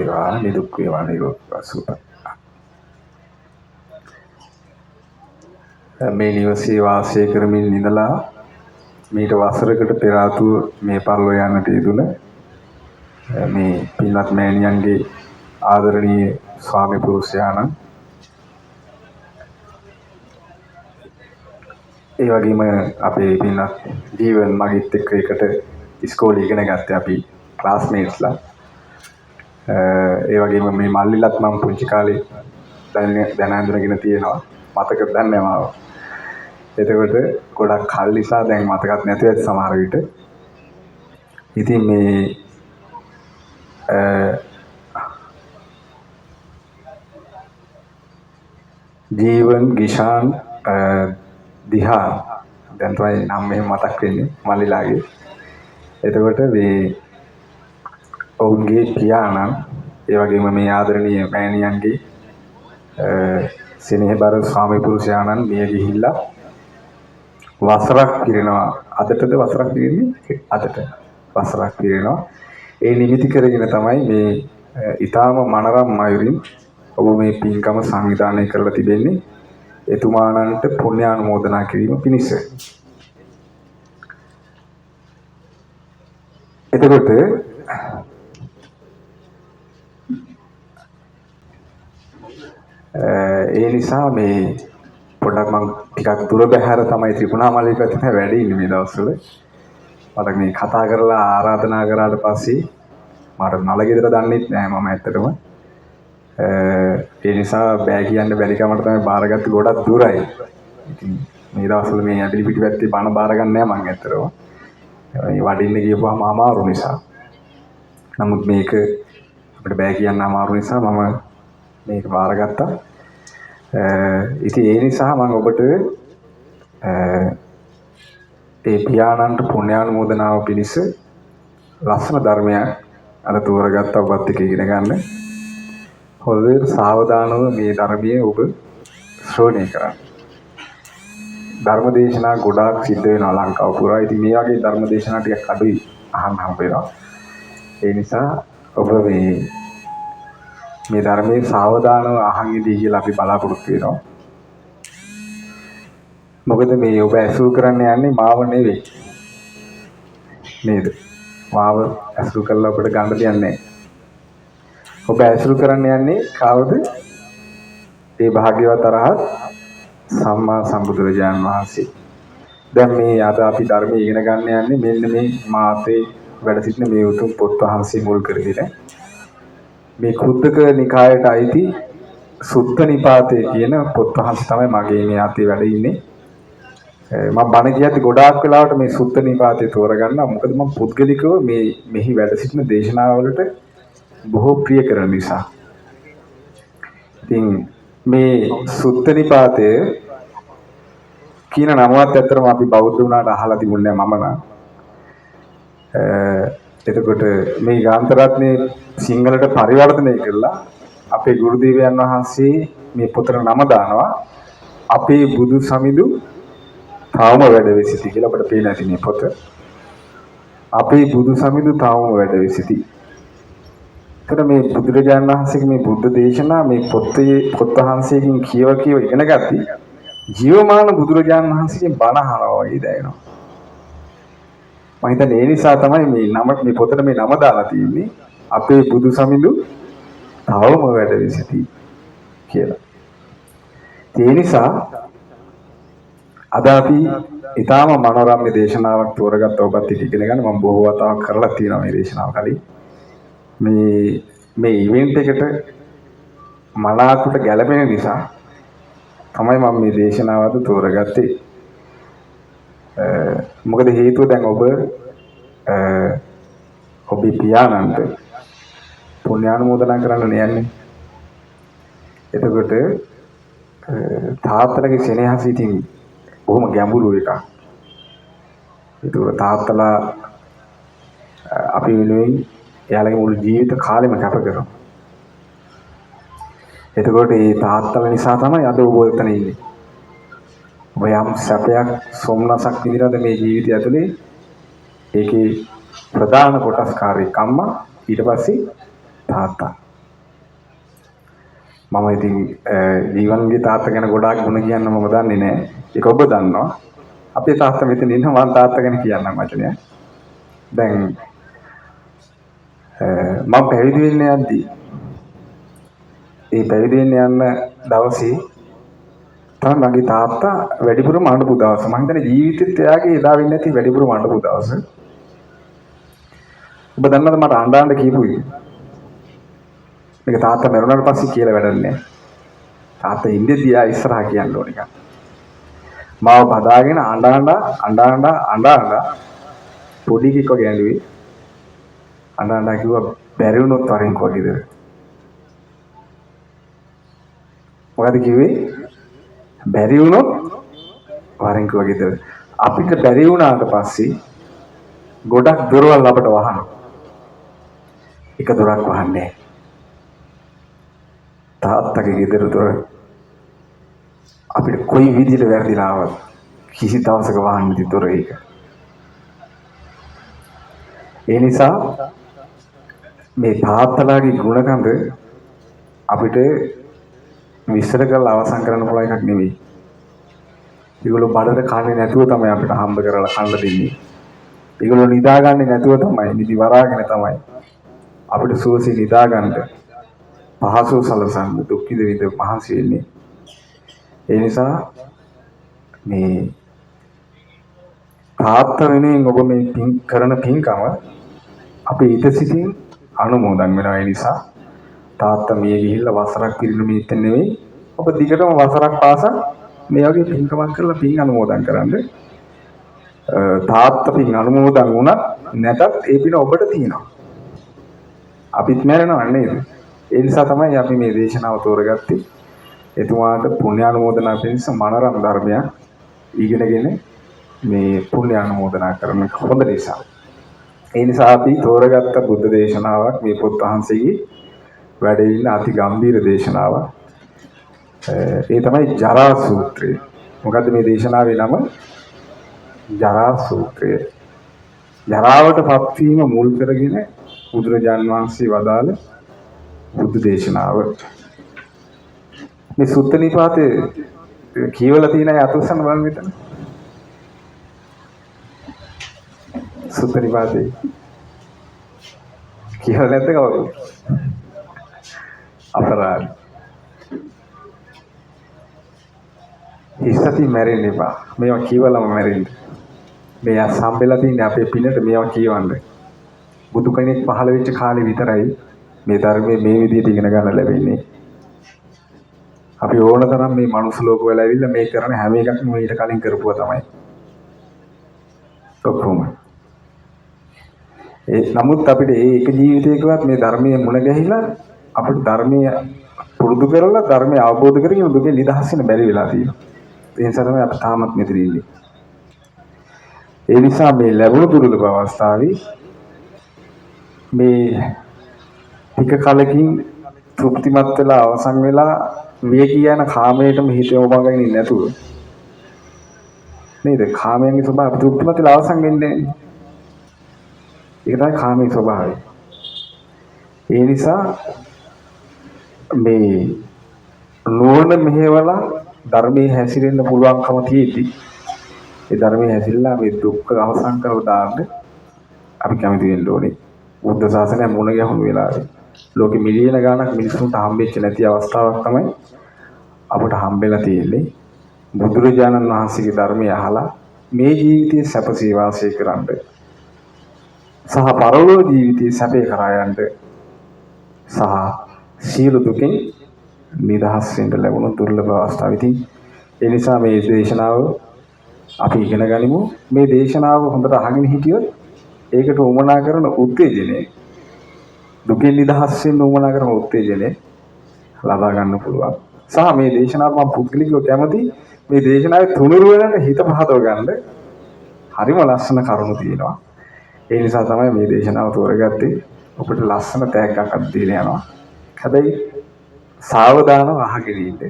වේවා නිදුක් වේවා නිරෝගී සුවපත්. මේ නිවසේ වාසය කරමින් ඉඳලා මීට වසරකට පෙර ආතුව මේ පරිලෝ යන්නට යෙදුන මේ පින්වත් මෑණියන්ගේ ආදරණීය ස්වාමි පුරුෂයාණන් ඒ වගේම අපේ පින්වත් ජීවන් මගිත් එක්ක එකට ඉස්කෝලේ ඉගෙන ගත්තේ අපි ක්ලාස්මේට්ස්ලා. ඒ වගේම මේ මල්ලිලත් මම පුංචි කාලේ දැන හඳුනගෙන තියෙනවා. මතක දන්නේ මාව. එතකොට ගොඩක් කල් නිසා දැන් මතකත් නැති වෙත් සමහර විට. ඉතින් මේ ජීවන් ගිෂාන් දිහා දැන් තමයි නම් මෙහෙම මතක් වෙන්නේ මල්ලිලාගේ. එතකොට මේ ඔවුන්ගේ පියාණන් ඒ වගේම මේ ආදරණීය මෑණියන්ගේ සෙනෙහබර ස්වාමි පුරුෂයාණන් මිය ගිහිල්ලා වසරක් පිරෙනවා. අදටද වසරක් පිරෙන්නේ? අදට වසරක් පිරෙනවා. ඒ නිමිති කරගෙන තමයි මේ ඊටාම මනරම් මයුරින් ඔබ මේ පින්කම සංවිධානය කරලා තිබෙන්නේ. එතුමාණන්ට පුණ්‍යානුමෝදනා කිරීම පිණිස. එතකොට ඒ නිසා මේ පොඩ්ඩක් මම ටිකක් දුර බැහැර තමයි ත්‍රිකුණාමලී පැත්තේ වැඩ ඉන්නේ මේ දවස්වල. මට මේ කතා කරලා ආරාධනා කරාට පස්සේ මට නලගෙදර දන්නෙත් නෑ මම ඇත්තටම. ඒ නිසා බෑ කියන්න බැරි කමට තමයි බාරගත්තේ ගොඩක් දුරයි. ඉතින් මේ දවස්වල මේ ඇඹිලි පිටි පැත්තේ බණ බාර ගන්න නෑ මං ඇත්තටම. මේ වඩින්න ගියපුවාම අමාරු නිසා. නමුත් මේක අපිට බෑ කියන්න අමාරු නිසා මම මේක බාරගත්තා. ඉතින් ඒ නිසා මම ඔබට ඒ පියාණන්ට පුණ්‍යානුමෝදනාව පිණිස ලස්සන ධර්මයක් අද තෝරගත්තා ඔබත් එක්ක ඉගෙන ගන්න. හොඳට සාවධානව මේ ධර්මයේ ඔබ ශ්‍රවණය කරන්න. ධර්මදේශනා ගොඩාක් සිද්ධ වෙනවා ලංකාව පුරා. ඉතින් මේ වගේ ධර්මදේශනා ටිකක් අඩුයි අහන්න හම්බ වෙනවා. ඒ නිසා ඔබ මේ ධර්මයේ සාවධානව අහන් ඉදී කියලා අපි බලාපොරොත්තු වෙනවා. මොකද මේ ඔබ ඇසුරු කරන්න යන්නේ මාව නෙවෙයි. නේද? මාව ඇසුරු කරලා ඔබට ගන්න දෙයක් නැහැ. ඔබ ඇසුරු කරන්න යන්නේ කවුද? ඒ භාග්‍යවත් අරහත් සම්මා සම්බුදුරජාණන් වහන්සේ. දැන් මේ අද අපි ධර්මයේ ඉගෙන ගන්න යන්නේ මෙන්න මේ මාතේ වැඩ සිටින මේ උතුම් පොත් වහන්සේ මුල් කරගෙන මේ කුද්දක නිකායට අයිති සුත්ත නිපාතේ කියන පොත් වහන්සේ තමයි මගේ මේ අතේ වැඩ ඉන්නේ. මම බණ කියද්දි ගොඩාක් වෙලාවට මේ සුත්ත නිපාතේ තෝරගන්නවා. මොකද මම පුද්ගලිකව මේ මෙහි වැඩ සිටින දේශනාවලට බොහෝ ප්‍රිය කරන නිසා. ඉතින් මේ සුත්ත නිපාතය කියන නමවත් ඇත්තටම අපි බෞද්ධ වුණාට අහලා තිබුණේ නැහැ මම නම්. එතකොට මේ ගාන්ධ රත්නේ සිංහලට පරිවර්තනය කළා අපේ ගුරු දේවයන් වහන්සේ මේ පොතට නම දානවා අපේ බුදු සමිඳු තාවම වැඩ වෙසිටි කියලා අපිට පේන ඇති මේ පොත. අපේ බුදු සමිඳු තාවම වැඩ වෙසිටි. එතකොට මේ බුදුරජාණන් වහන්සේගේ මේ බුද්ධ දේශනා මේ පොත් වහන්සේකින් කියව ඉගෙන ගatti ජීවමාන බුදුරජාණන් වහන්සේගෙන් බණ අහනවා වගේ දැනෙනවා. මම හිතන්නේ ඒ නිසා තමයි මේ පොතට මේ නම දාලා තියෙන්නේ අපේ බුදු සමිඳු තවම වැඩ විසිටි කියලා. ඒ නිසා අද අපි ඊටාම මනෝරම්‍ය දේශනාවක් තෝරගත්ත ඔබත් එක්ක ඉගෙන ගන්න මම බොහෝ වතාවක් කරලා තියෙනවා මේ දේශනාව කලින්. මේ ඉවෙන්ට් එකට මලාකුට ගැළපෙන නිසා තමයි මම මේ දේශනාව අද තෝරගත්තේ. මොකද හේතුව දැන් ඔබේ පියාණන්ට පුණ්‍යානුමෝදනා කරන්න යන්නේ. එතකොට තාත්තලගේ සෙනෙහස ඉතින් බොහොම ගැඹුරු එකක්. ඒක තාත්තලා අපි වෙනුවෙන් එයාලගේ මුළු ජීවිත කාලෙම කැප කරනවා. එතකොට මේ තාත්තලා නිසා තමයි අද ඔබ එතන ඉන්නේ. ඔබ යම් සැපයක් සොම්නසක් විඳිනවද මේ ජීවිතය ඇතුලේ? ඒකේ ප්‍රධාන කොටස්කාරයෙක් අම්මා ඊට පස්සේ තාත්තා. මම ඉතින් ජීවන්ගේ තාත්තා ගැන ගොඩාක් ගුණ කියන්න මම දන්නේ නැහැ. ඒක ඔබ දන්නවා. අපේ තාත්තා මෙතන ඉන්නවා මම තාත්තා ගැන කියන්නම් වචනය. දැන් මම පැවිදි වෙන්න යද්දී ඒ පැවිදි වෙන්න යන දවසේ තමයි මගේ තාත්තා වැඩිපුරම අඬපු දවස. මම හිතන්නේ ජීවිතෙත් එයාගේ එදා වෙන්නේ නැති වැඩිපුරම අඬපු දවස. ඔබ දන්නවද මට අඬ අඬ කියපුවේ? මේක තාත්තා මරුණාට පස්සේ කියලා වැඩක් නැහැ. තාත්තා ඉඳිද්දී ආ ඉස්සරහා කියන්න ඕන එකක්. මාව බදාගෙන අඬ පොඩි කික්ක වගේ ඇඬුවේ. අඬ කිව්වා බැරි වුණොත් වරින්ක වගේද? මොකද කිව්වේ? බැරි වුණොත් වරින්ක වගේද? අපිට බැරි වුණාට පස්සේ ගොඩක් දොරවල් අපට වහනවා. එක දොරක් වහන්නේ තාත්තගේ ගෙදර දොර අපිට කොයි විදිහට වැරදිලා ආවත් කිසි දවසක වහන්න නැති දොර ඒක. ඒ නිසා මේ තාත්තලාගේ ගුණකඳ අපිට විස්තර කරලා අවසන් කරන්න පුළුවන් එකක් නෙවෙයි. ඒගොල්ලෝ බඩට කන්නේ නැතුව තමයි අපිට හම්බ කරලා කන්න දෙන්නේ. ඒගොල්ලෝ නිදාගන්නේ නැතුව තමයි නිදි වරාගෙන තමයි අපිට සුවසේ නිදාගන්න පහසු සලසන්න දුක් විඳ මහන්සි වෙන්නේ. ඒ නිසා මේ තාත්තා වෙනුවෙන් ඔබ මේ කරන පින්කම අපි ඊට සිටින් අනුමෝදන් වෙනවා. ඒ නිසා තාත්තා මිය ගිහිල්ලා වසරක් පිරිනු මෙතන නෙවෙයි. ඔබ දිගටම වසරක් පාසා මේ වගේ පින්කමක් කරලා පින් අනුමෝදන් කරන්න. තාත්තා පින් අනුමෝදන් වුණත් නැතත් ඒ පින ඔබට තියෙනවා. අපිත් මැරෙනවා නේද? ඒ නිසා තමයි අපි මේ දේශනාව තෝරගත්තේ. එතුමාට පුණ්‍ය අනුමෝදනා පිණිස මනරම් ධර්මයක් ඉගෙනගෙන මේ පුණ්‍ය අනුමෝදනා කරන හොඳ නිසා. ඒ නිසා අපි තෝරගත්ත බුද්ධ දේශනාවක් මේ පොත් වහන්සේගේ වැඩවිල්ල අති ගම්බීර දේශනාවක්. ඒ තමයි ජරා සූත්‍රය. මොකද්ද මේ දේශනාවේ නම? ජරා සූත්‍රය. ජරාවටපත් වීම මුල් කරගෙන බුදුරජාන් වහන්සේ වදාළ බුද්ධ දේශනාව. මේ සුත්ත නිපාතේ කියවලා තියෙන අය අතුස්සන බලන්න මෙතන. සුත්ත නිපාතේ කියවලා නැද්ද කවුරු? අපරාධ. ඉස්සති මැරෙන්න එපා. මේවා කියවලම මැරෙන්න. මේ සම්බෙලා තියෙන අපේ පිනට මේවා කියවන්න. බුදු කෙනෙක් පහළ වෙච්ච කාලේ විතරයි මේ ධර්මයේ මේ විදිහට ඉගෙන ගන්න ලැබෙන්නේ. අපි ඕන තරම් මේ මනුස්ස ලෝක වල ඇවිල්ලා මේ කරන හැම එකක්ම ඊට කලින් කරපුවා තමයි. ඔක්කොම. නමුත් අපිට මේ එක ජීවිතයකවත් මේ ධර්මයේ මුල ගැහිලා අපිට ධර්මයේ පුරුදු කරලා ධර්මය අවබෝධ කරගෙන දුකේ නිදහස් වෙන්න බැරි වෙලා තියෙනවා. ඒ නිසා තමයි අපි තාමත් මෙතන ඉන්නේ. ඒ නිසා මේ ලැබුණු දුර්ලභ අවස්ථාවේ මේ ටික කලකින් තෘප්තිමත් වෙලා අවසන් වෙලා මේ කියන කාමයටම හිත යොමගෙන ඉන්නේ නැතුව නේද? කාමයන්ගේ ස්වභාවය තෘප්තිමත් වෙලා අවසන් වෙන්නේ නැහැ. ඒක තමයි කාමයේ ස්වභාවය. ඒ නිසා මේ නුවණ මෙහෙवला ධර්මයේ හැසිරෙන්න පුළුවන්කම තියෙද්දි ඒ ධර්මයේ හැසිරලා මේ දුක්ඛ අවසන් කරව දාන්න අපි කැමති වෙන්න ඕනේ. බුද්ධ ශාසනය මුණ ගැහුණු වෙලාවේ ලෝකෙ මිලියන ගණනක් මිනිස්සුන්ට හම්බෙච්ච නැති අවස්ථාවක් තමයි අපට හම්බෙලා තියෙන්නේ. බුදුරජාණන් වහන්සේගේ ධර්මය අහලා මේ ජීවිතයේ සැපසේ වාසය කරන්න සහ පරලෝක ජීවිතයේ සැපේ කරා යන්න සහ සියලු දුකින් නිදහස් වෙන්න ලැබුණු දුර්ලභ අවස්ථාව. ඉතින් ඒ නිසා මේ දේශනාව අපි ඉගෙන ගනිමු. මේ දේශනාව හොඳට අහගෙන හිටියොත් ඒකට උවමනා කරන උත්තේජනය දුකින් නිදහස් වෙන්න උවමනා කරන උත්තේජනය ලබා ගන්න පුළුවන්. සහ මේ දේශනාව මම පුද්ගලිකව කැමති මේ දේශනාවේ තුනුරු වෙනට හිත පහදව ගන්න හරිම ලස්සන කරුණු තියෙනවා. ඒ නිසා තමයි මේ දේශනාව තෝරගත්තේ. ඔබට ලස්සන තෑග්ගක් අත් දීලා යනවා. හැබැයි සාවධානව අහගෙන ඉන්න.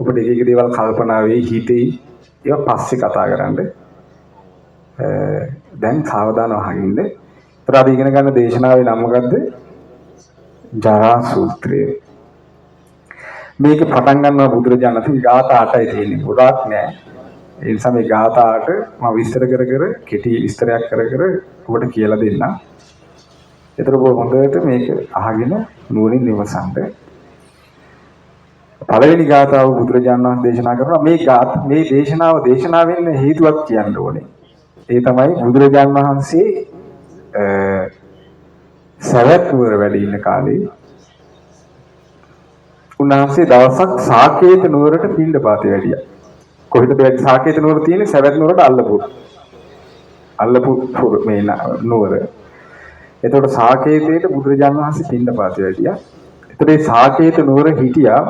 ඔබට එක එක දේවල් කල්පනා වෙයි හිතේ ඒවා පස්සේ කතා කරන්න. දැන් සාවධානව අහගෙන ඉන්න. ඒතර අපි ඉගෙන ගන්න දේශනාවේ නම මොකද්ද? ජරා සූත්‍රය. මේක පටන් ගන්නවා බුදුරජාණන් වහන්සේ ගාථා 8යි තියෙන්නේ. ගොඩාක් නෑ. ඒ නිසා මේ ගාථා 8 මම විස්තර කර කෙටි විස්තරයක් කර ඔබට කියලා දෙන්නම්. ඒතර ඔබ හොඳට මේක අහගෙන නුවණින් විමසන්න. පළවෙනි ගාථාව බුදුරජාණන් වහන්සේ දේශනා කරනවා මේ දේශනාව දේශනා වෙන්න හේතුවක් කියන්න ඕනේ. ඒ තමයි බුදුරජාණන් වහන්සේ සවැත් නුවර වැඩ ඉන්න කාලේ උන්වහන්සේ දවසක් සාකේත නුවරට පිණ්ඩපාතේ වැඩියා. කොහෙද වැඩි සාකේත නුවර තියෙන්නේ? සවැත් නුවරට අල්ලපු මේ නුවර. එතකොට සාකේතේට බුදුරජාණන් වහන්සේ පිණ්ඩපාතේ වැඩියා. එතකොට මේ සාකේත නුවර හිටියා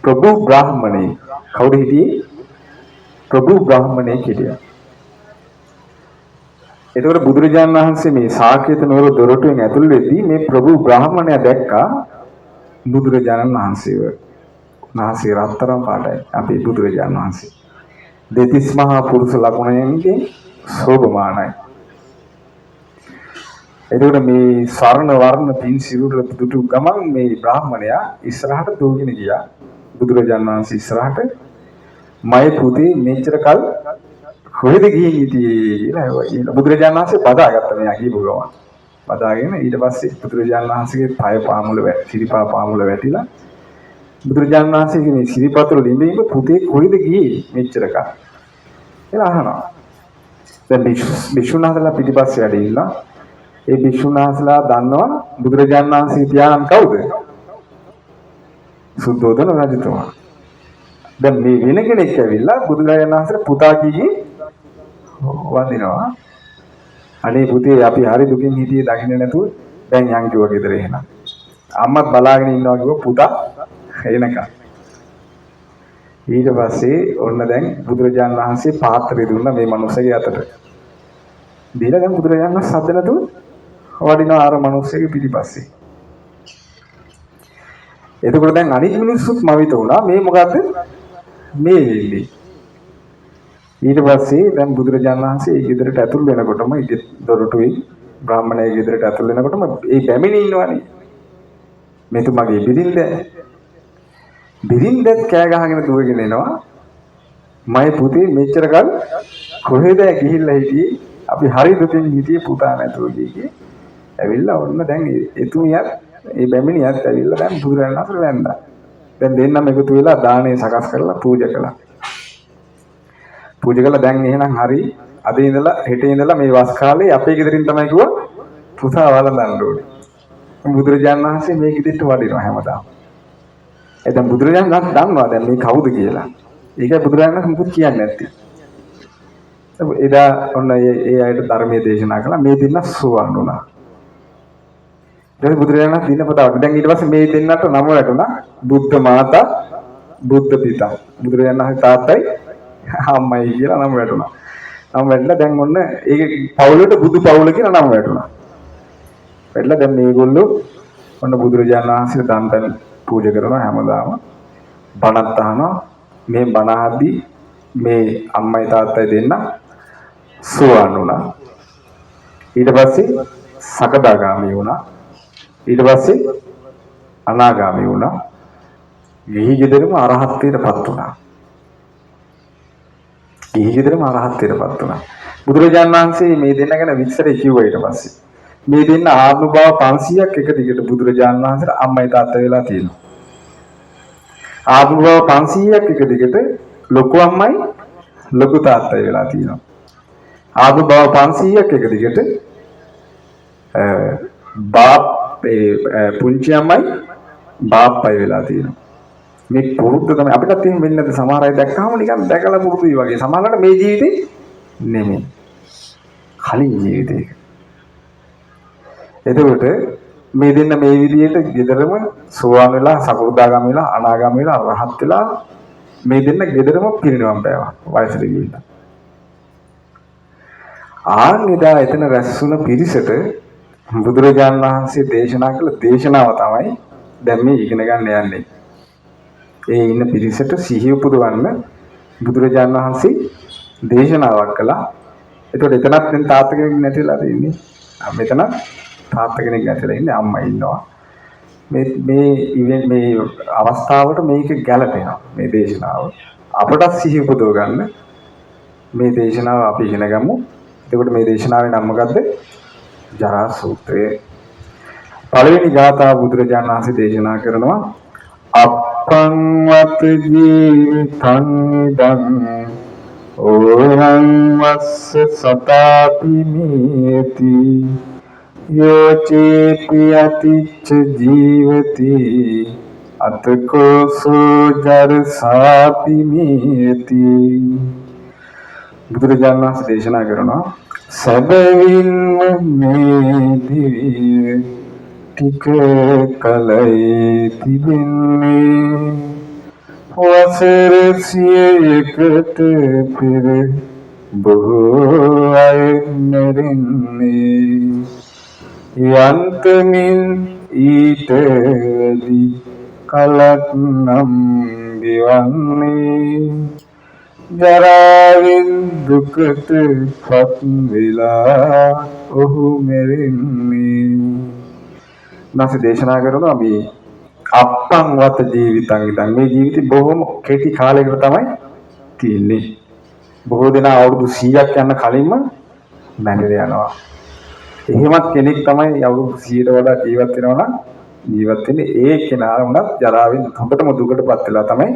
ප්‍රභු බ්‍රාහ්මණේ. කවුද හිටියේ? ප්‍රභු බ්‍රාහ්මණේ හිටියා. එතකොට බුදුරජාණන් වහන්සේ මේ සාකේත නුවර දොරටුවෙන් ඇතුල් වෙද්දී මේ ප්‍රභු බ්‍රාහ්මණයා දැක්කා බුදුරජාණන් වහන්සේව. නාසය රත්තරන් පාටයි අපේ බුදුරජාණන් වහන්සේ. දෙතිස් මහා පුරුෂ ලක්ෂණයන්ගෙන් සෝභමානයි. එතකොට මේ ස්වර්ණ වර්ණ පින් සිරුර දුටු ගමන් මේ බ්‍රාහ්මණයා ඉස්සරහට දෝගෙන ගියා. බුදුරජාණන් වහන්සේ ඉස්සරහට මයි පුතේ මෙච්චර කල් කොහෙද ගිහින් හිටියේ කියලා බුදුරජාණන් වහන්සේ බදාගත්තා මෙයා කියපු ගමන්. බදාගෙන ඊට පස්සේ බුදුරජාණන් වහන්සේගේ පය පාමුල සිරිපා පාමුල වැටිලා බුදුරජාණන් වහන්සේගේ මේ සිරිපතුල ලිඹීම පුතේ කොහෙද ගියේ මෙච්චර කල් කියලා අහනවා. දැන් භික්ෂුන් වහන්සේලා පිටිපස්සේ වැඩ ඉන්නවා. ඒ භික්ෂුන් වහන්සේලා දන්නවා බුදුරජාණන් වහන්සේ පියාණන් කවුද? සුද්ධෝදන රජතුමා. දැන් මේ වෙන කෙනෙක් ඇවිල්ලා බුදුරජාණන් වහන්සේ පුතා කීයේ වඳිනවා. අනේ පුතේ අපි හරි දුකින් හිටියේ දකින්න නැතුව දැන් යන් කිව්වා ගෙදර එහෙනම්. අම්මත් බලාගෙන ඉන්නවා කිව්වා පුතා එනකම්. ඊට පස්සේ ඔන්න දැන් බුදුරජාණන් වහන්සේ පාත්‍රය දුන්නා මේ මනුස්සගේ අතට. දීලා දැන් බුදුරජාණන් වහන්සේ සද්ද නැතුව වඩිනවා අර මනුස්සගේ පිටිපස්සේ. එතකොට දැන් අනිත් මිනිස්සුත් මවිත වුණා. මේ මොකද්ද? මේ වෙන්නේ. ඊට පස්සේ දැන් බුදුරජාණන් වහන්සේ ඒ ගෙදරට ඇතුල් වෙනකොටම දොරටුවේ බ්‍රාහ්මණයේ ගෙදරට ඇතුල් වෙනකොටම ඒ බැමිණි ඉන්නවනේ. මෙතුමාගේ බිරින්දත් කෑ ගහගෙන දුවගෙන එනවා. මයි පුතේ මෙච්චර කල් කොහෙද ගිහිල්ලා හිටියේ? අපි හරි දුකින් හිටියේ පුතා නැතුව ගියේ. ඇවිල්ලා ඔන්න දැන් එතුමියත් ඒ බැමිණියත් ඇවිල්ලා දැන් බුදුරජාණන් වහන්සේ වැන්දා. දැන් දෙන්නම එකතු වෙලා දාණය සකස් කරලා පූජා කළා. පූජා කළා දැන් එහෙනම් හරි අද ඉඳලා හෙට ඉඳලා මේ වස් කාලේ අපේ ගෙදරින් තමයි කිව්වා පුතා වළඳන්න ඕනේ. බුදුරජාණන් වහන්සේ මේ ගෙදරට වඩිනවා හැමදාම. දැන් බුදුරජාණන් වහන්සේ දන්නවා දැන් මේ කවුද කියලා. ඒකයි බුදුරජාණන් වහන්සේ මුකුත් කියන්නේ නැත්තේ. එදා ඔන්න ඒ අයට ධර්මයේ දේශනා කළා මේ දෙන්න සුවන් වුණා. දැන් බුදුරජාණන් වහන්සේ දිනපතාවට දැන් ඊට පස්සේ මේ දෙන්නට නම වැටුණා බුද්ධ මාතා බුද්ධ පිතා. බුදුරජාණන් වහන්සේ තාත්තයි අම්මයි කියලා නම වැටුණා. නම වැටලා දැන් ඔන්න ඒක පවුලට බුදු පවුල කියලා නම වැටුණා. වැටලා දැන් මේගොල්ලෝ ඔන්න බුදුරජාණන් වහන්සේට දන් පූජා කරනවා හැමදාම. බණත් අහනවා. මේ බණ අහද්දී මේ අම්මයි තාත්තයි දෙන්න සුවන් වුණා. ඊට පස්සේ සකදාගාමී වුණා. ඊට පස්සේ අනාගාමී වුණා. ගිහි ගෙදරම අරහත්ත්වයටපත් වුණා. ගිහි ගෙදරම අරහත්ත්වයටපත් වුණා. බුදුරජාණන් වහන්සේ මේ දෙන්න ගැන විස්තර කිව්වා ඊට පස්සේ. මේ දෙන්න ආත්මභාව 500ක් එක දිගට බුදුරජාණන් වහන්සේට අම්මයි තාත්තා වෙලා තියෙනවා. ආත්මභාව 500ක් එක දිගට ලොකු අම්මයි ලොකු තාත්තයි වෙලා තියෙනවා. ආත්මභාව 500ක් එක දිගට පුංචි අම්මයි බාප්පයි වෙලා තියෙනවා. මේ පුරුද්ද තමයි අපිටත් එහෙම වෙන්නේ නැද්ද? සමහර අය දැක්කම නිකන් දැකලා පුරුදුයි වගේ. සමහරවිට මේ ජීවිතේ නෙමෙයි. කලින් ජීවිතේක. එතකොට මේ දෙන්න මේ විදිහට ගෙදරම සෝවාන් වෙලා සකෘදාගාමී වෙලා අනාගාමී වෙලා රහත් වෙලා මේ දෙන්න ගෙදරම පිරිනවම් පෑවා වයසට ගිහිල්ලා. ආන්නෙදා එතන රැස්ුණ පිරිසට බුදුරජාණන් වහන්සේ දේශනා කළ දේශනාව තමයි දැන් මේ ඉගෙන ගන්න යන්නේ. ඒ ඉන්න පිරිසට සිහිය උපදවන්න බුදුරජාණන් වහන්සේ දේශනාවක් කළා. එතකොට එතනත් දැන් තාත්තා කෙනෙක් නැතිලා ඉන්නේ. මෙතන තාත්තා කෙනෙක් නැතිලා ඉන්නේ අම්මා ඉන්නවා. මේ අවස්ථාවට මේක ගැළපෙනවා මේ දේශනාව. අපට සිහි උපදව ගන්න මේ දේශනාව අපි ඉගෙන ගමු. එතකොට මේ දේශනාවේ නම මොකද්ද? ජරා සූත්‍රය. පළවෙනි ගාථාව බුදුරජාණන් වහන්සේ දේශනා කරනවා අප්පං වත ජීවිතං ඉදං ඕහං වස්ස සතාපි මේති යෝචේපි අතිච්ච ජීවති අතකෝසෝ ජරසාපි මේති. බුදුරජාණන් වහන්සේ දේශනා කරනවා සැබවින්ම මේ දිවිය ටික කලයි තිබෙන්නේ වසර 100කට පෙර බොහෝ අය මැරෙන්නේ යන්තමින් ඊට වැඩි කලක් නම් ගෙවන්නේ ජරාවෙන් දුකට පත් වෙලා ඔහු මැරෙන්නේ. නැස දේශනා කරනවා මේ අප්පං වත ජීවිතං ඉඳන් මේ ජීවිතේ බොහොම කෙටි කාලයකට තමයි තියෙන්නේ. බොහෝ දෙනා අවුරුදු 100ක් යන කලින්ම මැරිලා යනවා. එහෙමත් කෙනෙක් තමයි අවුරුදු 100ට වඩා ජීවත් වෙනවා නම් ජීවත් වෙන්නේ ඒ කෙනා වුණත් ජරාවෙන් හොඳටම දුකටපත් වෙලා තමයි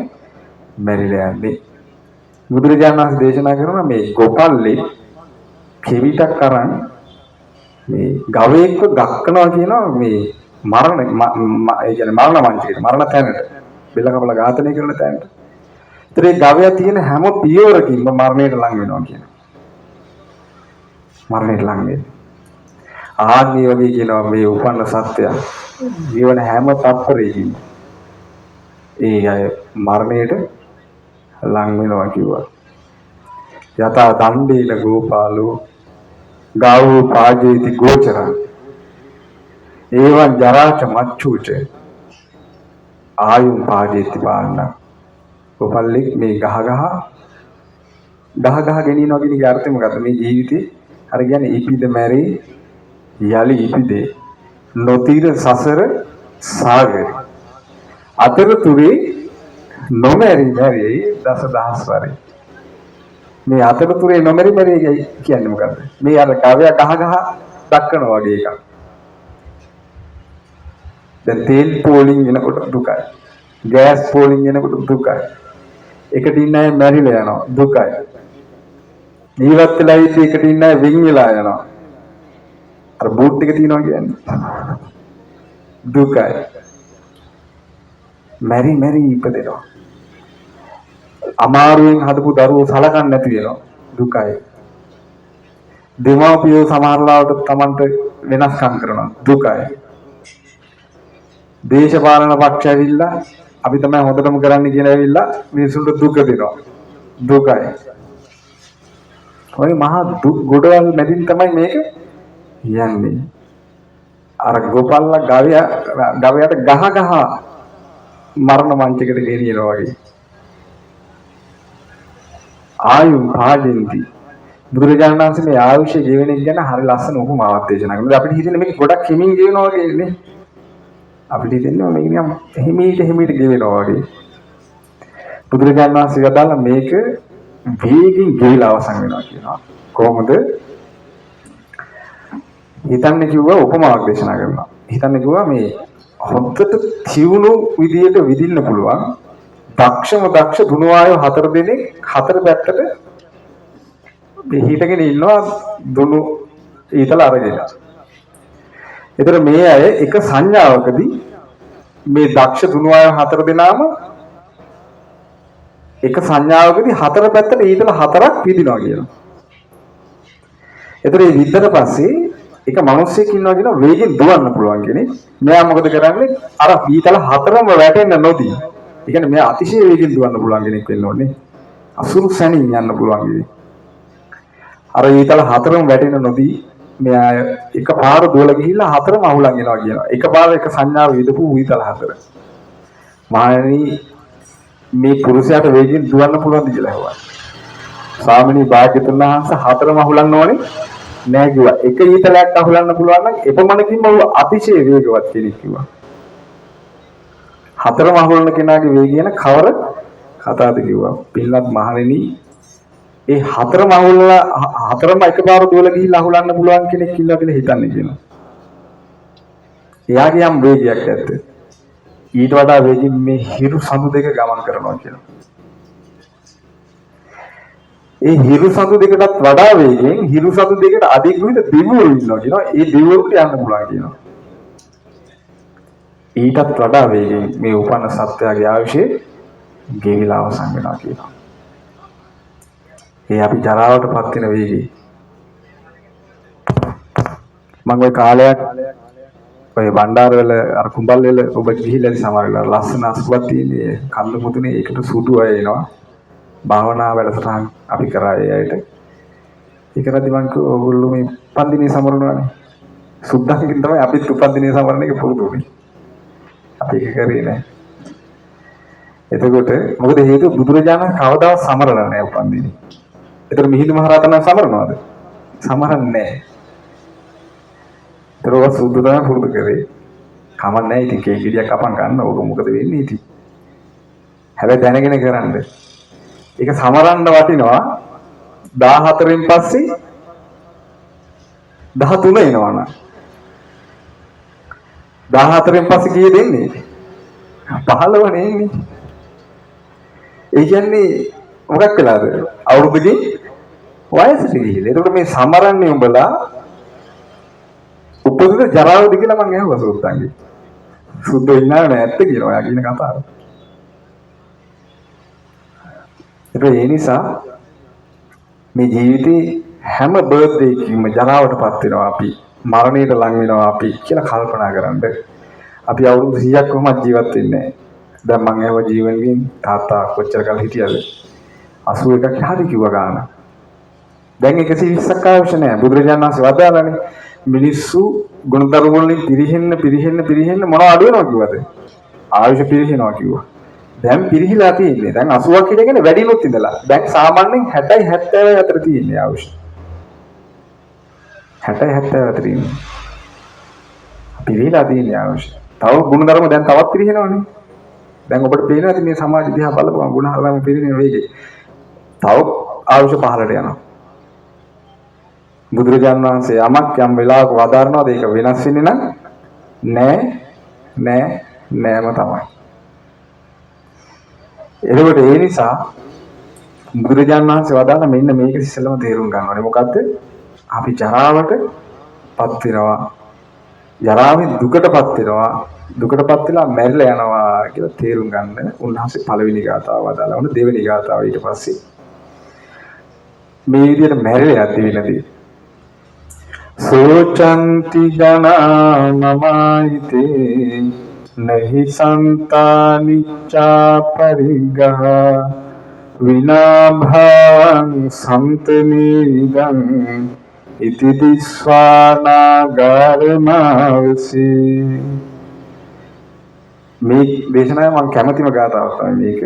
මැරිලා යන්නේ. බුදුරජාණන් වහන්සේ දේශනා කරනවා මේ ගොපල්ලේ කෙවිතක් අරන් මේ ගවයෙක්ව ගක්කනවා කියනවා මේ මරණ ඒ කියන්නේ මරණ මංචකයට මරණ තැනට බෙල්ල කපලා ඝාතනය කරන තැනට. ඒතර ඒ ගවයා තියෙන හැම පියවරකින්ම මරණයට ලං වෙනවා කියනවා. මරණයට ලං වෙන්නේ. ආන්නේ වගේ කියනවා මේ උපන්න සත්‍යය ජීවන හැම තත්පරයකින්ම ඒ අය මරණයට ලං වෙනවා කිව්වා. යතා දණ්ඩේන ගෝපාලෝ ගාවෝ පාජේති ගෝචරං ඒවං ජරාච මච්චුච ආයුම් පාජේති බාන්න. ගෝපල්ලෙක් මේ ගහ ගෙනියනවා කියන එක අර්ථය මොකද්ද? මේ ජීවිතේ අර කියන්නේ ඉපිද මැරේ යලි ඉපිදේ නොතිර සසර සාගරේ අතරතුරේ නොමැරි මැරි දසදහස් වරේ. මේ අතරතුරේ නොමැරි මැරි කියන්නේ මොකද්ද? මේ අර ගවයා ගහ දක්කන වගේ එකක්. දැන් තෙල් පෝලිං වෙනකොට දුකයි. ගෑස් පෝලිං වෙනකොට දුකයි. එකට ඉන්න අය මැරිලා යනවා දුකයි. ජීවත් වෙලා ඉති එකට ඉන්න අය වින් වෙලා යනවා. අර බූට් එක තියනවා කියන්නේ දුකයි. මැරි ඉපදෙනවා. අමාරුවෙන් හදපු දරුවෝ සලකන්නේ නැති වෙනවා දුකයි. දෙමාපියෝ සමහරවිට Tamanට වෙනස්කම් කරනවා දුකයි. දේශපාලන පක්ෂ ඇවිල්ලා අපි තමයි හොඳටම කරන්නේ කියලා ඇවිල්ලා මිනිසුන්ට දුක දෙනවා දුකයි. ඔය මහා දුක් ගොඩවල් මැදින් තමයි මේක යන්නේ. අර ගෝපල්ලා ගවයාට ගහ මරණ මංචකයට ගෙනියනවා වගේ. ආයුම් පාජෙන්ති. බුදුරජාණන් වහන්සේ මේ ආයුෂ ජීවනය ගැන හරි ලස්සන උපමාවක් දේශනා කරනවා. අපිට හිතෙන්නේ මේක ගොඩක් හිමින් ගෙවනවා වගේ නේ. අපිට හිතෙන්නේ මේක නිකම් හිමීට ගෙවෙනවා වගේ. බුදුරජාණන් වහන්සේ වදාළා මේක වේගින් ගෙවිලා අවසන් වෙනවා කියනවා. කොහොමද? හිතන්නේ කිව්වා උපමාවක් දේශනා කරනවා. හිතන්නේ කිව්වා මේ හොද්දට තියුණු විදියට විදින්න පුළුවන් දක්ෂ දුනුවායෝ 4 දෙනෙක් 4 පැත්තට හිටගෙන ඉන්නවා දුනු ඊතල අරගෙන. ඒතර මේ අය එක සංඥාවකදී මේ දක්ෂ දුනුවායෝ 4 දෙනාම එක සංඥාවකදී 4 පැත්තට ඊතල 4ක් පිදිනවා කියලා. ඒතර මේ විද්දට පස්සේ එක මිනිස්සෙක් ඉන්නවා කියන වේගෙන් දුවන්න පුළුවන් කෙනෙක්. මෙයා මොකද කරන්නේ? අර ඊතල 4ම වැටෙන්න නොදී. ඒ කියන්නේ මෙයා අතිශය වේගෙන් දුවන්න පුළුවන් කෙනෙක් වෙන්න ඕනේ. අසුරු සැනින් යන්න පුළුවන් කෙනෙක්. අර ඊතල 4ම වැටෙන්න නොදී මෙයා එකපාර දුවලා ගිහිල්ලා 4ම අහුලන් එනවා කියනවා. එකපාර එක සංඥාව විදපු ඊතල 4. මානි මේ පුරුෂයාට වේගෙන් දුවන්න පුළුවන්ද කියලා අහුවා. ස්වාමිනී භාග්‍යතුන් වහන්සේ 4ම අහුලන්න ඕනේ නෑ කිව්වා. එක ඊතලයක් අහුලන්න පුළුවන් නම් එපමණකින්ම ඔහු අතිශය වේගවත් කෙනෙක් කිව්වා. හතර මහුලන කෙනාගේ වේගය ගැන කවර කතාවද කිව්වා. පින්වත් මහණෙනි, ඒ හතර මහුලලා හතරම එකපාර දුවලා ගිහිල්ලා අහුලන්න පුළුවන් කෙනෙක් ඉන්නවා කියලා හිතන්නේ කියනවා. එයාගේ යම් වේගයක් ඇත්ද. ඊට වඩා වේගින් මේ හිරු සඳු දෙක ගමන් කරනවා කියනවා. ඒ හිරු සඳු දෙකටත් වඩා වේගෙන් හිරු සඳු දෙකට අධිග්‍රහිත දිවුවෝ ඉන්නවා කියනවා. ඒ දිවුවෝට යන්න පුළුවන් කියනවා. ඊටත් වඩා වේගෙන් මේ උපන්න සත්‍යයේ ආයුෂය ගෙවිලා අවසන් වෙනවා කියනවා. ඒ අපි ජරාවටපත් වෙන වේගය. මම ওই කාලයක් ඔය බණ්ඩාරවල අර කුඹල් වල ඔබ ගිහිල්ලා සමහර වෙලාවට ලස්සන අසුබක් තියෙන්නේ කන්ද මුතුනේ ඒකට සුදු අය එනවා. භාවනා වැඩසටහන් අපි කරා ඒ අයට. ඒකටදී මම කිව්වා ඕගොල්ලෝ මේ උපන්දිනේ සමරනවානේ. සුද්ධංගින් තමයි අපිත් උපන්දිනේ සමරන එක පුරුදු වෙන්නේ. අපි ඒක කරේ නැහැ. එතකොට මොකද හේතුව බුදුරජාණන් කවදාවත් සමරලා නැහැ උපන්දිනේ. ඒතර මිහිඳු මහරහතන් සමරනවාද? සමරන්නේ නැහැ. ඒතර සුද්ධ තමයි පුරුදු කරේ. කමක් නැහැ ඉතින් කේක් ගෙඩියක් අපන් ගන්න ඕක මොකද වෙන්නේ ඉතින්. හැබැයි දැනගෙන කරන්න. ඒක සමරන්න වටිනවා 14න් පස්සේ 13 එනවනම් 14න් පස්සේ කීය දෙන්නේ 15 නේ ඉන්නේ. ඒ කියන්නේ මොකක් වෙලාද අවුරුද්දකින් වයසට ගිහිල්ලා. ඒකට මේ සමරන්නේ උඹලා උපදින ජරාවද කියලා මම අහුවා සූත්තන්ගේ. සුද්ධ ඉන්නා නෑ ඇත්ත කියලා ඔයා කියන කතාව. ඒ නිසා මේ ජීවිතේ හැම බර්ත්ඩේ එකකින්ම ජරාවටපත් වෙනවා අපි, මරණයට ලං වෙනවා අපි කියලා කල්පනා කරන්න. අපි අවුරුදු 100ක් කොහොමද ජීවත් වෙන්නේ? දැන් මම ඒව ජීවණයෙන් තාත්තා කොච්චර කල් හිටියද? 81ක් හරි කිව්වා ගාන. දැන් 120ක් අවශ්‍ය නැහැ. බුදුරජාණන් වහන්සේ වදාළානේ මිනිස්සු ගුණධර්ම වලින් පිරිහෙන්න මොනව අඩු වෙනවා කිව්වද? ආයුෂ පිරිහෙනවා කිව්වා. දැන් පිරිහිලා තියෙන්නේ. දැන් 80ක් හිටගෙන වැඩිනොත් ඉඳලා. දැන් සාමාන්‍යයෙන් 60යි 70යි අතර තියෙන්නේ ආයුෂ. 60යි 70 අතර ඉන්නේ. පිරිහිලා තියෙන්නේ ආයුෂ. තව ගුණධර්ම දැන් තවත් පිරිහෙනවනේ. දැන් ඔබට පේනවා ඉතින් මේ සමාජ දිහා බලපුවම ගුණධර්ම පිරිහෙන වේගය. තව ආයුෂ පහළට යනවා. බුදුරජාණන් වහන්සේ යමක් යම් වෙලාවක වදාරනවාද ඒක වෙනස් වෙන්නේ නෑම තමයි. එතකොට ඒ නිසා බුදුරජාණන් වහන්සේ වදාළ මෙන්න මේක ඉස්සෙල්ලම තේරුම් ගන්න ඕනේ. මොකද්ද? අපි ජරාවටපත් වෙනවා. ජරාවෙන් දුකටපත් වෙනවා. දුකටපත් වෙලා මැරිලා යනවා කියලා තේරුම් ගන්න උන්වහන්සේ පළවෙනි ගාථාව වදාළා. උන දෙවෙනි ගාථාව ඊට පස්සේ මේ විදිහට මැරිලා යද්දී වෙනදී සෝචන්ති ජනා මමයිතේ නහි සන්තානිච්චා පරිග්ගහ විනාභං සම්තනීදං ඉති දිස්වානාගාරමාවසි. මේ දේශනාව මම කැමතිම ගාතාවක් තමයි මේක.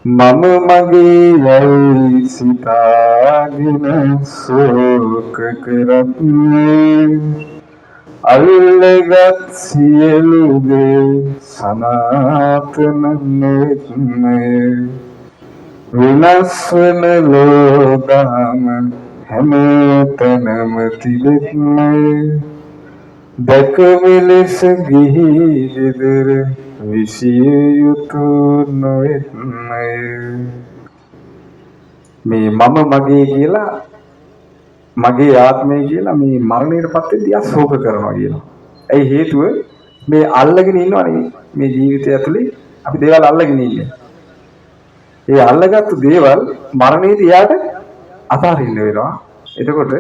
මම මගේ යයි සිතාගෙන සෝක කරත්නේ අල්ලගත් සියලු දේ සනාතන නොවෙත්නේ විනාශ වන ලෝකම හැමතැනම තිබෙත්නේ දැක මෙලෙස ගිහි ගෙදර විසිය යුතු නොවෙත්නේ. මේ මම මගේ කියලා මගේ ආත්මය කියලා මේ මරණයටපත් වෙද්දී අශෝක කරනවා කියනවා. ඒ හේතුව මේ අල්ලගෙන ඉන්නවනේ මේ ජීවිතය ඇතුලේ අපි දේවල් අල්ලගෙන ඉන්නේ. ඒ අල්ලගත්තු දේවල් මරණයේදී යාට අතාරින්න වෙනවා. එතකොට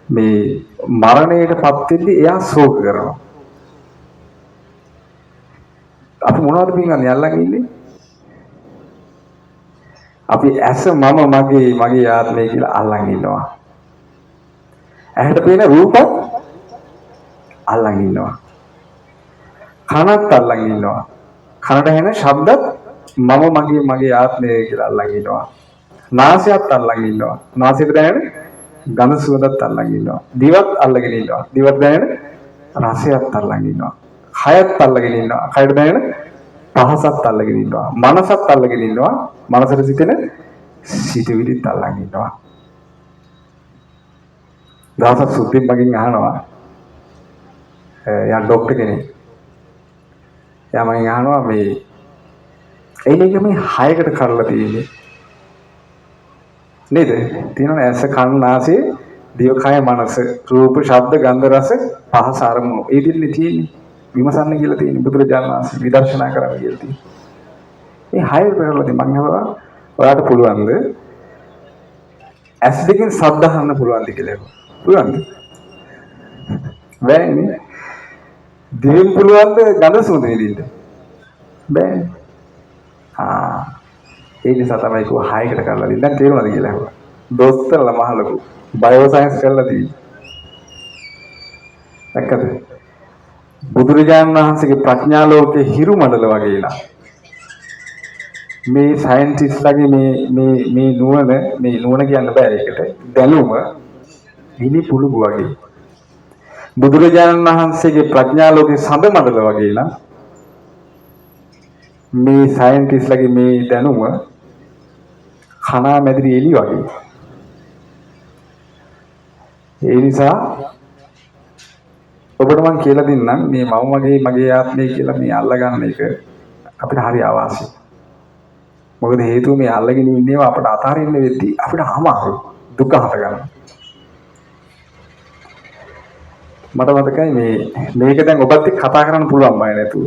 මේ මරණයටපත් වෙද්දී එයා ශෝක කරනවා. අපි මොනවද පින්වන්නේ අල්ලගෙන ඉන්නේ? අපි ඇස මම මගේ ආත්මය කියලා අල්ලන් ඉන්නවා. ඇහැට පේන රූපත් අල්ලන් ඉන්නවා. කනත් අල්ලන් ඉන්නවා. කනට ඇහෙන ශබ්දත් මම මගේ ආත්මය කියලා අල්ලන් ඉන්නවා. නාසයත් අල්ලන් ඉන්නවා. නාසයට දැනෙන ගඳ සුවඳත් අල්ලන් ඉන්නවා. දිවත් අල්ලගෙන ඉන්නවා. දිවට දැනෙන රසයත් අල්ලන් ඉන්නවා. කයත් අල්ලගෙන ඉන්නවා. කයට දැනෙන පහසත් අල්ලගෙන ඉන්නවා. මනසත් අල්ලගෙන ඉන්නවා. මනසට සිටින සිතුවිලිත් අල්ලගෙන ඉන්නවා. දවසක් සුද්ධින් මගෙන් අහනවා යා ડોක්ටර් කෙනෙක්. එයා මගෙන් අහනවා මේ එයිනේ මේ 6කට කරලා තියෙන්නේ. නේද? තියෙනවනේ ඇස කන නාසය දිව කය මනස රූප ශබ්ද ගන්ධ රස පහස අරමුණු. ඒ දෙන්නේ තියෙන්නේ. විමසන්න කියලා තියෙන්නේ බුදුරජාණන් වහන්සේ විදර්ශනා කරන්න කියලා තියෙන්නේ. මේ 6කට කරලා තියෙන්නේ මම හිතුවා ඔයාලට පුළුවන්ද? ඇස් දෙකෙන් ශබ්ද අහන්න පුළුවන්ද කියලා. පුළුවන්ද? බෑනේ. දිවෙන් පුළුවන්ද ගඳ සුවඳ විඳින්න? බෑනේ. ඒ නිසා තමයි කෝ 6කට කරලා දෙන්න. දැන් තේරුණාද කියලා අහුවා. දොස්තරලා මහලකු බයෝ සයන්ස් කරලා තියෙන්නේ. දැක්කද? බුදුරජාණන් වහන්සේගේ ප්‍රඥා ලෝකේ හිරු මණ්ඩල වගේ නා. මේ සයන්ටිස්ට්ලාගේ මේ නුවණ කියන්න බෑ ඒකට. දැනුම විනි පුළුගු වගේ. බුදුරජාණන් වහන්සේගේ ප්‍රඥා ලෝකේ සඳ මණ්ඩල වගේ නා. මේ සයන්ටිස්ට්ලාගේ මේ දැනුම කනා මැදිරි එළි වගේ. ඒ නිසා ඔබට මම කියලා දෙන්නම් මේ මගේ ආත්මය කියලා මේ අල්ලගන්න එක අපිට හරි අවාසියි. මොකද හේතුව මේ අල්ලගෙන ඉන්නේවා අපිට අතාරින්න වෙද්දී අපිට අමාරු දුක හට ගන්නවා. මට මතකයි මේක දැන් ඔබත් එක්ක කතා කරන්න පුළුවන් බය නැතුව.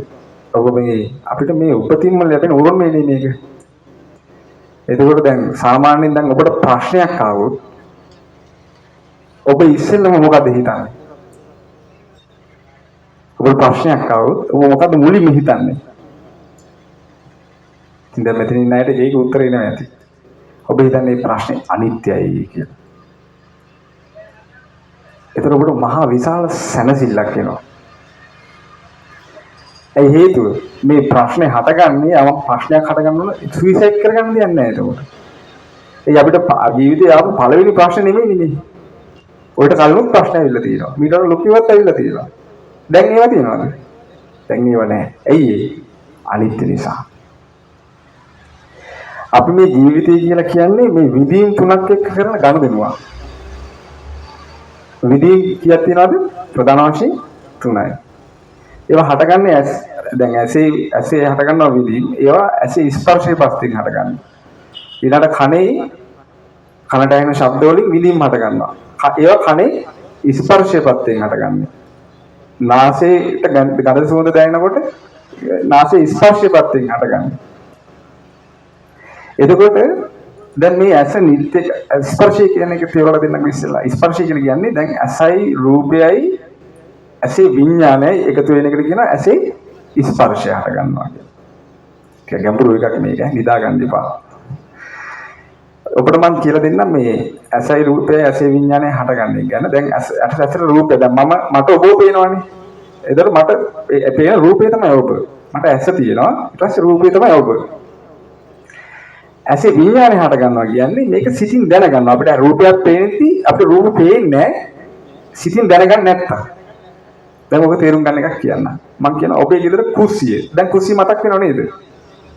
ඔබ මේ අපිට මේ උපතින්ම ලැබෙන උරුමයනේ මේක. එතකොට දැන් සාමාන්‍යයෙන් දැන් ඔබට ප්‍රශ්නයක් ආවොත් ඔබ ඉස්සෙල්ලම මොකද හිතන්නේ? ඔබට ප්‍රශ්නයක් ආවොත් ඔබ මොකද මුලින්ම හිතන්නේ? දැන් මෙතන ඉන්න අයට ඒක උත්තරේ නෑ ඇති. ඔබ හිතන්නේ මේ ප්‍රශ්නේ අනිත්‍යයි කියලා. ඒතර ඔබට මහා විශාල සැනසෙල්ලක් එනවා. ඒ හේතුව මේ ප්‍රශ්නේ හටගන්නේ ප්‍රශ්නයක් හටගන්න ඕන සුයිසයිඩ් කරගන්න දෙයක් නෑ ඒකට. ඒ අපිට ජීවිතේ ආපු පළවෙනි ප්‍රශ්නේ නෙමෙයි නේ. ඔයිට කලිනුත් ප්‍රශ්න ඇවිල්ලා තියෙනවා. මීටර ලොකුවත් ඇවිල්ලා තියෙනවා. දැන් ඒවා තියෙනවද? දැන් ඒවා නෑ. ඇයි ඒ? අනිත්‍ය නිසා. අපි මේ ජීවිතය කියලා කියන්නේ මේ විදීන් තුනක් එක්ක කරන ගනුදෙනුවක්. විදී කීයක් තියෙනවද? ප්‍රධාන වශයෙන් 3යි. ඒවා හටගන්නේ දැන් ඇසේ හටගන්නවා විදී. ඒවා ඇසේ ස්පර්ශයේ පස්තින් හටගන්නේ. ඊළඟට කනට ඇහෙන ශබ්ද වලින් විදීම් හටගන්නවා. ඒවා කනේ ස්පර්ශයේ පස්තින් හටගන්නේ. නාසයට ගඳ සුවඳ දැනෙනකොට නාසයේ ස්පර්ශයේ පස්තින් හටගන්නේ. එතකොට දැන් මේ ඇස නිත්‍ය ස්පර්ශය කියන එක තේරුම් දෙන්නකෝ ඉස්සෙල්ලා. ස්පර්ශය කියන්නේ දැන් ඇසයි රූපයයි ඇසේ විඥානයයි එකතු වෙන එකට කියනවා ඇසේ ස්පර්ශය හට ගන්නවා කියලා. ඒක ගැඹුරු එකක් මේක නිදා ගන්න එපා. ඔබට මම කියලා දෙන්නම් මේ ඇසයි රූපයයි ඇසේ විඥානයයි හටගන්නේ ගැන. දැන් ඇසට රූපය දැන් මට ඔබ පේනවනේ. එතකොට මට පේන රූපය තමයි ඔබ. මට ඇස තියෙනවා. ඊට පස්සේ රූපය තමයි ඔබ. ඇසේ විඥානය හට ගන්නවා කියන්නේ මේක සිතින් දැනගන්නවා. අපිට රූපයක් පේනදී අපිට රූප පේන්නේ නැහැ. සිතින් දැනගන්න නැත්තම්. දැන් ඔබ තේරුම් ගන්න එකක් කියන්න. මම කියනවා ඔබේ ගෙදර කුස්සිය. දැන් කුස්සිය මතක් වෙනව නේද?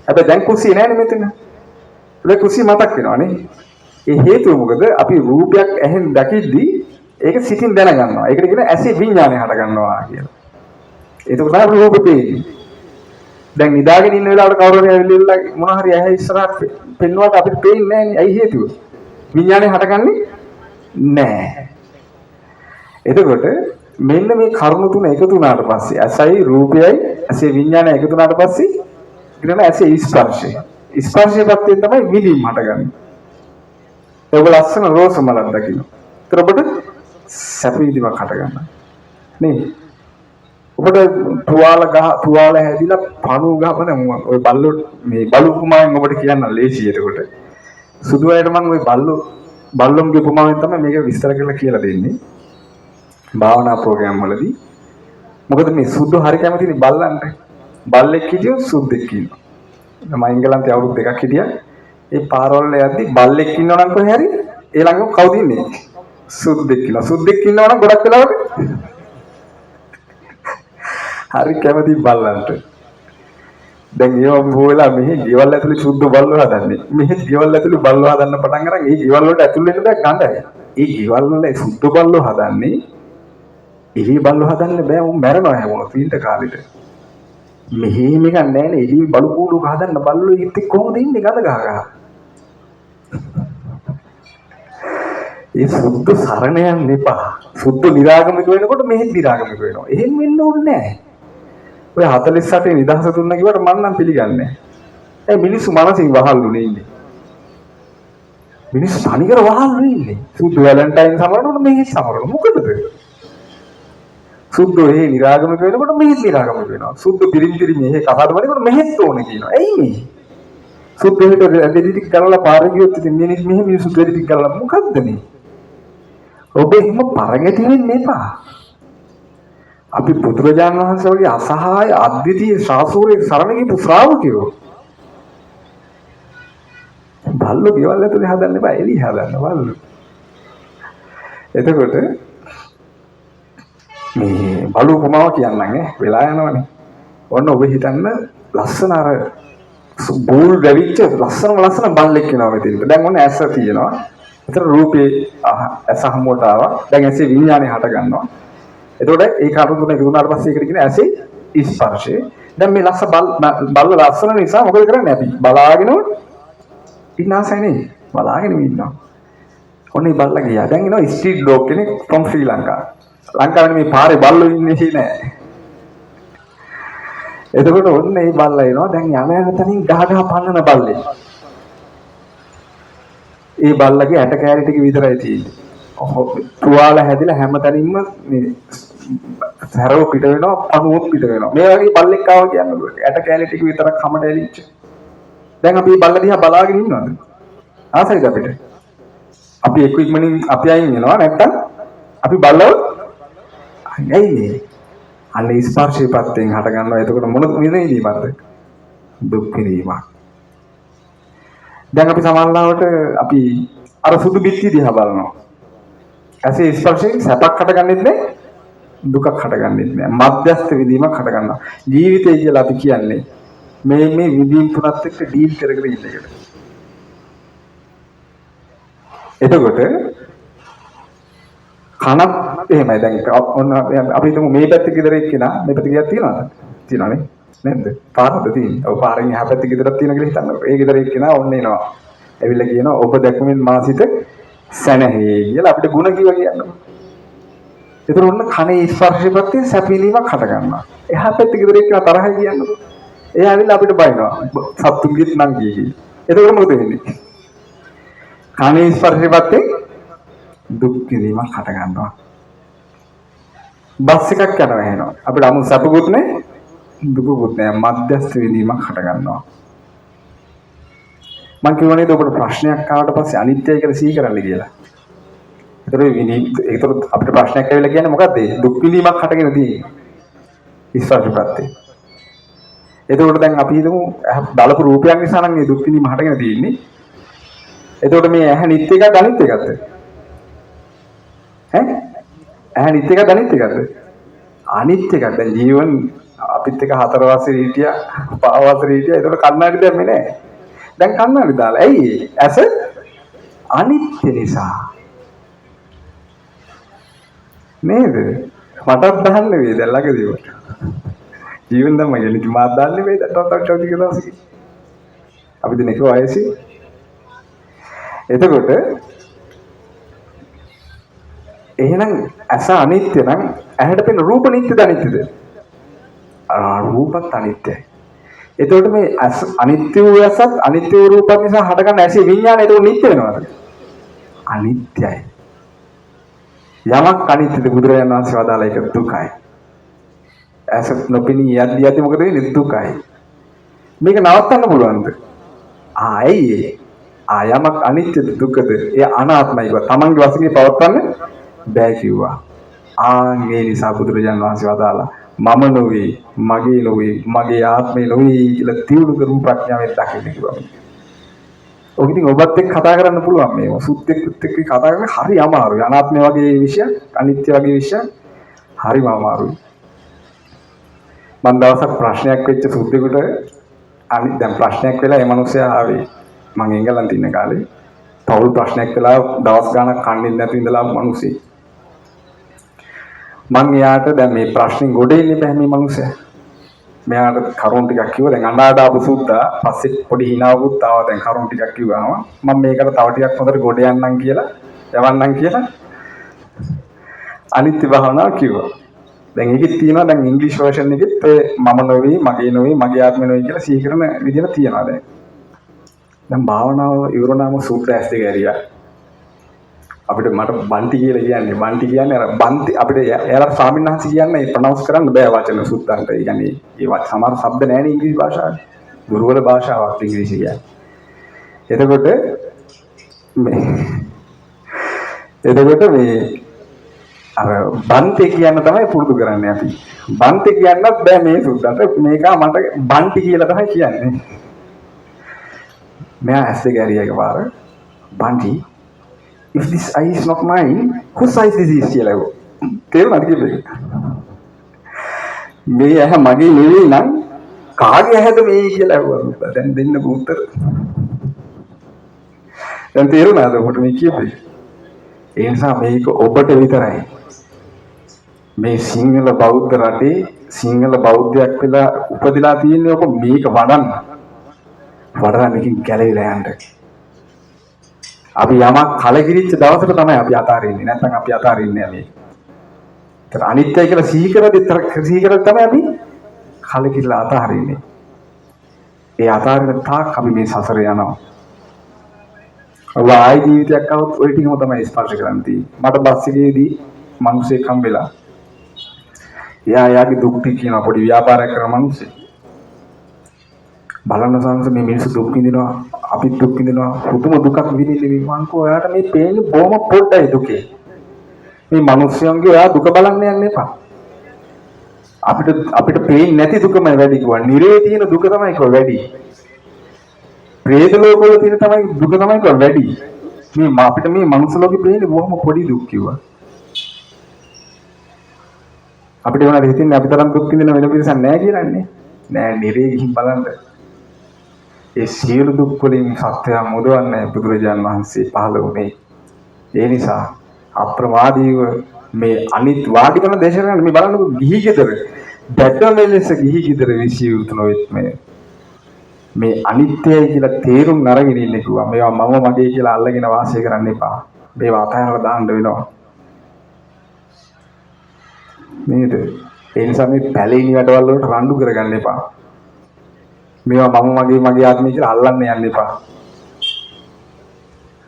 හැබැයි දැන් කුස්සිය නැහැ නේ මෙතන. ඒක කුස්සිය මතක් වෙනවනේ. ඒ හේතුව මොකද? අපි රූපයක් ඇහෙන් දකිද්දී ඒක සිතින් දැනගන්නවා. ඒකට කියන ඇසේ විඥානය හට ගන්නවා කියලා. ඒක තමයි රූප පේන්නේ. දැන් නිදාගෙන ඉන්න වෙලාවට කවුරු හරි ඇවිල්ලා මොන හරි ඇහැ ඉස්සරහට පෙන්වුවාට අපිට පේන්නේ නැහැ නේ. ඇයි හේතුව? විඥානය හටගන්නේ නැහැ. එතකොට මෙන්න මේ කරුණු තුන එකතු වුණාට පස්සේ ඇසයි රූපයයි ඇසේ විඥානය එකතු වුණාට පස්සේ ඊළඟ ඇසේ ස්පර්ශය. ස්පර්ශයෙන් පස්සේ තමයි විඳීම හටගන්නේ. ඒක ලස්සන රෝස මලක් දකින්න. ඒතර ඔබට සැප විඳීමක් හටගන්නවා. නේ? ඔබට තුවාල හැදිලා පණුව ගහපන ඔය බලු කුමාරෙන් ඔබට කියන්න ලේසියි එතකොට. සුදු අයට මම ওই බල්ලොන්ගේ උපමාවෙන් තමයි මේක විස්තර කරලා කියලා දෙන්නේ. භාවනා ප්‍රෝග්‍රෑම් වලදී. මොකද මේ සුදු හරි කැමතිනේ බල්ලන්ට. බල්ලෙක් හිටියොත් සුද්දෙක් ඉන්නවා. මම එංගලන්තේ අවුරුදු 2ක් හිටියා. ඒ පාරවල් යද්දි බල්ලෙක් ඉන්නවා නම් කොහේ හරි ඒ ළඟම කවුද ඉන්නේ? සුද්දෙක් ඉන්නවා. සුද්දෙක් ඉන්නවා නම් ගොඩක් වෙලාවට හරි කැමති බල්ලන්ට. දැන් ඒව බෝලා මෙහි ගෙවල් ඇතුලේ සුද්ධ බල්ලෝ හදන්නේ. මෙහි ගෙවල් ඇතුලේ බල්ලෝ හදන්න පටන් අරන් ඒ ගෙවල් වලට ඇතුල් වෙන්න බෑ ගඳයි. ඒ ගෙවල් වල සුද්ධ බල්ලෝ හදන්නේ. එළි බල්ලෝ හදන්න බෑ උන් මැරෙනවා හැමෝම ෆීල්ඩ් කාලෙට. මෙහෙම එකක් නෑනේ එළි බලු කූඩුවක හදන්න බල්ලෝ ඉත් කොහොමද ඉන්නේ ගඳ ගහ ගහ. ඒ සුද්ධ සරණ යන්න එපා. සුද්ධ නිරාගමික වෙනකොට මෙහෙත් නිරාගමික වෙනවා. එහෙම වෙන්න ඕනේ නෑ. ඔය 48 නිදහස දුන්නා කිව්වට මම නම් පිළිගන්නේ නෑ. ඒ මිනිස්සු මනසින් වහල්ුනේ ඉන්නේ. මිනිස්සු තනිකර වහල්ුනේ ඉන්නේ. සුද්ධ වැලන්ටයින් සමරනකොට මෙහෙත් සමරන මොකටද? සුද්ධ ඒ නිරාගමික වෙනකොට මෙහෙත් නිරාගමික වෙනවා. සුද්ධ පිරිමිතිරි මෙහෙ කතාද වලකට මෙහෙත් ඕනේ කියනවා. ඇයි මේ? සුද්ධ හිට දෙදි ටික කරලා පාරේ ගියොත් ඉතින් මෙහෙ මිනිස්සු දෙදි ටික කරලා මොකද්ද මේ? ඔබ එහෙම පරගැටි වෙන්න එපා. අපි පුදුරජාණන් වහන්සේ වගේ අසහාය අද්විතීය ශාස්ත්‍රයේ සරණ ගිහපු ශ්‍රාවකයෝ. බල්ලෝ ගෙවල් ඇතුලේ හදන්න එපා එළිය හදන්න බල්ලෝ. එතකොට මේ බලු උපමාව කියන්නම් වෙලා යනවනේ. ඔන්න ඔබ හිතන්න ලස්සන අර බූල් දැවිච්ච ලස්සන බල්ලෙක් වෙනවා මෙතන. දැන් ඔන්න ඇස තියෙනවා. ඒතර රූපේ ඇස හමුවට ආවා. දැන් ඇසේ විඥානය හට ගන්නවා. එතකොට ඒ කරුණ තුන එකතු වුණාට පස්සේ ඒකට කියන ඇසේ ස්පර්ශය. දැන් මේ බල්ල ලස්සන නිසා මොකද කරන්නේ අපි? බලාගෙන ඉන්නාසයිනේ. බලාගෙන ඉන්නවා. ඔන්න මේ බල්ලා ගියා. දැන් එනවා ස්ට්‍රීට් ඩොග් කෙනෙක් from ශ්‍රී ලංකා. ලංකාවේ මේ පාරේ බල්ලෝ ඉන්නේ නෑ. එතකොට ඔන්න මේ බල්ලා එනවා. දැන් යන තනින් ගහ පන්නන බල්ලේ. ඒ බල්ලගේ ඇට කෑලි ටික විතරයි තියෙන්නේ. තුවාල හැදිලා හැමතැනින්ම මේ සැරව පිට වෙනවා, පණුවක් පිට වෙනවා. මේ වගේ බල්ලෙක් ආවා කියන්නේ ඇට කෑලි ටික විතරක් හැමට ඇලිච්ච. දැන් අපි මේ බල්ල දිහා බලාගෙන ඉන්නවද? ආසයිද අපිට? අපි එක්ක ඉක්මනින් අපි අයින් වෙනවා නැත්තම් අපි බල්ලව ඇයි මේ? අන්න ස්පර්ශයේ පැත්තෙන් හට ගන්නවා. එතකොට මොන විඳීමක්ද? දුක් විඳීමක්. දැන් අපි සමානලාවට අපි අර සුදු බිත්ති දිහා බලනවා. ඇසේ ස්පර්ශයෙන් සැපක් හටගන්නෙත් නෑ දුකක් හටගන්නෙත් නෑ. මධ්‍යස්ථ විඳීමක් හටගන්නවා. ජීවිතය කියලා අපි කියන්නේ මේ විඳීම් තුනත් එක්ක ඩීල් කරගෙන ඉන්න එකට. එතකොට කනත් එහෙමයි. දැන් ඔන්න අපි හිතමු මේ පැත්තේ ගෙදර එක්කෙනා මේ පැත්තේ ගියක් තියනවද? තියනවනේ. නැද්ද? පාරද තියෙන්නේ. ඔව් පාරෙන් එහා පැත්තේ ගෙදරක් තියෙනවා කියලා හිතන්නකෝ. ඒ ගෙදර එක්කෙනා ඔන්න එනවා. ඇවිල්ලා කියනවා ඔබ දැක්මෙන් මාසිත සැනහේ කියලා අපිට ಗುಣ කිව්වා කියන්නකෝ. ඒතර ඔන්න කනේ ස්පර්ශය පැත්තේ සැපීමක් හට ගන්නවා. එහා පැත්තේ ගෙදර එක්කෙනා තරහයි කියන්නකෝ. එයා ඇවිල්ලා අපිට බයිනවා. සත්තුන්ගෙත් නම් කියේ. එතකොට මොකද වෙන්නේ? කනේ ස්පර්ශය පැත්තේ දුක් විඳීමක් හට ගන්නවා. බස් එකක් යනවා එහෙනවා. අපිට අමු සැපකුත් නැහැ දුකකුත් නැහැ. මධ්‍යස්ථ විඳීමක් හට ගන්නවා. මම කියවනේ ඔබට ප්‍රශ්නයක් ආවට පස්සේ අනිත්‍යයි කියලා සිහි කරන්න කියලා. ඒතර අපිට ප්‍රශ්නයක් ඇවිල්ලා කියන්නේ මොකද්ද? දුක් විඳීමක් හටගෙන තියෙන්නේ. ස්පර්ශ ප්‍රත්‍ය. එතකොට දැන් අපි හිතමු බලපු රූපයක් නිසා නම් මේ දුක් විඳීම හටගෙන තියෙන්නේ. එතකොට මේ ඇහැ නිත්‍ය එකක්ද අනිත්‍ය එකක්ද? ඇහැ නිත්‍ය එකක්ද අනිත්‍ය එකක්ද? අනිත්‍ය එකක්. දැන් ජීවන් අපිත් එක 4 වසරේ හිටියා, 5 වසරේ හිටියා. එතකොට කන්නාඩි දැම්මේ නැහැ. දැන් කන්නාඩි දාලා. ඇයි? ඇස අනිත්‍ය නිසා. නේද? මටත් දාන්න වෙයි දැන් ළඟදී. ජීවන් දැම්ම කියන්නේ මාත් දාන්න වෙයි දැන් ටික දවසකින්. අපි දින එක වයසේ. එතකොට එහෙනම් ඇස අනිත්‍ය නම් ඇහැට පෙනෙන රූප නිට්ටයද අනිත්‍යද? රූපත් අනිත්‍යයි. එතකොට මේ අනිත්‍ය වූ ඇසත් අනිත්‍ය වූ රූපත් නිසා හටගන්න ඇසේ විඥානය ඒක නිට්ටය වෙනවද? අනිත්‍යයි. යමක් අනිත්‍යද බුදුරජාණන් වහන්සේ වදාළ එක දුකයි. ඇස නොපෙනී යද්දී මොකද වෙන්නේ? දුකයි. මේක නවත්තන්න පුළුවන්ද? ඇයි? යමක් අනිත්‍යද දුකද? ඒ අනාත්මයි කිව්වා. තමන්ගේ වශයෙන් පවත්වන්න බෑ කිව්වා. මේ නිසා බුදුරජාණන් වහන්සේ වදාලා මම නොවේ, මගේ නොවේ, මගේ ආත්මේ නොවේ කියලා තියුණු කරපු ප්‍රඥාවෙන් දකින්න කිව්වා. ඔක ඉතින් ඔබත් එක්ක කතා කරන්න පුළුවන් මේව. සුත්තෙක් එක්ක කතා කරන්න හරි අමාරුයි. අනාත්මය වගේ විෂය, අනිත්‍ය වගේ විෂය හරිම අමාරුයි. මම දවසක් ප්‍රශ්නයක් වෙච්ච සුද්දෙකුට අනිත් දැන් ප්‍රශ්නයක් වෙලා ඒ මිනිස්සයා ආවේ මම එංගලන්තේ ඉන්න කාලේ පෞල් ප්‍රශ්නයක් වෙලා දවස් ගාණක් කන්නේ නැතුව ඉඳලා මිනිස්සෙක් මං එයාට දැන් මේ ප්‍රශ්නේ ගොඩ එන්නේ බෑ මේ මිනිස්සයා මෙයාට කරුණ ටිකක් කිව්වා දැන් අඬාඩ ආපු සුද්දා පස්සේ පොඩි හිනාවකුත් ආවා දැන් කරුණ ටිකක් කිව්වම මම මේකට තව ටිකක් හොඳට ගොඩ යන්නම් කියලා යවන්නම් කියලා අනිත්‍ය භාවනාව කිව්වා දැන් ඒකෙත් තියෙනවා දැන් ඉංග්‍රීසි වර්ෂන් එකෙත් මම නොවේ මගේ ආත්මය නොවේ කියලා සිහි කරන විදිහට තියෙනවා දැන් භාවනාව ඉවරනාම සූත්‍ර ඇස් දෙක ඇරියා අපිට මට බන්ටි කියලා කියන්නේ බන්ටි කියන්නේ අර බන්ටි අපිට එයාලා ස්වාමීන් වහන්සේ කියන්නේ ප්‍රොනවුන්ස් කරන්න බෑ වචන සුත්තන්ට ඒ කියන්නේ ඒ සමහර શબ્ද නැහැ ඉංග්‍රීසි භාෂාවේ දුර්වල භාෂාවක් ඉංග්‍රීසි කියන්නේ එතකොට මේ අර බන්ටි කියන තමයි පුරුදු කරන්නේ අපි බන්ටි කියන්නත් බෑ මේ සුත්තන්ට මේක මට බන්ටි කියලා තමයි කියන්නේ මෙයා ඇස් දෙක ඇරියා එකපාර බන්ටි if this eye is not mine whose eye this is කියලා ගෝ තේරුණාද කිව්වේ මේ ඇහැ මගේ නෙවෙයි නම් කාගේ ඇහැද මේ කියලා ඇහුවා දැන් දෙන්න උත්තර දැන් තේරුණාද ඔබට මේ කිව්වේ ඒ නිසා මේක ඔබට විතරයි මේ සිංහල බෞද්ධ රටේ සිංහල බෞද්ධයක් වෙලා උපදිලා තියෙන්නේ ඔබ මේක වඩන්න මේකෙන් ගැලවිලා යන්න අපි යමක් කලකිරිච්ච දවසට තමයි අපි අතාරින්නේ නැත්නම් අපි අතාරින්නේ නැහැ මේක. ඒතර අනිත්‍යයි කියලා සිහි කරද්දී තමයි අපි කලකිරලා අතාරින්නේ. ඒ අතාරින තාක් අපි මේ සසර යනවා. ඔබ ආයි ජීවිතයක් આવොත් ওই ටිකම තමයි ස්පර්ශ කරන්න තියෙන්නේ. මට බස් එකේදී මිනිහෙක් හම්බෙලා. එයාගේ දුක් ටික කියන පොඩි ව්‍යාපාරයක් කරන මිනිහෙක්. බලන්න සංස මේ මිනිස්සු දුක් විඳිනවා අපිත් දුක් විඳිනවා පුදුම දුකක් විඳින්නේ මං කෝ ඔයාට මේ පේන්නේ බොහොම පොඩ්ඩයි දුකේ මේ මිනිස්සුන්ගේ ඔයා දුක බලන්න යන්න එපා අපිට පේන්නේ නැති දුකමයි වැඩි කිව්වා නිරේ තියෙන දුක තමයි කිව්වා වැඩි ප්‍රේත ලෝකවල තියෙන තමයි දුක තමයි කිව්වා වැඩි මේ අපිට මේ මනුස්ස ලෝකේ පේන්නේ බොහොම පොඩි දුක් කිව්වා අපිට මොනවද හිතන්නේ අපි තරම් දුක් විඳින වෙන පිරිසක් නැහැ කියලානේ නෑ නිරේ ගිහින් බලන්න ඒ සියලු දුක් වලින් සත්‍යය මුදවන්නේ බුදුරජාණන් වහන්සේ පහළ වුණේ. ඒ නිසා අප්‍රමාදීව මේ අනිත් වාඩි කරන දේශනා මේ බලන්නකො ගිහි ගෙදර දැඩම ලෙස ගිහි ගෙදර විසිය යුතු නොවෙත් මේ අනිත්‍යයි කියලා තේරුම් අරගෙන ඉන්නේ කිව්වා. මේවා මම මගේ කියලා අල්ලගෙන වාසය කරන්න එපා. මේවා අතහැරලා දාන්න වෙනවා. නේද? ඒ නිසා මේ පැලෙණි වැඩවල වලට රණ්ඩු කරගන්න එපා. මේවා මම මගේ ආත්මය කියලා අල්ලන්න යන්න එපා.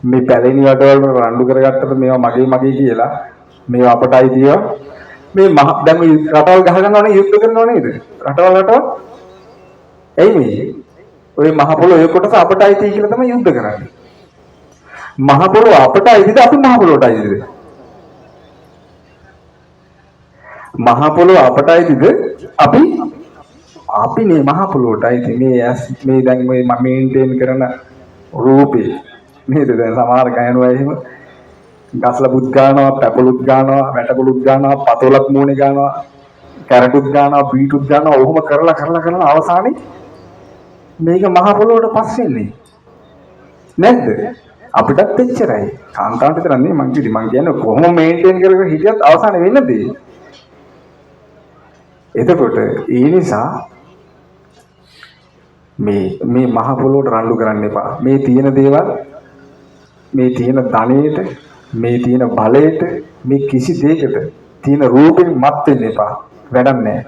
මේ පැලෙණි වැඩවල රණ්ඩු කරගත්තට මේවා මගේ කියලා මේවා අපටයි දියව මේ දැන් මේ රටවල් ගහ ගන්නවනේ යුද්ධ කරනව නේද? රටවල් එයි මේ ඔය මහ පොළොව ඔය කොටස අපටයි තිය කියලා තමයි යුද්ධ කරන්නේ. මහ පොළොව අපටයිද අපි මහ පොළොවටයිද? මහ පොළොව අපටයිද අපි මේ මහ පොළොවටයි මේ දැන් මේ මම මේන්ටේන් කරන රූපේ නේද දැන් සමහර ගයනවා එහෙම ගස්ලා බුත් ගන්නවා පැපලුත් ගන්නවා වැටපලුත් ගන්නවා පතොලක් මූණේ ගන්නවා කැරටුත් ගන්නවා බීටුත් ගන්නවා ඔහොම කරලා අවසානයේ මේක මහ පොළොවට පස් වෙන්නේ නැද්ද අපිටත් එච්චරයි කාන්තාවට විතර නෙමෙයි මං කියන්නේ කොහොම මේන්ටේන් කරගෙන හිටියත් අවසානයේ වෙන්නේ නැද්ද එතකොට ඒ නිසා මේ මහ පොළොවට රණ්ඩු කරන්න එපා. මේ තියෙන දේවල් මේ තියෙන ධනෙට මේ තියෙන බලයට මේ කිසි දෙයකට තියෙන රූපෙන් මත් වෙන්න එපා. වැඩක් නැහැ.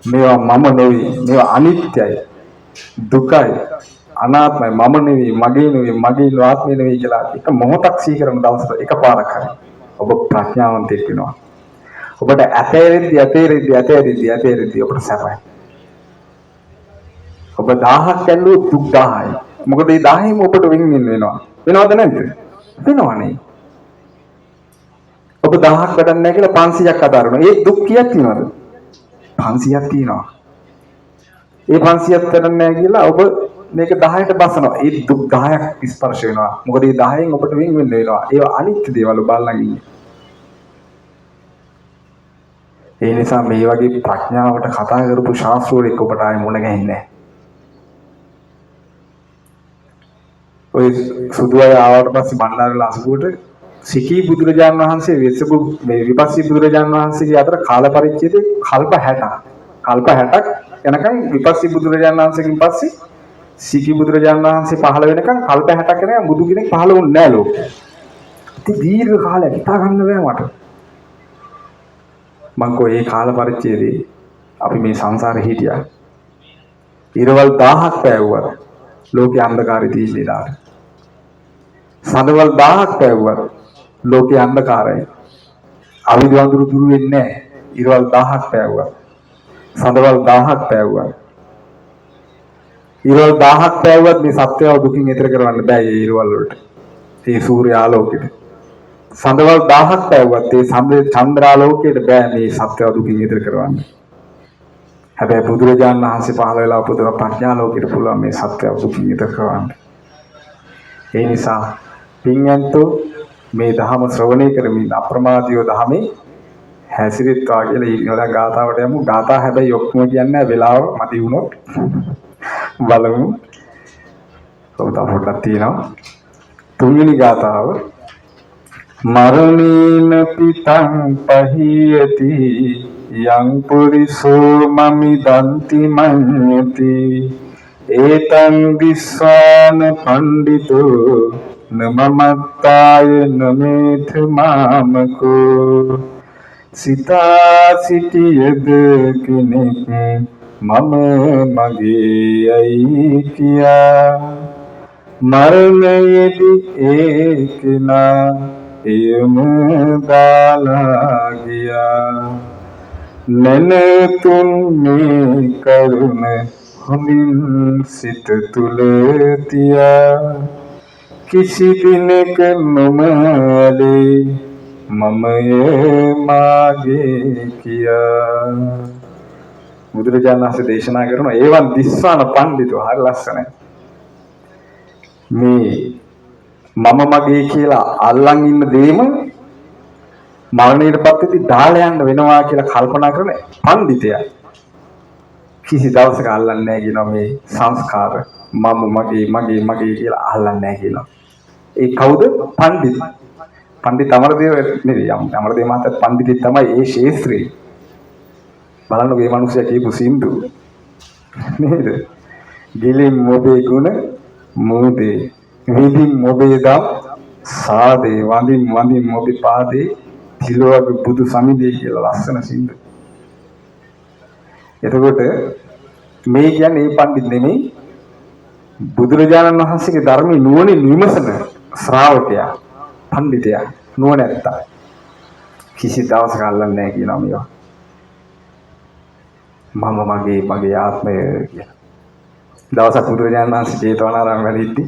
මේවා මම නෙවෙයි. මේවා අනිත්‍යයි. දුකයි. අනාත්මයි. මම නෙවෙයි, මගේ නෙවෙයි, මගේ ආත්මය නෙවෙයි කියලා එක මොහොතක් සිහි කරන දවසට එකපාරක් හරි ඔබ ප්‍රඥාවන්තයෙක් වෙනවා. ඔබට ඇතේරිද්දි ඔබට සැපයි. ඔබ 1000ක් ඇල්ලුවොත් දුක් 1000යි. මොකද මේ 1000යිම ඔබට වෙනවා. වෙනවද නැද්ද? වෙනවනේ. ඔබ 1000ක් වැඩක් නැහැ කියලා 500ක් අදාරනවා. ඒ දුක් කීයක් තියෙනවද? 500ක් තියෙනවා. ඒ 500ක් වැඩක් නැහැ කියලා ඔබ මේක 10ට බසනවා. ඒ දුක් 10ක් ස්පර්ශ වෙනවා. මොකද මේ 10න් ඔබට වෙනවා. ඒවා අනිත්‍ය දේවල් බලන්න ඉන්නේ. ඒ නිසා මේ වගේ ප්‍රඥාවට කතා කරපු ශාස්ත්‍රවලෙක් ඔබට ආයෙ මුණ ගැහෙන්නේ නැහැ. ඔය සුදු අය ආවට පස්සේ බණ්ඩාරවල අසපුවට සිකී බුදුරජාණන් වහන්සේ වෙසපු මේ විපස්සී බුදුරජාණන් වහන්සේගේ අතර කාල පරිච්ඡේදය කල්ප 60ක්. කල්ප 60ක් යනකම් විපස්සී බුදුරජාණන් වහන්සේගෙන් පස්සේ සිකී බුදුරජාණන් වහන්සේ පහළ වෙනකම් කල්ප 60ක් යනකම් බුදු කෙනෙක් පහළ වුණේ නැහැ ලෝකෙ. ඉතින් දීර්ඝ කාලයක් හිතා ගන්න බෑ මට. මං කෝ මේ කාල පරිච්ඡේදයේ අපි මේ සංසාරේ හිටියා. ඉරවල් 1000ක් පෑවුවා. ලෝකේ අන්ධකාරය තියෙන ඉලාට. සඳවල් 1000ක් පෑවුවා. ලෝකේ අන්ධකාරයි. අවිදු අඳුරු දුරු වෙන්නේ නැහැ. ඉරවල් 1000ක් පෑවුවා. සඳවල් 1000ක් පෑවුවා. ඉරවල් 1000ක් පෑවුවත් මේ සත්‍යව දුකින් එතර කරවන්න බෑ මේ ඉරවල් වලට. ඒ සූර්ය ආලෝකෙට. සඳවල් 1000ක් පෑවුවත් ඒ චන්ද්‍රාලෝකයට බෑ මේ සත්‍යව දුකින් එතර කරවන්න. හැබැයි බුදුරජාණන් වහන්සේ පහළ වෙලා උපදවන ප්‍රඥා ලෝකෙට පුළුවන් මේ සත්‍යව දුකින් එතර කරවන්න. ඒ නිසා පින්යන්තෝ මේ ධහම ශ්‍රවණය කරමින් අප්‍රමාදීව ධහමේ හැසිරෙත්වා කියලා ඊළඟ ගාථාවට යමු. ගාථා හැබැයි ඔක්කොම කියන්නේ වෙලාව මදි වුණොත් බලමු. කොහොමද පොඩ්ඩක් තියෙනවා. තුන්වෙනි ගාථාව මරණීන පිතං පහියති යං පුරිසෝ මමි දන්ති මඤ්ඤති ඒතං විස්වාන පණ්ඩිතෝ නමමත්තාය නමේත මාමකෝ සිතා සිටියද කෙනෙක් මම මගේ යයි කියා මරණයේදී ඒකනා එයම දාලා ගියා නනතුන් මේ කරුණ හොඳින් සිත තුල තියා කිසි දිනක නොමලේ මමය මාගේ කියා බුදුරජාණන් වහන්සේ දේශනා කරන ඒවන් දිස්වාන පඬිතුෝ හරි ලස්සනයි. මේ මම මගේ කියලා අල්ලන් ඉන්න දෙයම මරණයටපත් වෙද්දී දාලා යන්න වෙනවා කියලා කල්පනා කරන පඬිතයා කිසි දවසක අල්ලන්නේ නැහැ කියනවා මේ සංස්කාර මම මගේ කියලා අල්ලන්නේ නැහැ කියනවා. ඒ කවුද? පඬිත්. පඬිත් අමරදේව නෙවෙයි. අමරදේව මහත්තයා පඬිතෙක් තමයි ඒ ශේත්‍රයේ. බලන්න මේ මිනිස්සයා කියපු සින්දු නේද? ගිලින් මොබේ ගුණ මොදේ විදින් මොබේ දම් සාදේ වඳින් මොබේ පාදේ තිලෝක බුදු සමිදේ කියලා ලස්සන සින්දු. එතකොට මේ කියන්නේ මේ පඬිත් නෙමෙයි බුදුරජාණන් වහන්සේගේ ධර්මයේ නුවණින් විමසන ශ්‍රාවකයා පඬිතයා නුවණැත්තා කිසි දවසක අල්ලන්නේ නැහැ කියනවා මේවා. මම මගේ ආත්මය කියලා. දවසක් බුදුරජාණන් වහන්සේ ජේතවනාරාම වැඩ ඉද්දී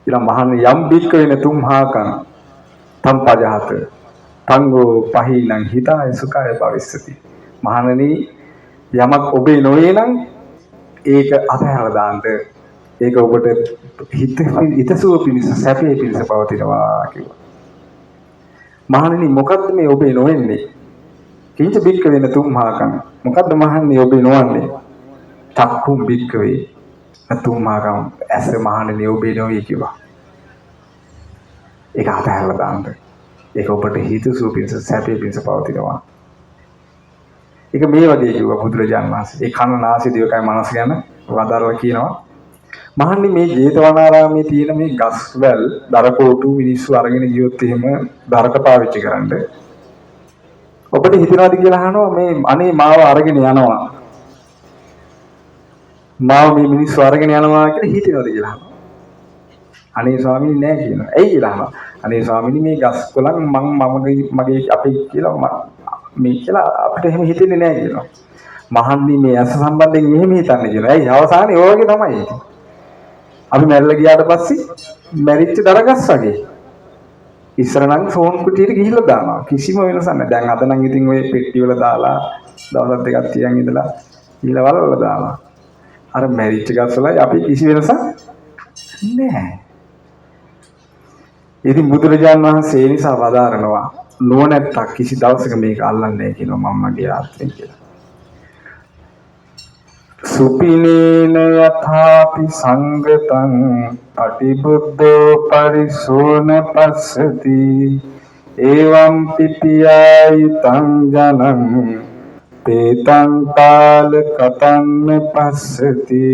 ඊළඟ මහණ යම් බික්ක වෙන තුම්හාකං තම්පජහත තංගෝ පහිනං හිතාය සුඛාය භවිස්සති. මහණනි යමක් ඔබේ නොවේ නම් ඒක අතහැරලා දාන්න. ඒක ඔබට හිතසුව පිණිස සැපේ පිණිස පවතිනවා කිව්වා. මහණනි මොකද්ද මේ ඔබේ නොවෙන්නේ? කිංච බික්ක වෙන තුම්හාකං මොකද්ද මහන්නේ ඔබේ නොවන්නේ? චක්කුම් බික්ක වේ තුම්හාකං ඇස මහණනි ඔබේ නොවේ කිව්වා. ඒක අතහැරලා දාන්න. ඒක ඔබට හිතසුව පිණිස සැපේ පිණිස පවතිනවා. ඒක මේ වගේ කිව්වා බුදුරජාණන් වහන්සේ. ඒ කන නාසය දිවකය මනස ගැන වදාරලා කියනවා. මහන්නේ මේ ජේතවනාරාමේ තියෙන මේ ගස්වැල් දරකොටු මිනිස්සු අරගෙන ගියොත් එහෙම දරක පාවිච්චි කරන්න. ඔබට හිතනවාද කියලා අහනවා මේ අනේ මාව අරගෙන යනවා. මාව මේ මිනිස්සු අරගෙන යනවා කියලා හිතනවාද කියලා අහනවා. අනේ ස්වාමීනි නෑ කියනවා. ඇයි කියලා අහනවා. අනේ ස්වාමීනි මේ ගස් කොළන් මගේ අපේ කියලා මේ කියලා අපිට එහෙම හිතෙන්නේ නෑ කියනවා. මහන්නේ මේ අස සම්බන්ධයෙන් එහෙම හිතන්නේ කියනවා. ඇයි අවසානයේ ඔය වගේ තමයි ඒක. අපි මැරිලා ගියාට පස්සේ මැරිච්ච දරගස් වගේ. ඉස්සර නම් ෆෝන් කුටියට ගිහිල්ලා දානවා. කිසිම වෙනසක් නැහැ. දැන් අද නම් ඉතින් ඔය පෙට්ටි වල දාලා දවස් දෙකක් තියන් ඉඳලා ගිහිල්ලා වලවල දානවා. අර මැරිච්ච ගස් වලයි අපි කිසි වෙනසක් නැහැ. ඉතින් බුදුරජාණන් වහන්සේ ඒ නිසා වදාරනවා නුවණැත්තක් කිසි දවසක මේක අල්ලන්නේ නැහැ කියනවා මම මගේ ආත්මය කියලා. සුපිනේන යථාපි සංගතං පටිබුද්ධෝ පරිසෝන පස්සති එවං පිපියායිතං ජනං පේතං කාල කතන්න පස්සති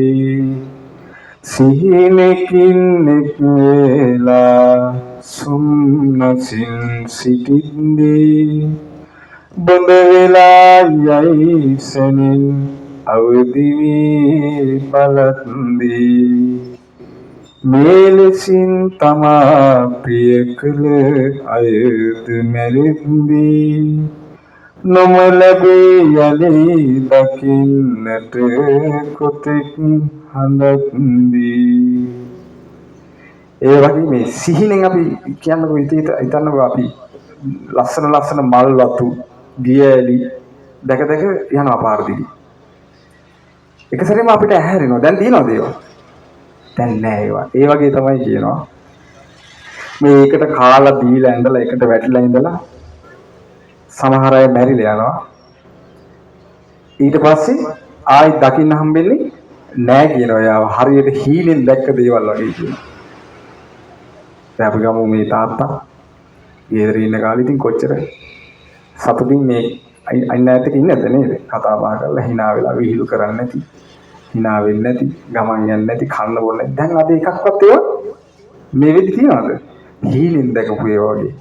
සිහිනකින් එක් වේලා සුම්නසින් සිටින්නේ බොඳ වෙලා යයි සෙනින් අවදි වී බලත්දී මේලසින් තමා ප්‍රිය කළ අයද මැරෙද්දී නොම ලැබේ යලි දකින්නට කොතෙක් හඬක්දී. ඒ වගේ මේ සිහිනෙන් අපි කියන්නකෝ හිතන්නකෝ අපි ලස්සන මල් වතු ගියැලි දැක යනවා පාර දිගේ. එක සැරේම අපිට ඇහැරෙනවා. දැන් තියනවද ඒවා? දැන් නෑ ඒවා. ඒ වගේ තමයි කියනවා. මේ එකට කාලා බීලා ඇඳලා එකට වැටිලා ඉඳලා සමහර අය මැරිලා යනවා. ඊට පස්සේ ආයි දකින්න හම්බෙන්නේ නෑ කියනවා. යාව හරියට හීනෙන් දැක්ක දේවල් වගේ කියනවා. දැන් අපි ගමු මේ තාත්තා ගෙදර ඉන්න කාලේ ඉතින් කොච්චර සතුටින් මේ අයින් නැතක ඉන්නද නේද? කතා බහ කරලා hina වෙලා විහිළු කරන්නේ නැති, hina වෙන්නේ නැති, ගමන් යන්නේ නැති, කන්න බොන්නේ නැති. දැන් අද එකක්වත් ඒවා මේ වෙදි තියනවද? හීනෙන් දැකපු ඒවා වගේ.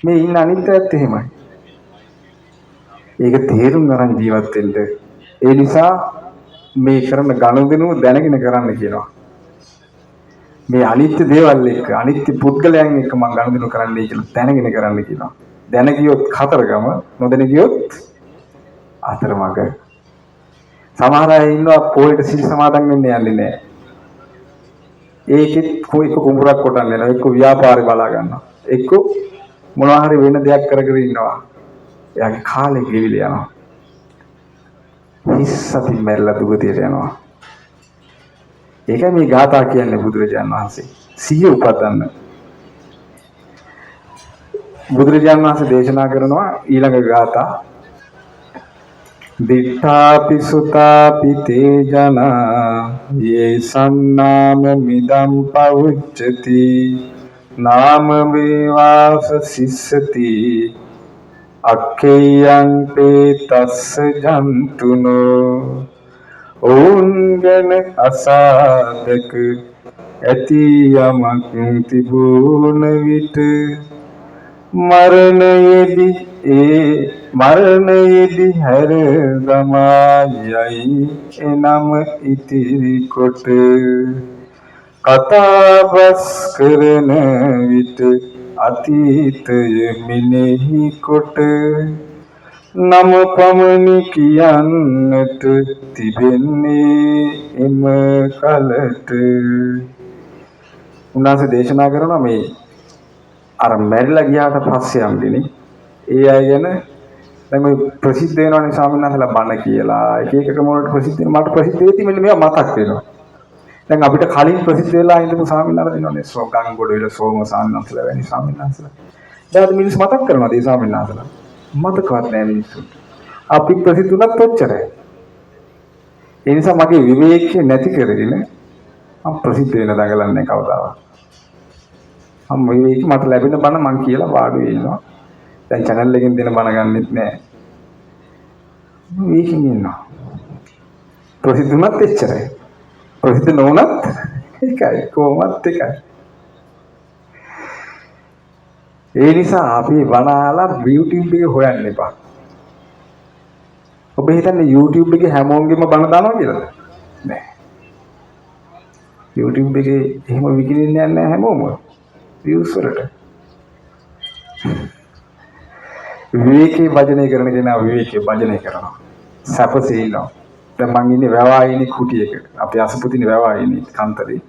මේ ඉන්න අනිත් ඇත්ත එහෙමයි. ඒක තේරුම් ගන්න ජීවත් වෙන්න. ඒ නිසා මේ කරන ගනුදෙනුව දැනගෙන කරන්න කියනවා. මේ අනිත්‍ය දේවල් එක්ක අනිත්‍ය පුද්ගලයන් එක්ක මම ගනුදෙනු කරන්නයි කියලා දැනගෙන කරන්න කියනවා. දැන ගියොත් කතරගම, නොදැන ගියොත් අතරමඟ. සමහර අය ඉන්නවා පොයට සිල් සමාදන් වෙන්න යන්නේ නැහැ. ඒකෙත් කොයික කුඹුරක් කොටන්න යනවා, එක්ක ව්‍යාපාරේ බලා ගන්නවා, එක්ක මොනවා හරි වෙන දෙයක් කර ඉන්නවා. එයාගේ කාලේ ගෙවිල යනවා. හිස්සති මැරලා දුගතියට යනවා. ඒකයි මේ ගාථා කියන්නේ බුදුරජාණන් වහන්සේ. සිහිය උපදන්න. බුදුරජාණන් වහන්සේ දේශනා කරනවා ඊළඟ ගාථා. දිඨාපි සුතාපි තේජනා යේ සන්නාම මිදම් පවුච්චති නාම වේවාස සිස්සති අක්ඛේයං තස්ස ජන්තුනෝ ඔවුන් ගැන අසාධක ඇති යමක් තිබුණ විට මරණයේදී හැර ගමායයි එනම ඉතිරි කොට කතාබස් කරන විට අතීතය මෙනෙහි කොට නම පමණි කියන්නට තිබෙන්නේ එම කලට. උන්වහන්සේ දේශනා කරනවා මේ අර මැරිලා ගියාට පස්සේ යම්දිනේ ඒ අය ගැන දැන් ඔය ප්‍රසිද්ධ වෙනවනේ ස්වාමීන් වහන්සේලා බණ කියලා එක ක්‍රම වලට ප්‍රසිද්ධ වෙනවා. මට ප්‍රසිද්ධ වෙති මෙන්න මේවා මතක් වෙනවා. දැන් අපිට කලින් ප්‍රසිද්ධ වෙලා ඉඳපු ස්වාමීන් වහන්සේලා ඉන්නවනේ ගංගොඩවිල සෝම ස්වාමීන් වහන්සේලා වැනි ස්වාමීන් වහන්සේලා. දැන් මිනිස්සු මතක් කරනවා ඒ ස්වාමීන් වහන්සේලා. මතකවත් නැහැ මිනිස්සුන්ට. අපි ප්‍රසිද්ධ වුණත් ඔච්චරයි. ඒ නිසා මගේ විවේකයේ නැති කරගෙන මම ප්‍රසිද්ධ වෙන දඟලන්නේ කවදාවත්. මම විවේකී මට ලැබෙන බණ මං කියලා වාඩි වෙනවා. දැන් channel එකෙන් දෙන බණ ගන්නෙත් නැහැ. විවේකීන් ඉන්නවා. ප්‍රසිද්ධ වුණත් එච්චරයි. ප්‍රසිද්ධ නොවුණත් ඒකයි කොහොමත් එකයි. ඒ නිසා අපි බණාලා YouTube එකේ හොයන්න එපා. ඔබ හිතන්නේ YouTube එකේ හැමෝගෙම බණ දානවා කියලාද? නෑ. YouTube එකේ එහෙම විකිණින්නේ නැහැ හැමෝම. views වලට. විවේකී වචනය කරන කෙනා විවේකී වචනය කරනවා. සැපසේ ඉන්නවා. දැන් මං ඉන්නේ වැවායිනේ කුටියක. අපි අසපුතිනේ වැවායිනේ කන්තරේ.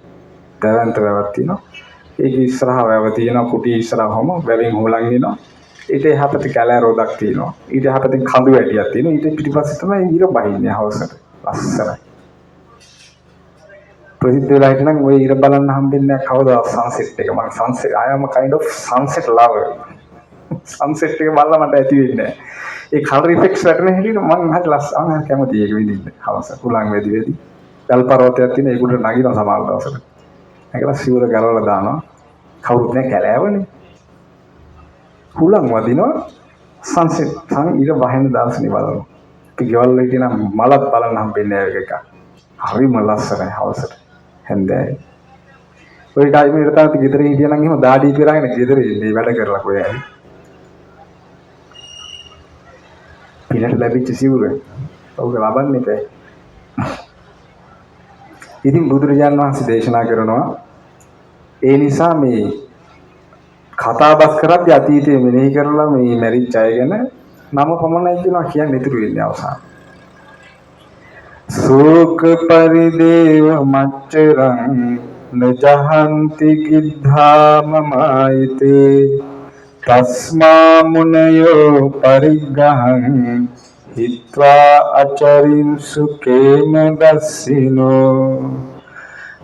දැවන්ත වැවක් තියෙනවා. ඒක ඉස්සරහා වැව තියෙනවා කුටිය ඉස්සරහාම වැවෙන් හොලන් එනවා. ඊට එහා පැත්තේ කැලෑ රොදක් තියෙනවා. ඊට එහා පැත්තේ කඳු වැටියක් තියෙනවා. ඊට පිටිපස්සේ තමයි ඊර බහින්නේ හවසට. ලස්සනයි. ප්‍රසිද්ධ වෙලා හිටනම් ඔය ඊර බලන්න හම්බෙන්නේ නැහැ කවදාවත් සන්සෙට් එක. මම sunset I am a kind of sunset lover. Sunset එක බලලා මට ඇති වෙන්නේ නැහැ. ඒ කලර් ඉෆෙක්ට්ස් වැටෙන හැටියට මම හරි ලස්සන හරි කැමතියි ඒක විඳින්න. හවස කුලං වෙදි. ගල් පර්වතයක් තියෙන ඒකට නගිනවා සමහර දවසට. ඒකලා සිවුර ගලවලා දානවා. කවුරුත් නැහැ කැලෑවනේ. කුලං වදිනවා සන්සෙට් ඉර වහින දවසනේ බලනවා. අපි ගෙවල් වල හිටියනම් මලක් බලන්න හම්බෙන්නේ නැහැ එක. හරිම ලස්සනයි හවසට. හැන්දෑවේ. ඔය ටයිම් එකට තමයි ගෙදර හිටියනම් එහෙම දාඩි පිරාගෙන ගෙදර ඉන්නේ වැඩ කරලා කොහේ හරි. පිනට ලැබිච්ච සිවුර. ඔව් ලබන්නේ නැහැ. ඉතින් බුදුරජාණන් වහන්සේ දේශනා කරනවා ඒ නිසා මේ කතාබස් කරද්දී අතීතයේ මෙනෙහි කරලා මේ මැරිච්ච අය ගැන නම පමණයි කියනවා කියන්නේ ඉතුරු වෙන්නේ අවසාන. සෝක පරිදේව මච්චරං නජහන්ති කිද්ධාමමායිතේ තස්මා මුනයෝ පරිග්ගහං හිත්වා අචරින්සු කේම දස්සිනෝ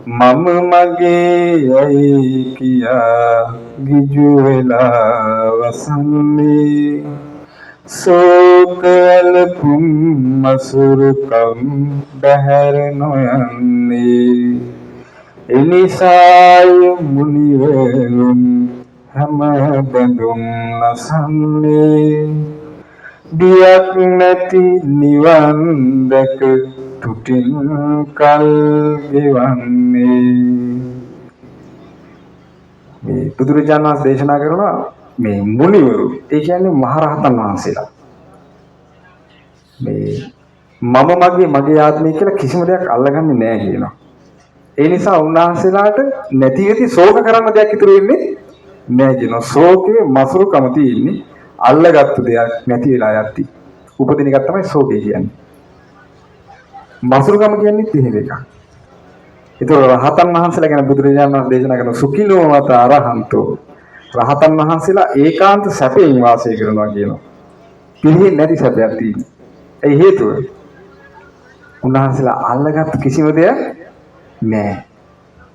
මම මගේ යයි කියා ගිජු වෙලා වසන්නේ සෝකල පුම්මසුරුකම් බහැර නොයන්නේ එනිසාය මුනිවරුන් හැම බඳුන් නසන්නේ දියක් නැති නිවන් දැක තුටින් කල් ගෙවන්නේ මේ බුදුරජාණන් වහන්සේ දේශනා කරනවා මේ මුනිවරු ඒ කියන්නේ මහරහතන් වහන්සේලා මේ මගේ ආත්මය කියලා කිසිම දෙයක් අල්ලගන්නේ නැහැ කියනවා. ඒ නිසා උන්වහන්සේලාට නැති වෙති ශෝක කරන්න දෙයක් ඉතුරු වෙන්නේ නැහැ කියනවා. ශෝකේ මසුරුකම තියෙන්නේ අල්ලගත්තු දෙයක් නැති වෙලා යද්දි. උපදින එක තමයි ශෝකේ කියන්නේ. මසුරුකම කියන්නේ එහෙම එකක්. ඒතර රහතන් වහන්සේලා ගැන බුදුරජාණන් වහන්සේ දේශනා කරන සුඛිනෝ මත අරහන්තෝ රහතන් වහන්සේලා ඒකාන්ත සැපයෙන් වාසය කරනවා කියනවා. පිළිහෙන්නේ නැති සැපයක් තියෙනවා. ඒ හේතුව උන්වහන්සේලා අල්ලගත් කිසිම දෙයක් නැහැ.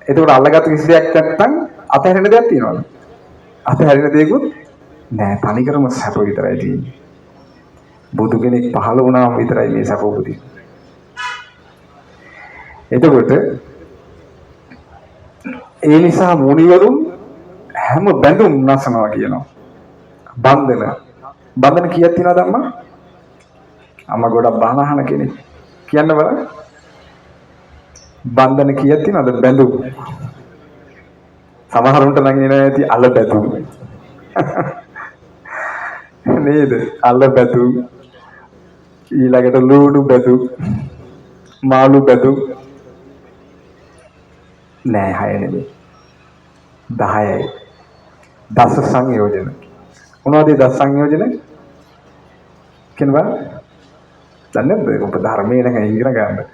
ඒතකොට අල්ලගත් කිසි දෙයක් නැත්නම් අතහැරෙන දෙයක් තියෙනවද? අතහැරෙන දෙයක්වත් නැහැ. තනිකරම සැප විතරයි තියෙන්නේ. බුදු කෙනෙක් පහළ වුණාම විතරයි මේ සැප උපදින්නේ. එතකොට ඒ නිසා මුනිවරුන් හැම බැඳුම් නැසනවා කියනවා. බන්ධන කීයක් තියෙනවද අම්මා? අම්මා ගොඩක් බහන අහන කෙනෙක්. කියන්න බලන්න. බන්ධන කීයක් තියෙනවද බැඳුම්? සමහරුන්ට නම් එන ඇති අල බැඳුම්. නේද? අල බැඳුම්. ඊළඟට ලූණු බැඳුම්. මාළු බැඳුම්. නෑ 6 නෙමෙයි. 10යි. දස සංයෝජන. මොනවද දස සංයෝජන? කියනවා. දන්නේ නැද්ද? ඔබ ධර්මයේ නම් ඉගෙන ගන්න.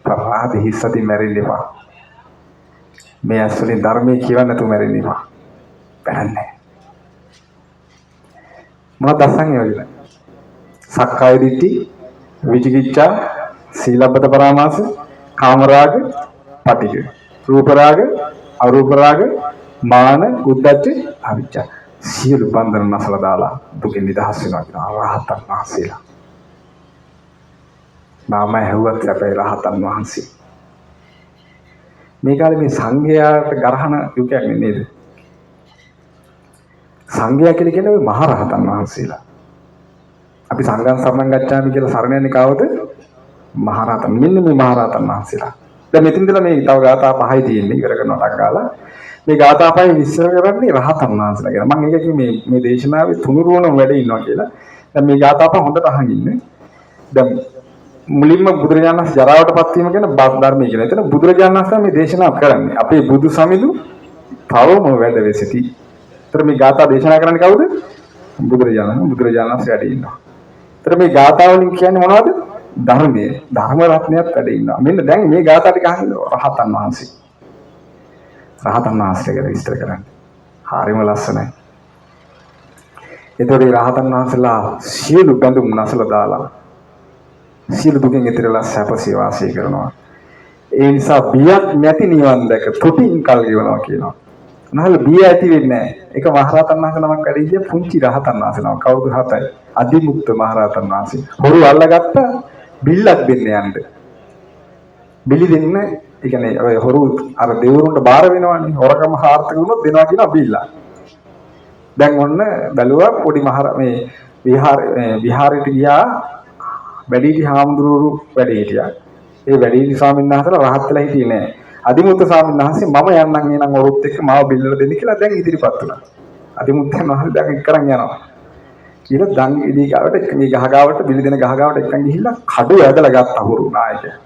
ප්‍රාදී හිස්සති මැරෙන්න එපා. මේ ඇස්වලින් ධර්මයේ කියවන්න නැතුව මැරෙන්න එපා. බෑන්නේ. මොනවද දස සංයෝජන? සක්කාය දිට්ඨි, විචිකිච්ඡා, සීලබ්බත පරාමාස, කාමරාග, පටිඝ. රූප රාග, අරූප රාග, මාන, උද්ධච්ච, අවිච්ඡා. සියලු බන්ධන නැසලා දාලා දුකින් නිදහස් වෙනවා කියන රහතන් වහන්සේලා. නාමය හැවුවත් අපේ රහතන් වහන්සේ. මේ කාලේ මේ සංඝයාට ගරහන යුගයක් නේද? සංඝයා කියලා කියන්නේ මහ රහතන් වහන්සේලා. අපි සංඝං සරණං ගච්ඡාමි කියලා සරණ යන්නේ කවුද? මහ රහතන්. මෙන්න මේ මහ රහතන් වහන්සේලා. දැන් මෙතන ඉඳලා මේ තව ගාථා 5යි තියෙන්නේ ඉවර කරනවා ටක් ගාලා. මේ ගාථා 5 විස්තර කරන්නේ රහතන් වහන්සේලා කියලා. මම ඒක කිව්වේ මේ දේශනාවේ තුනුරුවණම වැඩ ඉන්නවා කියලා. දැන් මේ ගාථා 5 හොඳට අහන් ඉන්න. දැන් මුලින්ම බුදුරජාණන් වහන්සේ ජරාවටපත් වීම ගැන ධර්මයේ කියන. එතන බුදුරජාණන් වහන්සේ මේ දේශනාව කරන්නේ. අපේ බුදු සමිඳු තවම වැඩ වෙසිටි. ඒතර මේ ගාථා දේශනා කරන්නේ කවුද? බුදුරජාණන් වහන්සේ වැඩ ඉන්නවා. ඒතර මේ ගාථා වලින් කියන්නේ මොනවද? ධර්මයේ ධර්ම රත්නයත් වැඩ ඉන්නවා. මෙන්න දැන් මේ ගාථා ටික අහන්න රහතන් වහන්සේ. රහතන් වහන්සේ ගැන විස්තර කරන්නේ. හරිම ලස්සනයි. ඒතකොට රහතන් වහන්සේලා සියලු බඳුන් නැසලා දාලා සියලු දුකින් ඈතරලා සැපසේ වාසය කරනවා. ඒ නිසා බියක් නැති නිවන් දැක තුටින් කල් ගෙවනවා කියනවා. නහල බිය ඇති වෙන්නේ නැහැ. ඒක මහරහතන් වහන්සේ නමක් වැඩි ඉතිය පුංචි රහතන් වහන්සේ නමක්. කවුරුද 7යි. අදිමුක්ත මහරහතන් වහන්සේ. හොරු අල්ලගත්ත බිල්ලක් දෙන්න යන්න. බිලි දෙන්න, ඒ කියන්නේ ඔය හොරු අර දෙවරුන්ට බාර වෙනවනේ. හොරකම සාර්ථක වුණොත් දෙනවා කියන බිල්ලක්. දැන් ඔන්න බැලුවා පොඩි මේ විහාරයට ගියා වැඩිහිටි හාමුදුරුවෝ වැඩි හිටියා. ඒ වැඩිහිටි ස්වාමීන් වහන්සේලා රහත් වෙලා හිටියේ නෑ. අදිමුත්ත ස්වාමීන් වහන්සේ මම යන්නම් එනං ඔරුත් එක්ක මාව බිල්ලට දෙන්න කියලා දැන් ඉදිරිපත් වුණා. අදිමුත්තන් වහන්සේ දැන් එක්කරන් යනවා. කියලා දන් ඉදී ගාවට මේ ගහ ගාවට බිලි දෙන ගහ ගාවට එක්කන් ගිහිල්ලා කඩුව ඇදලා ගත්ත හුරු නායකයා.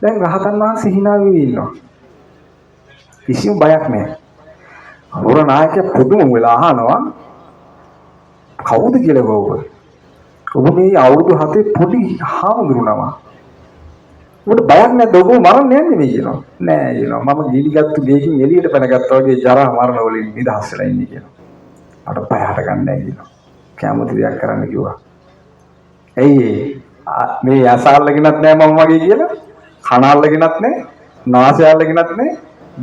දැන් රහතන් වහන්සේ hina වෙවි ඉන්නවා. කිසිම බයක් නැහැ. හුරු නායකයා පුදුම වෙලා අහනවා කවුද කියලා ඔබ? ඔබ මේ අවුරුදු 7 පොඩි හාමුදුරුවනම. ඔබට බයක් නැද්ද? ඔබ මරන්නේ නැහැ නෙමෙයි කියනවා. නෑ කියනවා. මම ගිලිගත්තු ගේකින් එළියට පැනගත්තා වගේ ජරා මරණ වලින් නිදහස් වෙලා ඉන්නේ කියනවා. මට බය හට ගන්න නැහැ කියනවා. කැමති දෙයක් කරන්න කිව්වා. ඇයි මේ ඇසල්ලගෙනත් නැහැ මම වගේ කියලා? කන අල්ලගෙනත් නැහැ, නාසය අල්ලගෙනත් නැහැ,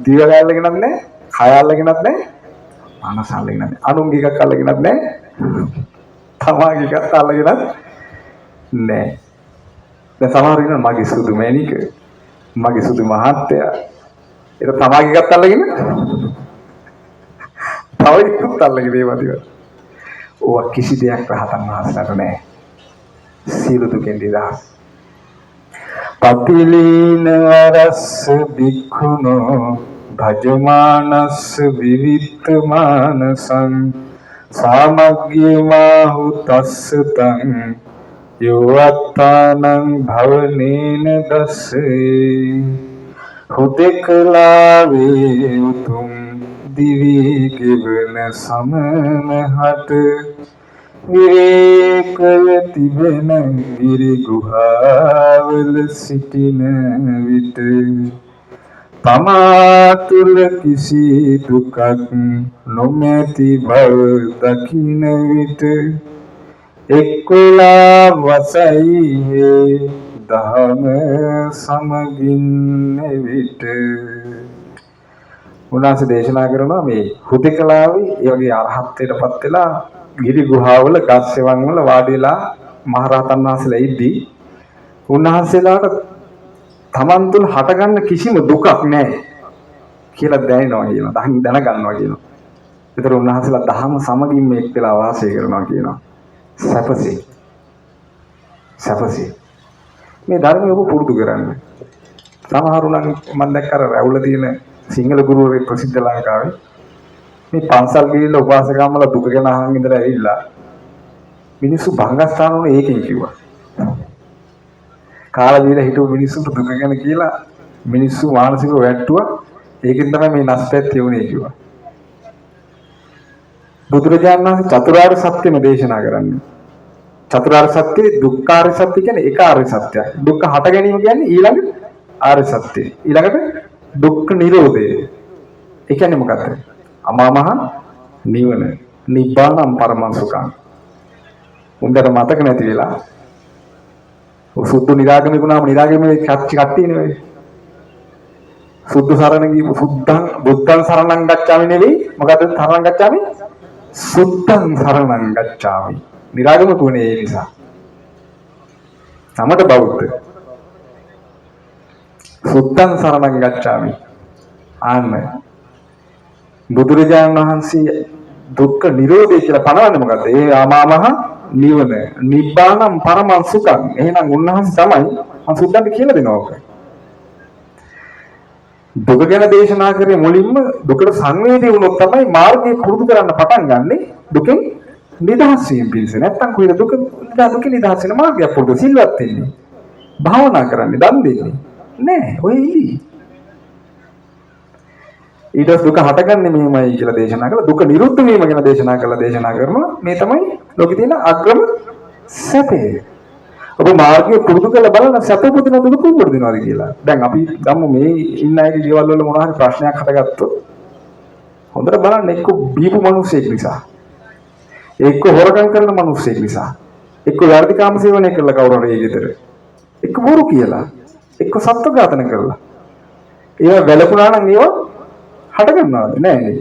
දිව අල්ලගෙනත් නැහැ, කය අල්ලගෙනත් නැහැ, මනස අල්ලගෙනත් නැහැ. අනුන්ගේ එකක් අල්ලගෙනත් නැහැ. තමාගේ එකක් අල්ලගෙනත් නැහැ. දැන් සමහර ඉන්න මගේ සුදු මැණික, මගේ සුදු මහත්තයා. ඒක තමාගේ එකක් අල්ලගෙන තව එකක් අල්ලගෙන ඒවා දිව. ඕවා කිසි දෙයක් රහතන් වහන්සේලාට නැහැ. සීල දුකෙන් නිදහස්. පතිලීන රස බික්ඛුනෝ භජමානස් විවිත්ත මානසං සාමග්ගීමාහු තස්සතං යෝවත්තානං භවනේන දස්සේ හුදෙකලාවේ උතුම් දිවි ගෙවන සමනහට විවේකව තිබෙන ගිරි ගුහාවල සිටින විට තමා තුළ කිසි දුකක් නොමැති බව දකින විට එක්වලා වසයි දහම සමගින් විට උන්වහන්සේ දේශනා කරනවා මේ හුදෙකලාවේ ඒ වගේ අරහත්ත්වයටපත් වෙලා ගිරි ගුහාවල ගස් සෙවන් වල වාඩි වෙලා මහරහතන් වහන්සේලා ඉද්දී උන්වහන්සේලාට තමන් තුළ හටගන්න කිසිම දුකක් නැහැ කියලා දැනෙනවා කියනවා. දැනගන්නවා කියනවා. ඒතර උන්වහන්සේලා දහම සමගින් මේක වෙලා වාසය කරනවා කියනවා. සැපසේ මේ ධර්මය ඔබ පුරුදු කරන්න. සමහරු නම් මම දැක්ක අර රැවුල තියෙන සිංහල ගුරුවරයෙක් ප්‍රසිද්ධ ලංකාවේ මේ පන්සල් ගිහිල්ලා උපාසකම්මලා දුක ගැන අහන් ඉඳලා ඇවිල්ලා මිනිස්සු භංගස්ථාන වල ඒකෙන් කිව්වා. කාලා දීලා හිටපු මිනිස්සුන්ට දුක ගැන කියලා මිනිස්සු මානසිකව වැට්ටුවා. ඒකෙන් තමයි මේ නැස්පැත්තේ උනේ කිව්වා. බුදුරජාණන් වහන්සේ චතුරාර්ය සත්‍යම දේශනා කරන්නේ. චතුරාර්ය සත්‍ය දුක්ඛාර්ය සත්‍ය කියන්නේ එක ආර්ය සත්‍යයක්. දුක්ඛ හට ගැනීම කියන්නේ ඊළඟ ආර්ය සත්‍යය. ඊළඟට දුක්ඛ නිරෝධය. ඒ කියන්නේ මොකක්ද? අමා මහ නිවන. නිබ්බානම් පරමං සුඛං. උන්දර මතක නැති වෙලා සුද්ධ නිරාගමික වුණාම නිරාගමේ කට්ටිය නෙවෙයි. සුද්ධ සරණ ගිහපු බුද්ධං සරණං ගච්ඡාමි නෙවෙයි. මොකද සරණං ගච්ඡාමි? සුද්ධං සරණං ගච්ඡාමි. නිරාගමික වුණේ ඒ නිසා. තමට බෞද්ධ. සුද්ධං සරණං ගච්ඡාමි. ආන්න බුදුරජාණන් වහන්සේ දුක්ඛ නිරෝධය කියලා පනවන්නේ මොකද්ද? ඒ ආමාමහ නිවන. නිබ්බානම් පරමං සුඛං. එහෙනම් උන්වහන්සේ තමයි මම සුද්ධන්ට කියලා දෙනවා ඔක. දුක ගැන දේශනා කරේ මුලින්ම දුකට සංවේදී වුණොත් තමයි මාර්ගය පුරුදු කරන්න පටන් ගන්නෙ. දුකෙන් නිදහස් වීම පිණිස. නැත්තම් කොහෙද දුකෙන් නිදහස් වෙන මාර්ගය පුරුදු සිල්වත් වෙන්නේ. භාවනා කරන්නේ, දන් දෙන්නේ. නෑ, ඔය ඉලි. ඊට දුක හටගන්නේ මෙහෙමයි කියලා දේශනා කළා. දුක නිරුද්ධ වීම ගැන දේශනා කරනවා. මේ තමයි ලෝකේ තියෙන අග්‍රම සැපය. ඔබ මාර්ගය පුරුදු කරලා බලන්න සැප පුදුන දුක පුරුදුනවාද කියලා. දැන් අපි ගමු මේ ඉන්න අයගේ දේවල් වල මොනවා හරි ප්‍රශ්නයක් හටගත්තොත් හොඳට බලන්න එක්ක බීපු මිනිස්සෙක් නිසා. එක්ක හොරකම් කරන මිනිස්සෙක් නිසා. එක්ක වර්ධි කාම සේවනය කරලා කවුරු හරි ගෙදර. එක්ක බොරු කියලා. එක්ක සත්ත්ව ඝාතන කරලා. ඒවා වැළකුණා නම් ඒවා හට ගන්නවද නෑ.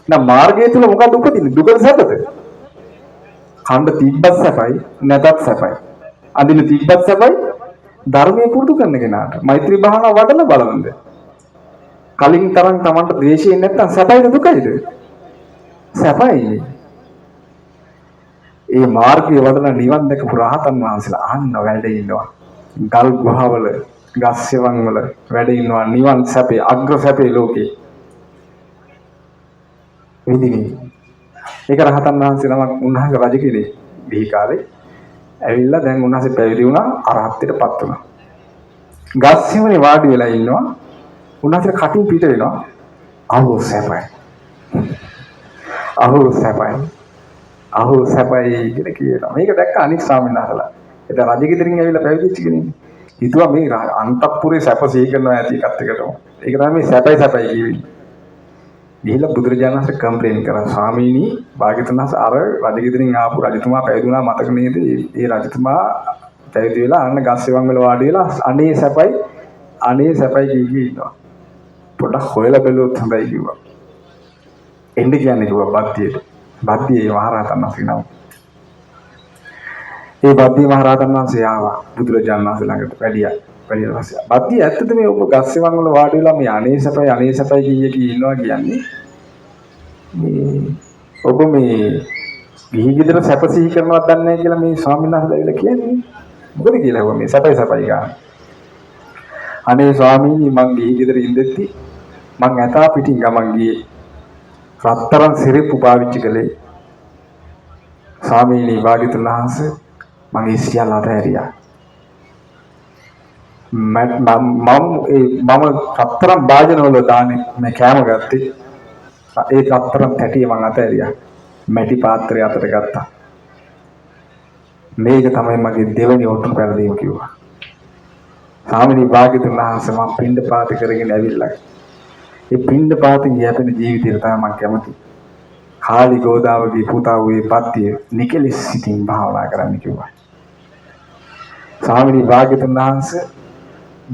එහෙනම් මාර්ගය තුල මොකක්ද උපදින්නේ? දුකද සැපද? ඛණ්ඩ තිබ්බත් සැපයි නැතත් සැපයි. අඳින තිබ්බත් සැපයි. ධර්මයේ පුරුදු කරන කෙනාට මෛත්‍රී භාවනාව වඩලා බලන්න. කලින් තරම් Tamanට ද්වේෂයෙන් නැත්තම් සැපයිද දුකයිද? සැපයි. ඒ මාර්ගයේ වඩලා නිවන් දැකපු රහතන් වහන්සේලා අහන්න වැඩ ඉන්නවා. ගල් ගුහාවල, ගස් සෙවන් වල වැඩ ඉන්නවා නිවන් සැපේ, අග්‍ර සැපේ ලෝකේ. විඳින්නේ. ඒක රහතන් වහන්සේ නමක් උන්වහන්සේ රජ කෙනෙක්. ගිහි කාලේ ඇවිල්ලා දැන් උන්වහන්සේ පැවිදි වුණා, අරහත්ත්වයටපත් වුණා. ගස් සෙවනේ වාඩි වෙලා ඉන්නවා. උන්වහන්සේ කටින් පිට වෙනවා. අහෝ සැපයි. අහෝ සැපයි. අහෝ සැපයි කියලා කියනවා. මේක දැක්ක අනික් ස්වාමීන් වහන්සේලා. ඒක රජගෙදරින් ඇවිල්ලා පැවිදිච්ච කෙනෙක්. හිතුවා මේ අන්තපුරේ සැප සිහි කරනවා ඇති එකත් එකටම. ඒක තමයි මේ සැපයි සැපයි කියන්නේ. ගිහිල්ලා බුදුරජාණන් වහන්සේ කම්ප්ලේන් කරා ස්වාමීනි භාග්‍යවතුන් වහන්සේ අර රජගෙදරින් ආපු රජතුමා පැවිදි වුණා මතක නේද? ඒ රජතුමා පැවිදි වෙලා අන්න ගස් සෙවන් වල වාඩි වෙලා අනේ සැපයි කී ඉන්නවා. පොඩක් හොයලා බැලුවොත් හොඳයි කිව්වා. එන්න කියන්නේ කිව්වා බද්දියට. බද්දියේ මහරහතන් වහන්සේ නම. ඒ බද්දිය මහරහතන් වහන්සේ ආවා බුදුරජාණන් වහන්සේ ළඟට වැඩියා. වැඩිලා පස්සේ බද්දිය ඇත්තද මේ ඔබ ගස් සෙවන් වල වාඩි වෙලා මේ අනේ සැපයි කී ඉන්නවා කියන්නේ මේ ඔබ මේ ගිහි ගෙදර සැප සිහි කරනවත් දන්නේ නැහැ කියලා මේ ස්වාමීන් වහන්සේලා ඇවිල්ලා කියන්නේ. මොකද කියලා හුවා මේ සැපයි ගන්න. අනේ ස්වාමීනි මං ගිහි ගෙදර ඉඳෙද්දි මං ඇතා පිටින් ගමන් ගියේ. රත්තරන් සිරිප්පු පාවිච්චි කළේ. ස්වාමීනි භාග්‍යවතුන් වහන්සේ මං ඒ සියල්ල අතහැරියා. මම රත්තරන් භාජන වල දාන්නේ මේ කෑම ගත්තේ. ඒ රත්තරන් තැටිය මං අතහැරියා. මැටි පාත්‍රය අතට ගත්තා. මේක තමයි මගේ දෙවෙනි ඔටුනු පෙරදීම කිව්වා. ස්වාමීනි භාග්‍යවතුන් වහන්සේ මම පින්ඩ පාත කරගෙන ඇවිල්ලා. ඒ පින්ඩ පාතෙන් යැපෙන ජීවිතයට තමයි මම කැමති. කාලි ගෝදාවගේ පුතා වූ පත්තිය නිකලෙස් සිතින් භාවනා කරන්න කිව්වා. ස්වාමීනි භාග්‍යවතුන් වහන්සේ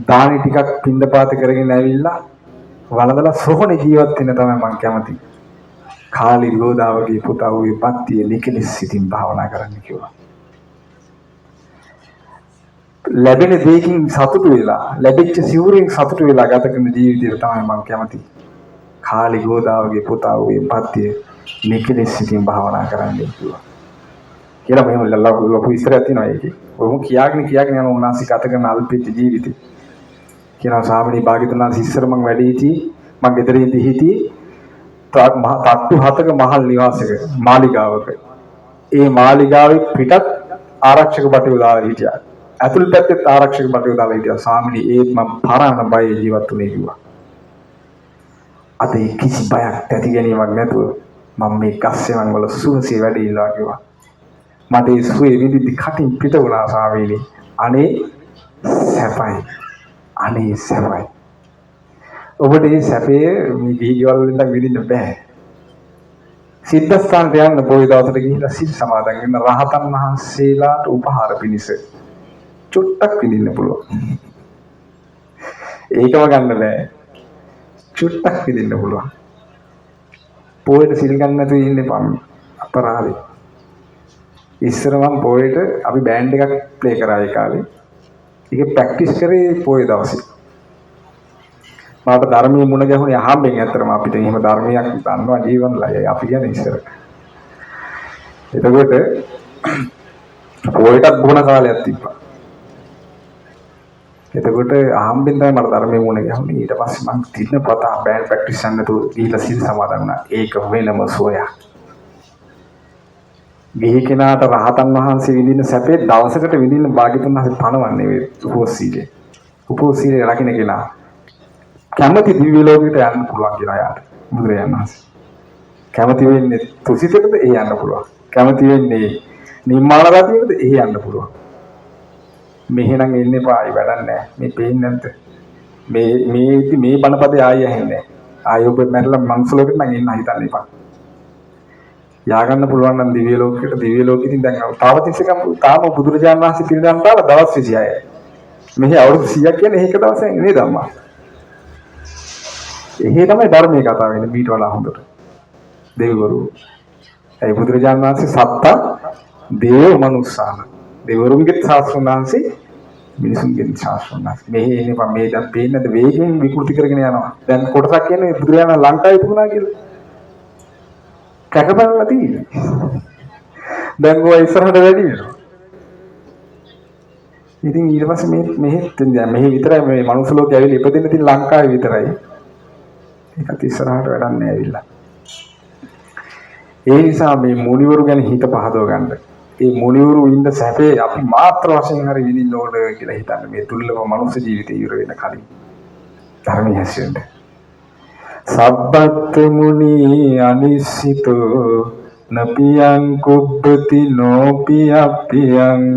දානි ටිකක් පින්ඩ පාත කරගෙන ඇවිල්ලා වළඳලා සෝහනේ ජීවත් වෙන්න තමයි මම කැමති. කාලි ගෝදාවගේ පුතා වූ පත්තිය නිකලෙස් සිතින් භාවනා කරන්න කිව්වා. ලැබෙන දෙයකින් සතුටු වෙලා ලැබිච්ච සිවුරෙන් සතුටු වෙලා ගත කරන ජීවිතය තමයි මම කැමති. කාලි ගෝදාවගේ පුතා වූ පත්තිය නිකලෙස් සිතින් භාවනා කරන්න කිව්වා. කියලා මෙහෙම ලොකු ඉස්සරහක් තියෙනවා ඒකේ. ඔහොම කියාගෙන යන උන්වහන්සේ ගත කරන අල්පිත ජීවිතේ. කියනවා ස්වාමීනි භාග්‍යවතුන් වහන්සේ ඉස්සර මම වැඩි හිටියේ මම ගෙදර ඉඳි හිටියේ තට්ටු 7ක මහල් නිවාසයක මාලිගාවක. ඒ මාලිගාවේ පිටත් ආරක්ෂක බටයෝ දාලා හිටියා. ඇතුල් පැත්තේ ආරක්ෂක බටයෝ දාලා හිටියා. ස්වාමීනි ඒත් මම පරාණ බය ජීවත් වුණේ කිව්වා. අද කිසි බයක් ඇති ගැනීමක් නැතුව මම මේ ගස්සෙවන් වල සුවසේ වැඩ ඉන්නවා කිව්වා. මට ඒ සුවේ විදිහට කටින් පිට වුණා ස්වාමීනි. අනේ සැපයි. ඔබට මේ සැපේ මේ ගිහි ගෙවල් වලින් විඳින්න බෑ. සිද්ධාස්ථානට යන්න පොයි දවසට ගිහිල්ලා සිල් සමාදන් වෙන රහතන් වහන්සේලාට උපහාර පිණිස චුට්ටක් විඳින්න පුළුවන්. ඒකම ගන්න බෑ. චුට්ටක් විඳින්න පුළුවන්. පොයට සිල් ගන්න නැතුව ඉන්නේ පම් අපරාධේ. ඉස්සර මම පොයට අපි බෑන්ඩ් එකක් ප්ලේ කරා ඒ කාලේ. ඒක ප්‍රැක්ටිස් කරේ පොය දවසේ. මට ධර්මයේ මුණ ගැහුනේ අහම්බෙන් ඇත්තටම අපිට එහෙම ධර්මයක් දන්නවා ජීවන්ලයි අපි කියන්නේ ඉස්සර. එතකොට පොයටත් බොන කාලයක් තිබ්බා. එතකොට අහම්බෙන් තමයි මට ධර්මයේ මුණ ගැහුනේ. ඊට පස්සේ මම දින පතා බෑන්ඩ් ප්‍රැක්ටිස් කරන්නතු ගිහිල්ලා සිල් සමාදන් වුණා. ඒක වෙනම සෝයක්. ගිහි කෙනාට රහතන් වහන්සේ විඳින සැපේ දවසකට විඳින්න භාග්‍යවතුන් වහන්සේ පණවන්නේ මේ උපෝසීලේ. උපෝසීලේ රකින්න කෙනා කැමති දිව්‍ය ලෝකෙට යන්න පුළුවන් කියලා යාට බුදුරජාණන් වහන්සේ. කැමති වෙන්නේ තුසිතකද ඒ යන්න පුළුවන්. කැමති වෙන්නේ නිම්මාන රතියකද ඒ යන්න පුළුවන්. මෙහෙනම් එන්න එපා ආයි වැඩක් නැහැ. මේ පේන්නේ නැද්ද? මේ බණපදේ ආයි ඇහෙන්නේ නැහැ. ආයි ඔබ මැරලා මංස ලෝකෙට නම් එන්න හිතන්න එපා. යාගන්න පුළුවන් නම් දිව්‍ය ලෝකෙකින් දැන් තාවතිස්සකම් තාම බුදුරජාණන් වහන්සේ පිළිදන් දාලා දවස් 26යි. මෙහි අවුරුදු 100ක් කියන්නේ ඒක දවසෙන් නේද අම්මා? එහෙ තමයි ධර්මයේ කතාව වෙන්නේ ඊට වඩා හොඳට. දෙවිවරු. ඒ බුදුරජාණන් වහන්සේ සත්ත දේව මනුස්සාන. දෙවිවරුන්ගේ ශාස්ත්‍රඥාන්සේ මිනිසුන්ගේ ශාස්ත්‍රඥාන්සේ. මෙහි එන්නේ මේ දැන් පේන්නද වේගෙන් විකෘති කරගෙන යනවා. දැන් කොටසක් කියන්නේ බුදුරජාණන් ලංකාවේ තිබුණා කියලා. කැකබලලා තියෙන්නේ. දැන් ඔය ඉස්සරහට වැඩි වෙනවා. ඉතින් ඊට පස්සේ මෙහි විතරයි මේ මනුස්ස ලෝකේ ඇවිල්ලා ඉපදෙන්න තියෙන ලංකාවේ විතරයි. ඒකත් ඉස්සරහට වැඩක් නෑ ඇවිල්ලා. ඒ නිසා මේ මුනිවරු ගැන හිත පහදව ගන්න. ඒ මුනිවරු ඉන්න සැපේ අපි මාත්‍ර වශයෙන් හරි විඳින්න ඕන කියලා හිතන්න මේ දුර්ලභ මනුස්ස ජීවිතය ඉවර වෙන කලින්. ධර්මයේ හැසිරෙන්න. සබ්බත් මුනි අනිසිතෝ නපියං කුබ්බති නොපියප්පියං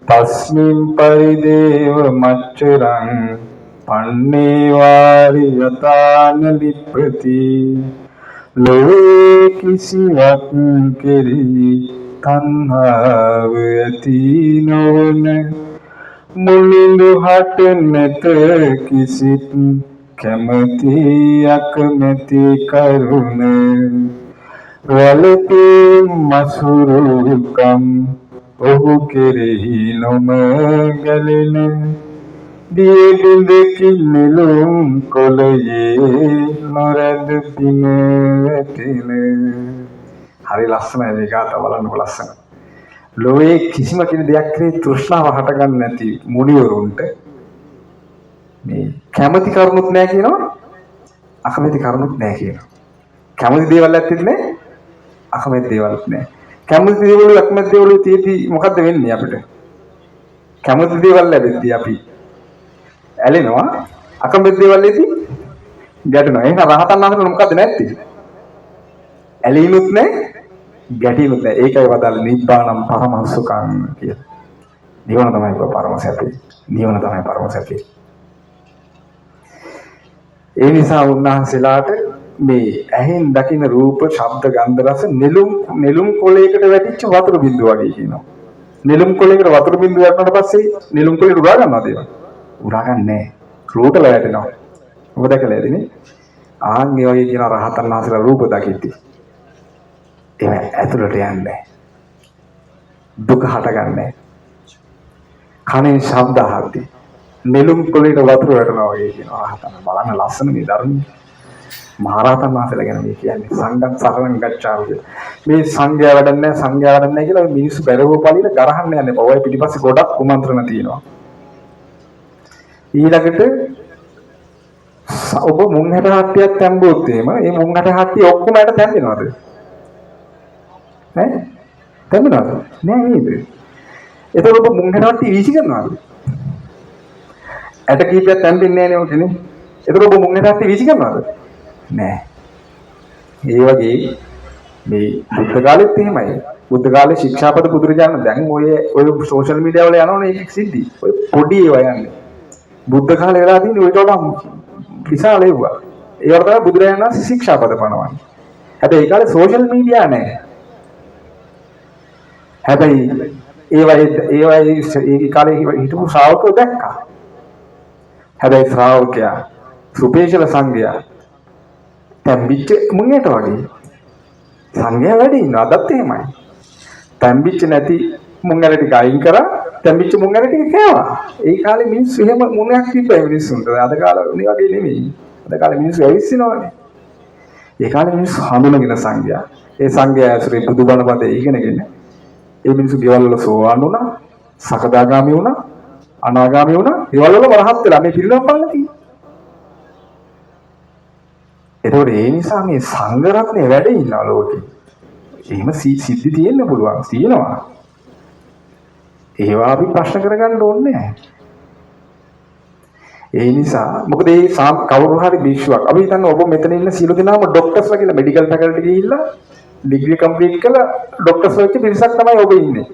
තස්මින් පරිදේව මච්චරං පන්නේ වාරි යතාන ලිප්පති ලෝකේ කිසිවක් කෙරෙහි තණ්හාව ඇති නොවන මුලින්දු හට නැත කිසිත් කැමැති අකමැති කරුණ වලපේ මසුරුකම් ඔහු කෙරෙහි නොම ගැලෙන දියදුදකින් නෙළුම් කොළයේ නොරැඳ පින වැටෙන. හරි ලස්සනයි මේ ගාථා බලන්නකො ලස්සන. ලෝකේ කිසිම දෙයක් කෙරෙහි තෘෂ්ණාව හටගන්නේ නැති මුනිවරුන්ට මේ කැමැති කරුණුත් නැහැ කියනවා, අකමැති කරුණුත් නැහැ කියනවා. කැමැති දේවල් ඇත්තෙත් නැහැ, අකමැති දේවල්ත් නැහැ. කැමැති දේවල් අකමැති දේවල් තියෙද්දි මොකද්ද වෙන්නේ අපිට? කැමැති දේවල් ලැබෙද්දී අපි ඇලෙනවා, අකමැති දේවල් ලැබෙද්දී ගැටෙනවා. එහෙනම් රහතන් වහන්සේට මොකද්ද නැත්තේ? ඇලීමුත් නැහැ, ගැටීමුත් නැහැ. ඒකයි වදාළ නිබ්බානම් පරමසුඛං කියලා. නිවන තමයි පරම සැපේ. නිවන තමයි පරම සැපේ. ඒ නිසා උන්වහන්සේලාට මේ ඇහෙන් දකින රූප, ශබ්ද, ගන්ධ, රස නෙළුම් කොළයකට වැටිච්ච වතුර බින්දුව වගේ කියනවා. නෙළුම් කොළයකට වතුර බින්දුව වැටුණාට පස්සේ නෙළුම් කොළේ උරා ගන්නවද ඒවා? උරා ගන්නෑ නෑ. රූපල වැටෙනවා. ඔබ දැකලා ඇතිනේ. ආන් මේ වගේ කියන රහතන් වහන්සේලා රූප දකිද්දි ඒවා ඇතුළට යන්නේ දුක හටගන්නේ. කනෙන් ශබ්ද අහද්දී නෙළුම් කොළේට වතුර වැටෙනවා වගේ කියනවා රහතන්. බලන්න ලස්සන මේ ධර්මයේ. මහරහතන් වහන්සේලා ගැන මේ කියන්නේ සංඝං සරණං ගච්ඡාමි. මේ සංඝයා වැඩන්නේ කියලා මිනිස්සු බැරව පළිල ගරහන්න යන්නේ. ඔය පිටිපස්සේ ගොඩක් කුමන්ත්‍රණ තියෙනවා. ඊළඟට ඔබ මුං 67ක් තැම්බුවොත් එහෙම මේ මුං 67 ඔක්කොම යට තැම්බෙනවද? ඈ? තැම්බෙනවද? නෑ නේද? එතකොට ඔබ මුං 67 වීසි කරනවද? ඇට කීපයක් තැම්බෙන්නේ නෑනේ ඔතනේ. එතකොට ඔබ මුං 67 වීසි කරනවද? නෑ. ඒ වගේ මේ බුද්ධ කාලෙත් එහෙමයි. බුද්ධ කාලේ ශික්ෂාපද බුදුරජාණන් දැන් ඔය සෝෂල් මීඩියා වල යනවනේ ඒක සිද්ධි. ඔය පොඩි ඒවා යන්නේ. බුද්ධ කාලේ වෙලා තියෙන ඔය වඩා විශාල ඒවා. ඒවට තමයි බුදුරජාණන් වහන්සේ ශික්ෂාපද පනවන්නේ. හැබැයි ඒ කාලේ සෝෂල් මීඩියා නැහැ. හැබැයි ඒ කාලේ හිටපු ශ්‍රාවකයෝ දැක්කා. හැබැයි ශ්‍රාවකයා සුපේශල සංඝයා තැම්බිච්ච මුංගේට වගේ සංඝයා වැඩි ඉන්නවා. අදත් එහෙමයි. තැම්බිච්ච නැති මුංගල ටික අයින් කරා, තැම්බිච්ච මුංගල ටික කෑවා. ඒ කාලේ මිනිස්සු එහෙම මුණයක් තිබ්බයි මිනිස්සුන්ට. අද කාලේ උනේ වගේ නෙමෙයි. අද කාලේ මිනිස්සු ඇවිස්සිනවනේ. ඒ කාලේ මිනිස්සු හඳුනගෙන සංඝයා. ඒ සංඝයා ඇසුරේ බුදුබණ පදේ ඉගෙනගෙන ඒ මිනිස්සු ගෙවල් වල සෝවාන් වුණා, සකදාගාමි වුණා, අනාගාමි වුණා. ගෙවල් වල වරහත් වෙලා මේ පිරිනමන බලලා තියෙනවා. ඒතකොට ඒ නිසා මේ සංඝ රත්නේ වැඩ ඉන්නවා ලෝකේ. එහෙම සිද්ධි තියෙන්න පුළුවන්. තියෙනවා. ඒවා අපි ප්‍රශ්න කරගන්න ඕනේ නැහැ. ඒ නිසා මොකද මේ කවුරු හරි භික්ෂුවක් අපි හිතන්නේ ඔබ මෙතන ඉන්න සියලු දෙනාම ડોක්ටර්ස්ලා කියලා මෙඩිකල් ෆැකල්ටි ගිහිල්ලා ඩිග්‍රී කම්ප්ලීට් කරලා ડોක්ටර්ස් වෙච්ච පිරිසක් තමයි ඔබ ඉන්නේ.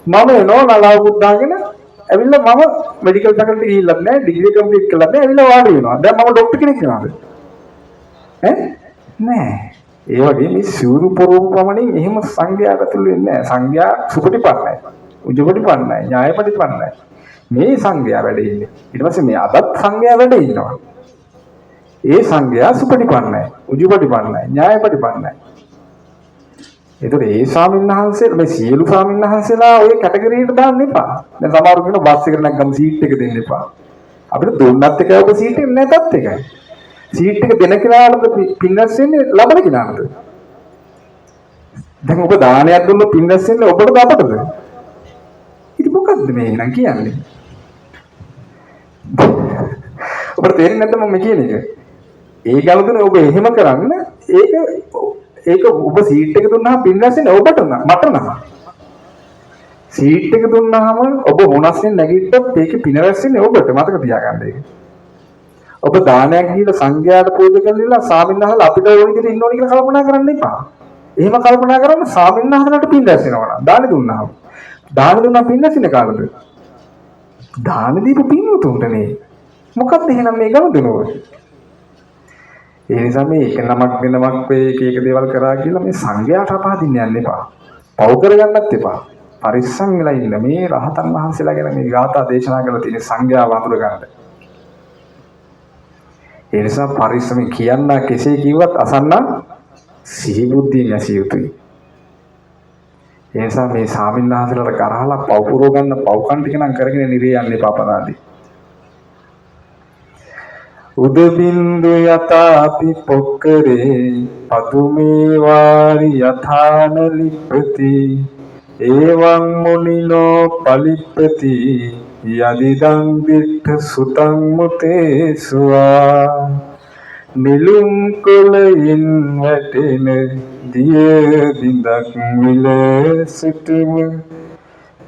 මම එනවා නලාවකුත් දාගෙන ඇවිල්ලා මම මෙඩිකල් ෆැකල්ටි ගිහිල්ලත් නැහැ ඩිග්‍රී කම්ප්ලීට් කළත් නැහැ ඇවිල්ලා වාඩි වෙනවා. දැන් මම ડોක්ටර් කෙනෙක් වෙනවද? නෑ. ඒ වගේ මේ සිවුරු පොරොව පමණින් එහෙම සංඝයාට තුළු වෙන්නේ නැහැ. සංඝයා සුපටිපන්නයි. උජුපටිපන්නයි. ඥායපටිපන්නයි. මේ සංඝයා වැඩ ඉන්නේ. ඊට පස්සේ මේ අදත් සංඝයා වැඩ ඉන්නවා. ඒ සංඝයා සුපටිපන්නයි, උජුපටිපන්නයි, ඥායපටිපන්නයි. ඒතකොට ඒ ස්වාමීන් වහන්සේ මේ සියලු ස්වාමීන් වහන්සේලා ওই කැටගරියට දාන්න එපා. දැන් සමහරු කියනවා බස් එකට නැග්ගම සීට් එක දෙන්න එපා. අපිට දුන්නත් එකයි ඔබ සීට් එක නැතත් එකයි. සීට් එක දෙන කෙනාට පින්නස් වෙන්නේ ලබන කෙනාට. දැන් ඔබ දානයක් දුන්නොත් පින්නස් වෙන්නේ ඔබටද අපටද? ඉතින් මොකද්ද මේ එහෙනම් කියන්නේ? ඔබට තේරෙන්නේ නැද්ද මම කියන එක? ඒ ගලතුනේ ඔබ එහෙම කරන්න ඒක ඔබ සීට් එක දුන්නාම පින්නස් වෙන්නේ ඔබට මට නම. සීට් එක දුන්නාම ඔබ මොනස්ෙන් නැගිට්ටත් ඒකේ පින රැස් වෙන්නේ ඔබට. මතක තියාගන්න ඒක. ඔබ දානයක් දීලා සංඝයාට පූජා කරලා ස්වාමීන් වහන්සේලා අපිට ඕන විදිහට ඉන්න ඕන කියලා කල්පනා කරන්න එපා. එහෙම කල්පනා කරන්න ස්වාමීන් වහන්සේලාට පින් රැස් වෙනවා නම් දාන දුන්නාම. දාන දුන්නා පින් රැස් වෙන කාලෙද? දාන දීපු පින්වතුන්ට නේ. මොකක්ද එහෙනම් මේ ගනුදෙනුව? ඒ නිසා මේ එක නමක් වෙනමක් වේ එක දේවල් කරා කියලා මේ සංඝයාට අපහදින්න යන්න එපා. පව් කරගන්නත් එපා. පරිස්සම් වෙලා ඉන්න. මේ රහතන් වහන්සේලා ගැන මේ ගාථා දේශනා කරලා තියෙන සංඝයා වඳුර ගන්න. ඒ නිසා පරිස්සමෙන් කියන්න කෙසේ කිව්වත් අසන්න සිහි බුද්ධියෙන් ඇසිය යුතුයි. ඒ නිසා මේ ස්වාමීන් වහන්සේලාට කරහලා පව් පුරව ගන්න පව්කම් ටික නම් කරගෙන නිරේ යන්න එපා අපරාධී. උදබින්දු යතාපි පොක්කරේ පදුමේ වාරි යථාන ලිප්පති එවං මුනිනෝ පලිප්පති යදිදං දිට්ඨ සුතං මුතේසුවා නිලුම් කොළයින් වැටෙන දිය බිඳක් විලසිතම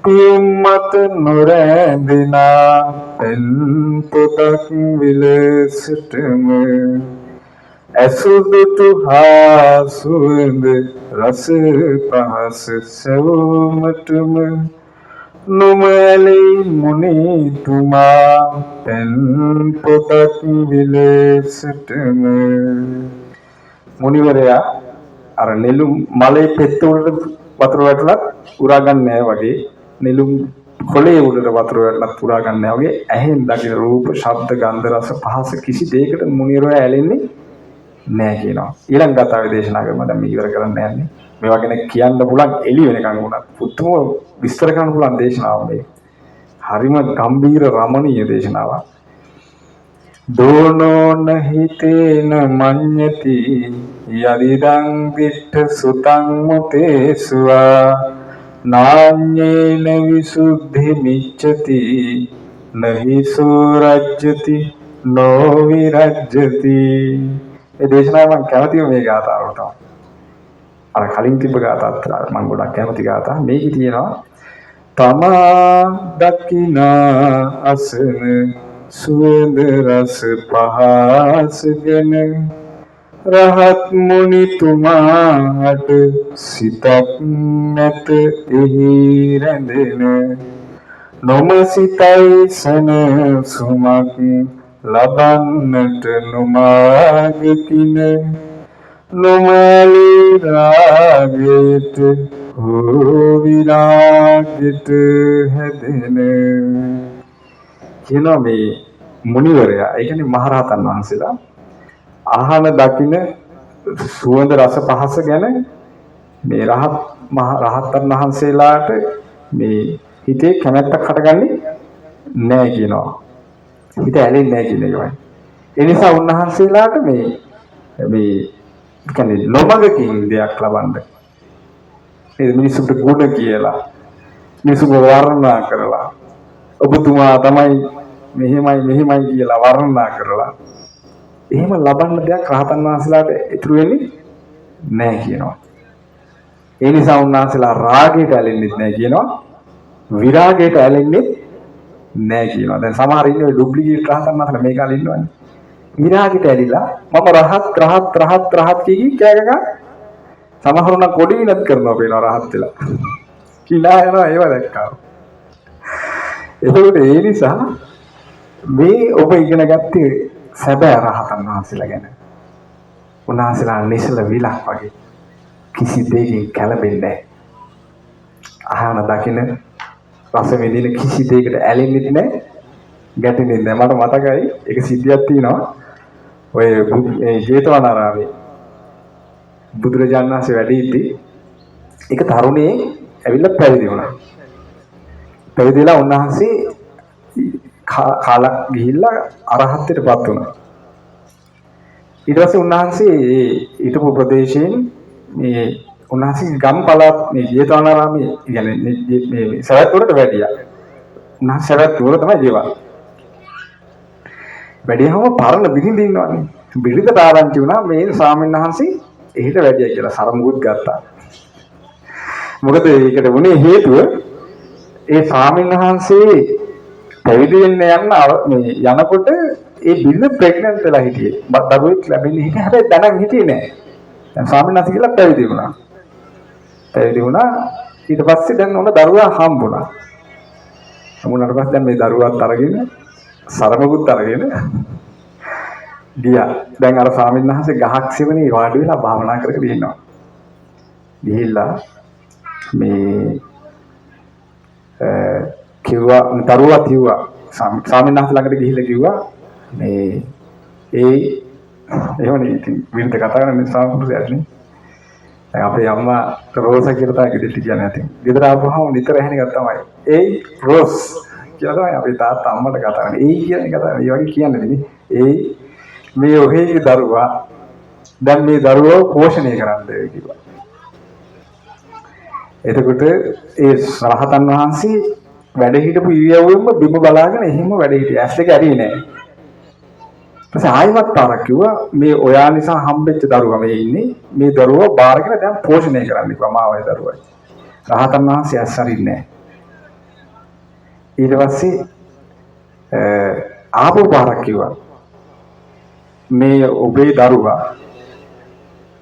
පියුම් මත නොරැඳෙනා පෙන් පොතක් විලසිතම ඇසුදුතු හා සුවඳ රස පහස සෙවමටම නුමැලි මුනිතුමා පෙන් පොතක් විලසිතම මුනිවරයා අර නෙළුම් මලේ පෙත්ත උඩට වතුර වැටලත් උරා ගන්න නැහැ වගේ නෙළුම් කොළේ උඩට වතුර වැටලත් උරා ගන්න නැහැ වගේ ඇහෙන් දකින රූප, ශබ්ද, ගන්ධ, රස, පහස කිසි දෙයකට මුනිවරයා ඇලෙන්නේ නැහැ කියනවා. ඊළඟ ගාථාවේ දේශනා කරනවා දැන් මේ ඉවර කරන්න යන්නේ. මේවා ගැන කියන්න පුළුවන් එළි වෙනකන් උනත් පුදුම විස්තර කරන්න පුළුවන් දේශනාවක් මේ. හරිම ගම්බීර රමණීය දේශනාවක්. දෝනෝන හිතේන මඤ්ඤති යදිදං දිට්ඨ සුතං මුතේසුවා නාඤ්ඤේන විසුද්ධි මිච්ඡති නහි සෝරජ්ජති නොවිරජ්ජති. ඒ දේශනාව මම කැමතිම මේ ගාථාවට. අර කලින් තිබ්බ ගාථාත් මම ගොඩක් කැමති ගාථා. මේකේ තියෙනවා තමා දකිනා අසන සුවඳ රස පහසගෙන රහත් මුනිතුමාට සිතක් නැත එහි රැඳෙන නොමසිතයි සනසුමක් ලබන්නට නුමාගකින නොමැලි රාගයට හෝ විරාගයට හැදෙන කියනවා මේ මුනිවරයා. ඒ කියන්නේ මහරහතන් වහන්සේලා ආහන දකින්න සුවඳ රස පහස ගැන මේ රහතන් වහන්සේලාට මේ හිතේ කැමැත්තක් හටගන්නේ නැහැ කියනවා. හිත ඇලෙන්නේ නැහැ කියන එකයි. ඒ නිසා උන්වහන්සේලාට මේ කියන්නේ නොමගකින් දෙයක් ලබන්න. ඒ මිනිසුන්ට ගුණ කියලා මිනිසුන්ව වර්ණනා කරලා ඔබතුමා තමයි මෙහෙමයි කියලා වර්ණනා කරලා එහෙම ලබන්න දෙයක් රහතන් වහන්සේලාට ඉතුරු වෙන්නේ නැහැ කියනවා. ඒ නිසා උන්වහන්සේලා රාගයට ඇලෙන්නේ නැහැ කියනවා. විරාගයට ඇලෙන්නේ නැහැ කියනවා. දැන් සමහර ඉන්නේ ඩුප්ලිකේට් රහතන් වහන්සේලා මේ කාලේ ඉන්නවනේ. විරාගයට ඇලිලා මම රහත් කී කෑගක සමහරු නම් කොඩි විනත් කරනවා පේනවා රහත් වෙලා. කිලා යනවා ඒව දැක්කා. ඒ නිසා මේ ඔබ ඉගෙන ගත්තේ සැබෑ රහතන් වහන්සේලා ගැන. උන්වහන්සේලා නිසල විලක් වගේ කිසි දෙයකින් කැළඹෙන්නේ නැහැ. අහන දකින්න රස විඳින කිසි දෙයකට ඇලෙන්නේ නැහැ, ගැටෙන්නේ නැහැ. මට මතකයි එක සිද්ධියක් තියෙනවා. ඔය ජේතවනාරාමේ බුදුරජාණන් වහන්සේ වැඩ ඉද්දි එක තරුණේ ඇවිල්ලා පැවිදි වුණා. පැවිදිලා උන්වහන්සේ කාලක් ගිහිල්ලා අරහත්ත්වයටපත් වුණා. ඊට පස්සේ උන්වහන්සේ ඊටපු ප්‍රදේශයෙන් මේ උන්වහන්සේ ගම් පළාත් මේ ජේතවනාරාමේ කියන්නේ මේ සවැත්නුවරට වැඩියා. උන්වහන්සේ සවැත්නුවර තමයි ජීවත්. වැඩියම පරණ බිරිඳ ඉන්නවනේ. බිරිඳට ආරංචි වුණා මේ ස්වාමීන් වහන්සේ එහෙට වැඩියා කියලා සරමුකුත් ගත්තා. මොකද ඒකට වුණේ හේතුව ඒ ස්වාමීන් වහන්සේ පැවිදි වෙන්න මේ යනකොට ඒ බිරිඳ ප්‍රෙග්නන්ට් වෙලා හිටියේ. දරුවෙක් ලැබෙන්නේ හිටියේ. හැබැයි දැනන් හිටියේ නෑ. දැන් ස්වාමීන් වහන්සේ කියලා පැවිදි වුණා. පැවිදි වුණා ඊට පස්සේ දැන් ඔන්න දරුවා හම්බුණා. හම්බුණාට පස්සේ දැන් මේ දරුවාත් අරගෙන සරමකුත් අරගෙන ගියා. දැන් අර ස්වාමීන් වහන්සේ ගහක් සෙවණේ වාඩි වෙලා භාවනා කරගෙන ඉන්නවා. ගිහිල්ලා මේ කිව්වා දරුවා කිව්වා ස්වාමීන් වහන්සේ ළඟට ගිහිල්ලා කිව්වා මේ එහෙමනේ ඉතින් විරුද්ධ කතා කරන්නේ සාමුද්‍රයක්නේ. දැන් අපේ අම්මා රෝසා කියලා තමයි ගෙදරට කියන්නේ නැතිනම්. ගෙදර ආවම නිතර ඇහෙන එක තමයි රෝස් කියලා තමයි අපේ තාත්තා අම්මට කතා කරන්නේ. කියන්නේ කතා කරන්නේ. ඒ වගේ කියන්නේ නෙමෙයි. මේ ඔහේ දරුවා දැන් මේ දරුවව පෝෂණය කරන්න කිව්වා. එතකොට ඒ රහතන් වහන්සේ වැඩ හිටපු ඉරියව්වෙම බිම බලාගෙන එහෙම වැඩ හිටියා. ඇස් දෙක ඇරියේ නැහැ. ඊපස්සේ ආයෙමත් තාරක් කිව්වා මේ ඔයා නිසා හම්බෙච්ච දරුවා මේ ඉන්නේ. මේ දරුවා බාරගෙන දැන් පෝෂණය කරන්න කිව්වා මාවයි දරුවයි. රහතන් වහන්සේ ඇස් අරින්නේ නැහැ. ඊට පස්සේ ආපහු පාරක් කිව්වා මේ ඔබේ දරුවා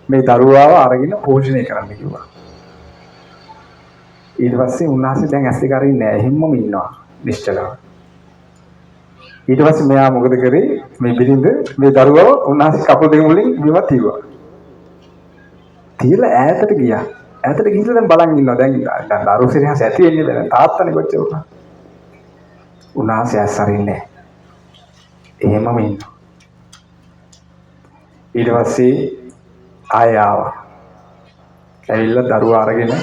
මේ දරුවාව අරගෙන පෝෂණය කරන්න කිව්වා. ඊට පස්සේ උන්වහන්සේ දැන් ඇස් දෙක අරින්නේ නැහැ. එහෙම්මම ඉන්නවා නිශ්චලව. ඊට පස්සේ මෙයා මොකද කරේ මේ බිරිඳ මේ දරුවව උන්වහන්සේ කපුල් දෙක මුලින් බිම තියුවා. තියලා ඈතට ගියා. ඈතට ගිහිල්ලා දැන් බලන් ඉන්නවා. දැන් දරුවෝ සිරහස ඇති වෙන්නේ දැන් තාත්තනේ කොච්චර උනා. උන්වහන්සේ ඇස් අරින්නේ නැහැ. එහෙමම ඉන්නවා. ඊට පස්සේ ආය ආවා. ඇවිල්ලා දරුවා අරගෙන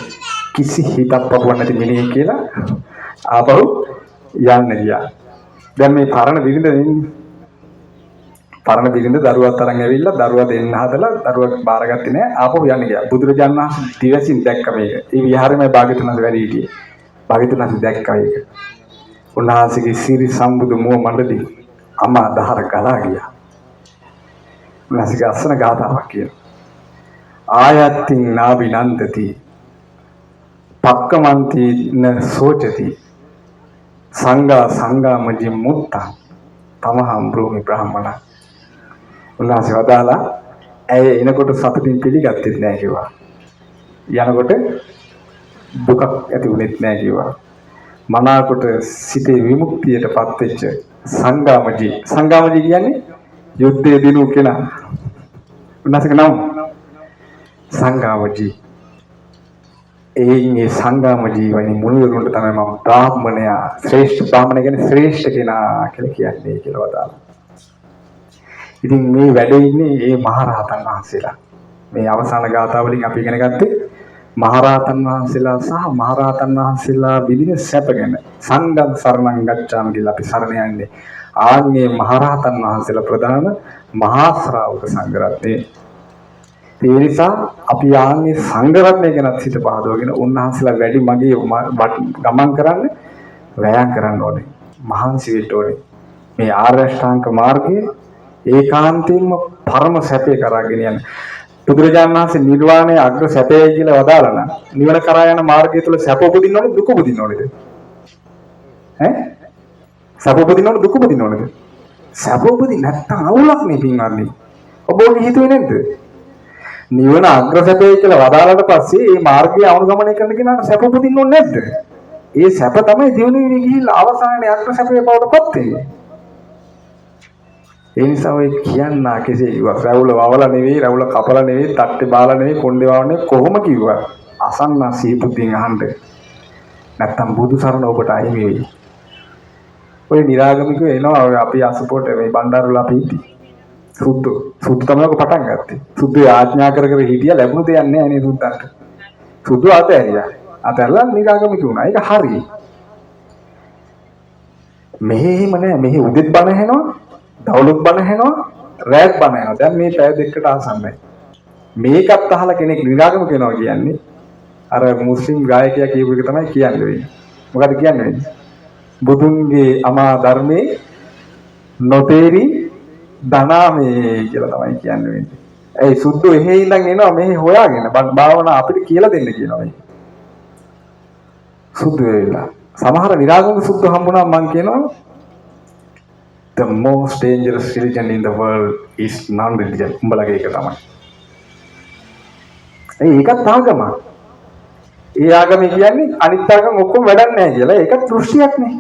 කිසි හිතක් පපුවක් නැති මිනිහෙක් කියලා ආපහු යන්න ගියා. දැන් මේ පරණ බිරිඳ දරුවත් අරන් ඇවිල්ලා දරුවා දෙන්න හදලා දරුවා බාරගත්තේ නැහැ. ආපහු යන්න ගියා. බුදුරජාණන් වහන්සේ දිවසින් දැක්ක මේක. ඒ විහාරෙමයි භාග්‍යතුන්ස් වැඩි හිටියේ. භාග්‍යතුන්ස් දැක්කා ඒක. උන්වහන්සේගේ සිරි සම්බුදු මුව මණ්ඩලෙ අමා දහර ගලා ගියා. උන්වහන්සේගේ අසන ගාථාවක් කියනවා. ආයත්තින් නාබිනන්දති පක්කමන්ති න සෝචති සංඝා මජි මුත්තා තමහම් බ්‍රෝමි බ්‍රාහ්මණ. උන්වහන්සේ වදාලා ඇය එනකොට සතුටින් පිළිගත්තේ නැහැ කිව්වා. යනකොට දුකක් ඇති වුණෙත් නැහැ කිව්වා. මනාකොට සිතේ විමුක්තියටපත් වෙච්ච සංඝාමජි කියන්නේ යුද්ධයේ දිනු කෙනා. උන්වහන්සේගේ නම සංඝාමජි. ඒ සංඝාමජි වයින් මුළුල්ලුන්ට තමයි මම බ්‍රාහ්මණයා ශ්‍රේෂ්ඨ බ්‍රාහ්මණ කියන්නේ ශ්‍රේෂ්ඨ කෙනා කියලා කියන්නේ කියලා වදාළා. ඉතින් මේ වැඩේ ඉන්නේ මේ මහරහතන් වහන්සේලා. මේ අවසාන ගාථා වලින් අපි ඉගෙන ගත්තේ මහරහතන් වහන්සේලා සහ මහරහතන් වහන්සේලා විදින සැප ගැන. සංඝං සරණං ගච්ඡාමි කියලා අපි සරණ යන්නේ. ආන්නේ මහරහතන් වහන්සේලා ප්‍රධාන මහා ශ්‍රාවක සංඝ රත්නයේ. ඒ නිසා අපි ආන්නේ සංඝ රත්නය ගැන හිත පහදවගෙන උන්වහන්සේලා වැඩි මගේ ගමන් කරන්න වෑයම් කරන්න ඕනේ. මහන්සි වෙන්න ඕනේ. මේ ආර්ය අෂ්ටාංග මාර්ගයේ ඒකාන්තයෙන්ම පරම සැපේ කරගෙන යන බුදුරජාණන් වහන්සේ නිර්වාණය අග්‍ර සැපයයි කියලා වදාළා නම් නිවන කරා යන මාර්ගය තුල සැප උපදින්න ඕනේ දුක උපදින්න ඕනේද? සැප උපදින්න ඕනේ දුක උපදින්න ඕනේද? සැප උපදින්න නැත්තම් අවුලක් නේ පින්වත්නි. ඔබ ඔය හිතුවේ නැද්ද? නිවන අග්‍ර සැපයයි කියලා වදාළාට පස්සේ මේ මාර්ගය අනුගමනය කරන කෙනාට සැප උපදින්න ඕනේ නැද්ද? ඒ සැප තමයි දිනු වෙවි ගිහිල්ලා අවසානයේ අග්‍ර සැපේ බවටපත් වෙන්නේ. ඒ නිසා ඔය කියන්න කෙසේ කිව්වත් රැවුල වවලා නෙවෙයි රැවුල කපලා නෙවෙයි තට්ටේ බාලා නෙවෙයි කොණ්ඩේ වවන්නේ කොහොම කිව්වත් අසන්න සීපුද්දෙන් අහන්න නැත්තම් බුදු සරණ ඔබට අහිමි වෙයි. ඔය නිරාගමිකයෝ එනවා ඔය අපි අසපෝට මේ බණ්ඩාරවල අපි ඉති. සුද්ධ තමයි ඔක පටන් ගත්තේ. සුද්ධ ආඥා කර කර හිටියා ලැබුණු දෙයක් නෑ නේ සුද්ධන්ට. සුද්ධ අතහැරියා. අතහැරලා නිරාගමික වුණා. ඒක හරි. මෙහෙම නෑ. මෙහි උදෙත් බණ ඇහෙනවා, දවල්ුත් බණ ඇහෙනවා, රැත් බණ ඇහෙනවා. දැන් මේ පැය දෙකකට ආසන්නයි. මේකත් අහලා කෙනෙක් නිරාගමික වෙනවා කියන්නේ අර මුස්ලිම් ගායකයා කියපු එක තමයි කියන්නේ වෙන්නේ. මොකද කියන්නේ වෙන්නේ? බුදුන්ගේ අමා ධර්මයේ නොතේරි ධනාමේ කියලා තමයි කියන්නේ වෙන්නේ. ඒ සුද්ධ එහෙ ඉඳන් එනවා මෙහෙ හොයාගෙන භාවනා අපිට කියලා දෙන්න කියනවා මේ. සුද්ධ වෙලා. සමහර විරාගක සුද්ධ හම්බුණා මම කියනවා the most dangerous religion in the world is non-religion. උඹලගේ එක තමයි. ඒකත් ආගම. ඒ ආගම කියන්නේ අනිත් ආගම ඔක්කොම වැඩක් නැහැ කියලා. ඒකත් දෘෂ්ටියක් නේ.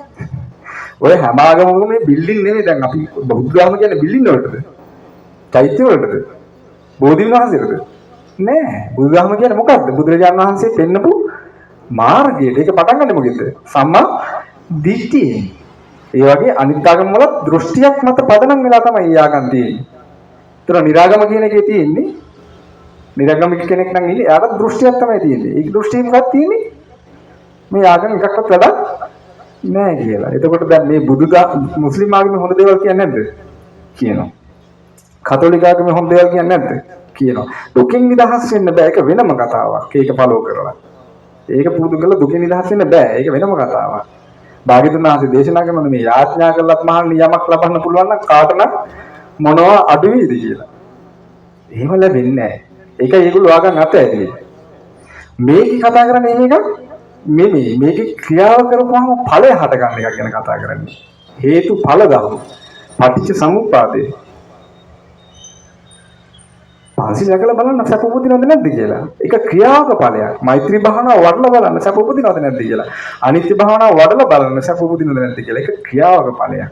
ඔය හැම ආගමකම මේ බිල්ඩින් නෙමෙයි දැන් අපි බෞද්ධ ධර්ම කියන්නේ බිල්ඩින් වලටද? චෛත්‍ය වලටද? බෝධීන් වහන්සේටද? නෑ. බුදු ධර්ම කියන්නේ මොකක්ද? බුදුරජාණන් වහන්සේ පෙන්නපු මාර්ගයට. ඒක පටන් ගන්නේ මොකෙන්ද? සම්මා දිට්ඨියෙන්. ඒ වගේ අනිත් ආගම වල දෘෂ්ටියක් මත පදනම් වෙලා තමයි ඒ ආගම් තියෙන්නේ. ඒතර නිරාගම කියන එකේ තියෙන්නේ නිරාගමික කෙනෙක් නම් ඉන්නේ එයාට දෘෂ්ටියක් තමයි තියෙන්නේ. ඒ දෘෂ්ටිය මොකක්ද තියෙන්නේ? මේ ආගම එකක්වත් වැඩක් නෑ කියලා. එතකොට දැන් මේ මුස්ලිම් ආගමේ හොඳ දේවල් කියන්නේ නැද්ද? කියනවා. කතෝලික ආගමේ හොඳ දේවල් කියන්නේ නැද්ද? කියනවා. දුකින් නිදහස් වෙන්න බෑ. ඒක වෙනම කතාවක්. ඒක ෆලෝ කරලා. ඒක පුරුදු කරලා දුකින් නිදහස් වෙන්න බෑ. ඒක වෙනම කතාවක්. භාග්‍යතුන් වහන්සේ දේශනා කරන මේ යාඥා කළත් මහන්නේ යමක් ලබන්න පුළුවන් නම් කාටනම් මොනවා අඩු වේද කියලා. එහෙම ලැබෙන්නේ නෑ. ඒකයි ඒගොල්ලෝ ආගම් අතහැරියේ. මේක කතා කරන්නේ මේක මේකේ ක්‍රියාව කරපුවාම ඵලය හට ගන්න එක ගැන කතා කරන්නේ. හේතු ඵල ධර්ම. පටිච්ච සමුප්පාදේ. පන්සිල් රැකලා බලන්න සැප උපදිනවද නැද්ද කියලා. ඒක ක්‍රියාවක ඵලයක්. මෛත්‍රී භාවනාව වඩලා බලන්න සැප උපදිනවද නැද්ද කියලා. අනිත්‍ය භාවනාව වඩලා බලන්න සැප උපදිනවද නැද්ද කියලා. ඒක ක්‍රියාවක ඵලයක්.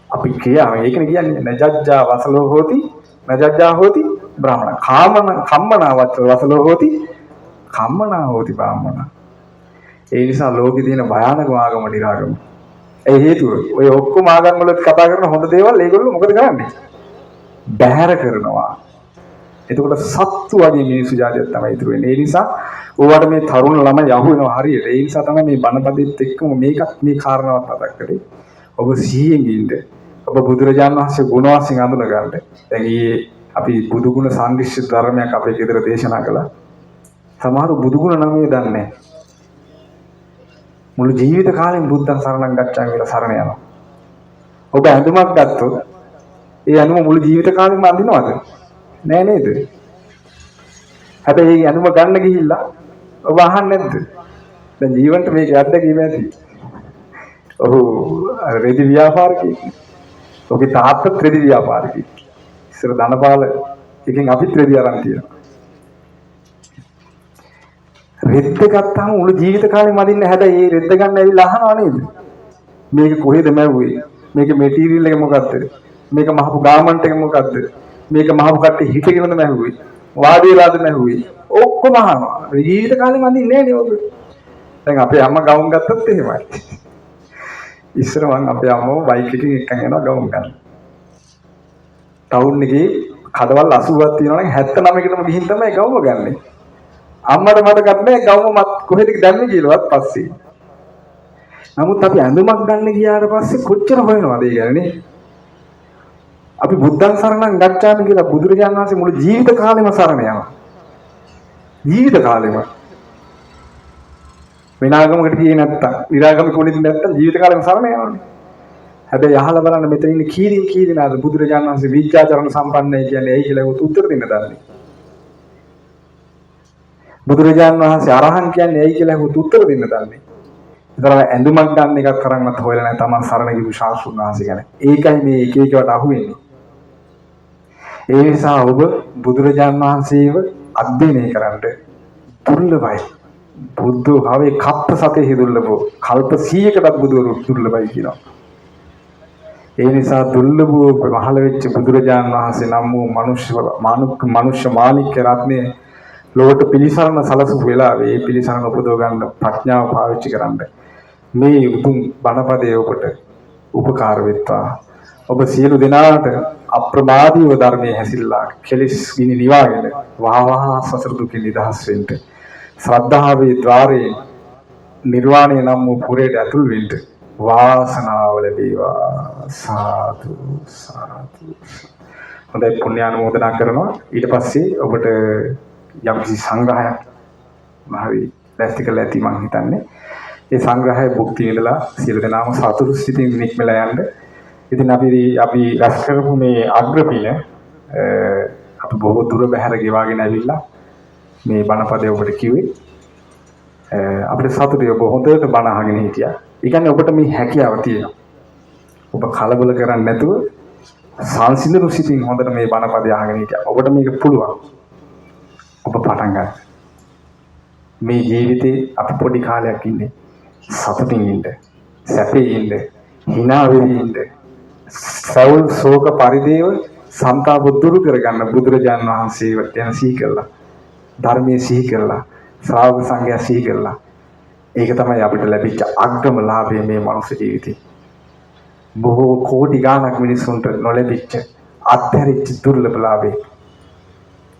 අපි ක්‍රියාව ඒකනේ කියන්නේ නජජ්ජා වසලෝ හෝති නජජ්ජා හෝති බ්‍රාහ්මණ. කම්මනාවත් වසලෝ හෝති කම්මනා හෝති බ්‍රාහ්මණ. ඒ නිසා ලෝකේ තියෙන භයානකම ආගම නිරාගම. ඒ හේතුව ඔය ඔක්කොම ආගම් වල කතා කරන හොඳ දේවල් ඒගොල්ලෝ මොකද කරන්නේ? බැහැර කරනවා. එතකොට සත්තු වගේ මිනිස්සු జాතියක් තමයි ඉතුරු වෙන්නේ. ඒ නිසා ඕවට මේ තරුණ ළමයි යහු වෙනවා හරියට. ඒ නිසා තමයි මේ බණපදෙත් එක්කම මේකත් මේ කාරණාවත් මතක් කරේ. ඔබ සිහියෙන් ඉන්න. ඔබ බුදුරජාණන් වහන්සේ ගුණ වශයෙන් අඳුන ගන්න. දැන් ඊයේ අපි බුදු ගුණ සංගිෂ්ඨ ධර්මයක් අපේ ගෙදර දේශනා කළා. සමහරු බුදු ගුණ නම් මේ දන්නේ නැහැ. මුළු ජීවිත කාලෙම බුද්ධං සරණං ගච්ඡාමි කියලා සරණ යනවා. ඔබ ඇඳුමක් ගත්තොත් ඒ ඇඳුම මුළු ජීවිත කාලෙම අඳිනවද? නෑ නේද? හැබැයි මේ ඇඳුම ගන්න ගිහිල්ලා ඔබ අහන්නේ නැද්ද? දැන් ජීවන්ට මේක අත්දැකීම ඇති. ඔහු රෙදි ව්‍යාපාරිකයෙක්. ඔහුගේ තාත්තා රෙදි ව්‍යාපාරිකයෙක්. ඉස්සර ධනපාල එකෙන් අපිත් රෙදි අරන් තියෙනවා. රෙද්ද ගත්තාම මුළු ජීවිත කාලෙම අදින්න හැබැයි මේ රෙද්ද ගන්න ඇවිල්ලා අහනවා නේද? මේක කොහෙද මැව්වේ? මේක මැටීරියල් එක මොකක්ද? මේක මහපු ගාමන්ට් එක මොකක්ද? මේක මහපු කට්ටිය හිතගෙනද මැව්වේ? වාඩි වෙලාද මැව්වේ? ඔක්කොම අහනවා. ජීවිත කාලෙම අදින්නේ නෑනේ ඔබ. දැන් අපේ අම්මා ගවුම් ගත්තත් එහෙමයි. ඉස්සර මං අපේ අම්මව බයික් එකකින් එක්කන් යනවා ගවුම් ගන්න. ටවුන් එකේ කඩවල් 80ක් තියෙනවා නම් 79කටම ගිහින් තමයි ගවුම ගන්නෙ. අම්මට මතකත් නෑ ගවුම මත් කොහෙද දැම්මේ කියලාවත් පස්සේ. නමුත් අපි ඇඳුමක් ගන්න ගියාට පස්සේ කොච්චර හොයනවද ඒ ගැන නේ? අපි බුද්ධං සරණං ගච්ඡාමි කියලා බුදුරජාණන් වහන්සේ මුළු ජීවිත කාලෙම සරණ යනවා. ජීවිත කාලෙම. විනාගමකට ගියේ නැත්තම්, විරාගමික වුණේ නැත්තම් ජීවිත කාලෙම සරණ යනවානේ. හැබැයි අහලා බලන්න මෙතන ඉන්නේ කී දෙනාද බුදුරජාණන් වහන්සේ විද්‍යාචරණ සම්පන්නයි කියන්නේ ඇයි කියලා උත්තර දෙන්න දන්නේ. බුදුරජාණන් වහන්සේ අරහන් කියන්නේ ඇයි කියලා උත්තර දෙන්න දන්නේ. ඒතරම් ඇඳුමක් ගන්න එකක් කරන්නත් හොයලා නැහැ තමන් සරණ ගිහු ශාස්ත්‍රඥ වහන්සේ ගැන. ඒකයි මේ එක එකවට අහුවෙන්නේ. ඒ නිසා ඔබ බුදුරජාණන් වහන්සේව අධ්‍යයනය කරන්න දුර්ලභයි. බුද්ධ භාවයේ කප්ප සතේ දුර්ලභෝ කල්ප 100කටත් බුදුරු දුර්ලභයි කියනවා. ඒ නිසා දුර්ලභව පහළ වෙච්ච බුදුරජාණන් වහන්සේ නම් වූ මනුෂ්‍ය මාණික්‍ය රත්නයේ ලෝකට පිළිසරණ සලසපු වෙලාවේ මේ පිළිසරණ උපදව ගන්න ප්‍රඥාව පාවිච්චි කරන්න මේ උතුම් බණපදයේ ඔබට උපකාර වෙත්වා. ඔබ සියලු දෙනාට අප්‍රමාදීව ධර්මයේ හැසිරලා කෙලෙස් ගිනි නිවාගෙන වහවහ සසර දුකින් නිදහස් වෙන්න ශ්‍රද්ධාවේ ద్వාරයෙන් නිර්වාණය නම් වූ පුරයට ඇතුල් වෙන්න වාසනාව ලැබේවා සාදු සාදු. හොඳයි පුණ්‍යානුමෝදනා කරනවා. ඊට පස්සේ ඔබට යම්කිසි සංග්‍රහයක් හරි දැස්ති කරලා ඇති මම හිතන්නේ. ඒ සංග්‍රහය භුක්ති විඳලා සියලු දෙනාම සතුටු සිතින් නික්මලා යන්න. ඉතින් අපි රැස් කරපු මේ අග්‍රපින අපි බොහෝ දුර බැහැර ගෙවාගෙන ඇවිල්ලා මේ බණපදේ ඔබට කිව්වේ. අපිට සතුටුයි ඔබ හොඳට බණ අහගෙන හිටියා. ඒ කියන්නේ ඔබට මේ හැකියාව තියෙනවා. ඔබ කලබල කරන්නේ නැතුව සංසිඳුණු සිතින් හොඳට මේ බණපදේ අහගෙන හිටියා. ඔබට මේක පුළුවන්. ඔබ පටන් ගන්න. මේ ජීවිතේ අපි පොඩි කාලයක් ඉන්නේ. සතුටින් ඉන්න. සැපේ ඉන්න. hina වෙවි ඉන්න. සෞල් ශෝක පරිදේව සන්තාප දුරු කරගන්න බුදුරජාණන් වහන්සේ ගැන සිහි කළා. ධර්මයේ සිහි කළා. ශ්‍රාවක සංඝයා සිහි කළා. ඒක තමයි අපිට ලැබිච්ච අග්‍රම ලාභය මේ මනුස්ස ජීවිතේ. බොහෝ කෝටි ගාණක් මිනිසුන්ට නොලැබිච්ච අත්හැරිච්ච දුර්ලභ ලාභය.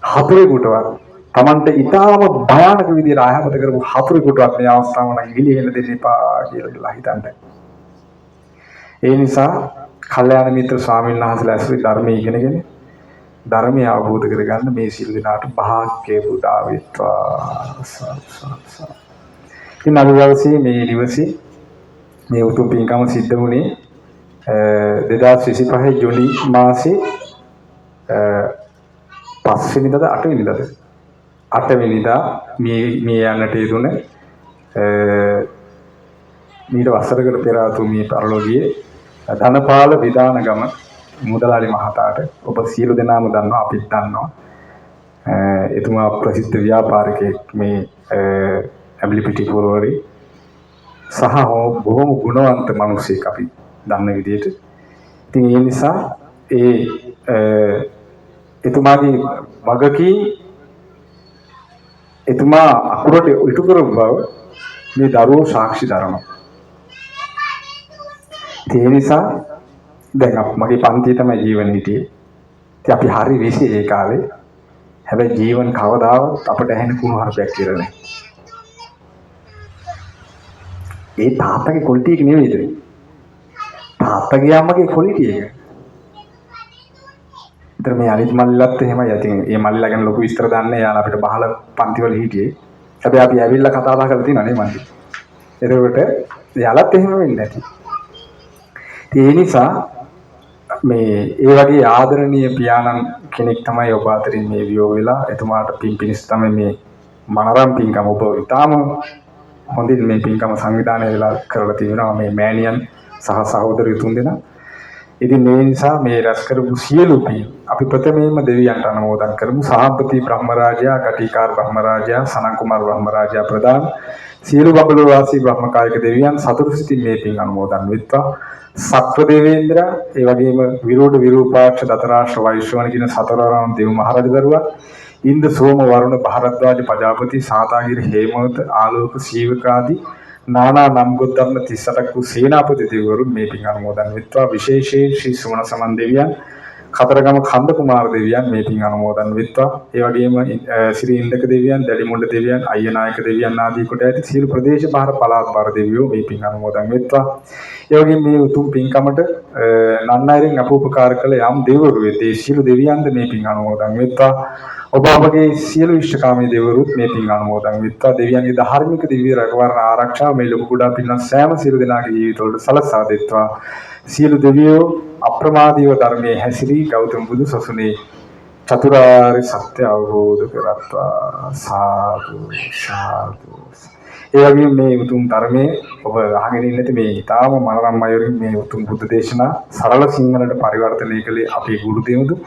හතුරෙකුටවත් Tamante ඊටාම භයානක විදියට ආයමත කරපු හතුරෙකුටවත් මේ අවස්ථාව නම් ගිලිහෙන්න දෙන්න එපා කියලා හිතන්න. ඒ නිසා කල්යාණ මිත්‍ර ස්වාමීන් වහන්සේලා ඇසුරේ ධර්මයේ ඉගෙනගෙන ධර්මය අවබෝධ කරගන්න මේ සිල් දිනාට භාග්‍ය පුදා වේවා. ඉතින් අද දවසේ මේ දිවසේ මේ උතුම් පින්කම සිද්ධ වුණේ 2025 ජූලි මාසේ 5 වෙනිදාද 8 වෙනිදාද 8 වෙනිදා මේ යන්නට යෙදුන මීට වසරකට පෙර ආතු මේ පරලෝකයේ ධනපාල විදානගම මුදලාලි මහතාට ඔබ සියලු දෙනාම දන්නවා අපිත් දන්නවා. එතුමා ප්‍රසිද්ධ ව්‍යාපාරිකයෙක් මේ ඇඹිලිපිටිය පුරවරේ සහ බොහොම ගුණවන්ත මිනිසෙක් අපි දන්න විදිහට. ඉතින් ඒ නිසා එතුමාගේ වගකී එතුමා අකුරට ඉටු කරපු බව මේ දරුවෝ සාක්ෂි දරනවා. ඒ නිසා දැන් මගේ පන්තියේ තමයි ජීවන හිටියේ. ඉතින් අපි හරි විශ්ේ ඒ කාලේ. හැබැයි ජීවන කවදාවත් අපට ඇහෙන කුණුහරුපයක් කියලා නැහැ. ඒ තාත්තගේ ක්වොලිටි එක නෙවෙයිද? තාත්තගේ අම්මගේ ක්වොලිටි එක. ඉතින් මේ අනිත් මල්ලිලත් එහෙමයි. ඉතින් මේ මල්ලිලා ගැන ලොකු විස්තර දන්නේ යාලා අපිට බහල පන්තිවල හිටියේ. හැබැයි අපි ඇවිල්ලා කතා බහ කරලා තියෙනවා නේ මල්ලි. එතකොට යාලත් එහෙම වෙන්නේ නැති. ඒ නිසා මේ ඒ වගේ ආදරණීය පියාණන් කෙනෙක් තමයි ඔබ අතරින් මේ වියෝ වෙලා එතුමාට පින්පිනිස් තමයි මේ මනරම් පින්කම ඔබ ඉතාම හොඳින් මේ පින්කම සංවිධානය වෙලා කරලා තියෙනවා මේ මෑණියන් සහ සහෝදරයෝ තුන්දෙනා. ඉතින් මේ නිසා මේ රැස් කරපු සියලු පින් අපි ප්‍රථමයෙන්ම දෙවියන්ට අනුමෝදන් කරමු. සහාපති බ්‍රහ්මරාජයා, ගටිකාර බ්‍රහ්මරාජයා, සනන් කුමාර බ්‍රහ්මරාජයා ප්‍රදාන සියලු බබලෝ වාසී බ්‍රහ්මකායික දෙවියන් සතුටු සිතින් මේ පින් අනුමෝදන් වෙත්වා. සක්‍ර දේවේන්ද්‍ර ඒ වගේම විරෝධ විරූපාක්ෂ දතරාශ්‍ර වෛශ්‍රවණ කියන සතරවරම් දෙව් මහරජදරුවා ඉන්ද සෝම වරුණ භාරද්වාජ ප්‍රජාපති සාතාගිර හේමවත ආලෝක සීවකාදී නානා නම් ගොත්තරන 38ක් වූ සේනාපති දෙවිවරුන් මේ පින් අනුමෝදන් වෙත්වා. විශේෂයෙන් ශ්‍රී සුමන සමන් දෙවියන් කතරගම කන්ද කුමාර දෙවියන් මේ පින් අනුමෝදන් වෙත්වා. ඒ වගේම ශ්‍රී ඉන්දක දෙවියන්, දැඩිමුණ්ඩ දෙවියන්, අයනායක දෙවියන් ආදී කොට ඇති සියලු ප්‍රදේශ බාහිර පළාත් බාර දෙවියෝ මේ පින් අනුමෝදන් වෙත්වා. ඒ වගේම මේ උතුම් පින්කමට නන්නයිරින් අපෝපකාර කළ යම් දෙවිවරු වෙතේ සියලු දෙවියන්ද මේ පින් අනුමෝදන් වෙත්වා. ඔබ අපගේ සියලු ඉෂ්ඨකාමී දෙවිවරුත් මේ පින් අනුමෝදන් වෙත්වා. දෙවියන්ගේ ධාර්මික දිව්‍ය රැකවරණ ආරක්ෂාව මේ ලොකු කුඩා පින්වත් සෑම සියලු දෙනාගේ ජීවිතවලට සලසා දෙත්වා. සියලු දෙවියෝ අප්‍රමාදීව ධර්මයේ හැසිරී ගෞතම බුදු සසුනේ චතුරාර්ය සත්‍ය අවබෝධ කරත්වා. සාදු සාදු. ඒ වගේම මේ උතුම් ධර්මයේ ඔබ අහගෙන ඉන්නත් මේ ඊටාම මනරම් අයුරින් මේ උතුම් බුද්ධ දේශනා සරල සිංහලට පරිවර්තනය කළේ අපේ ගුරු දෙවුදු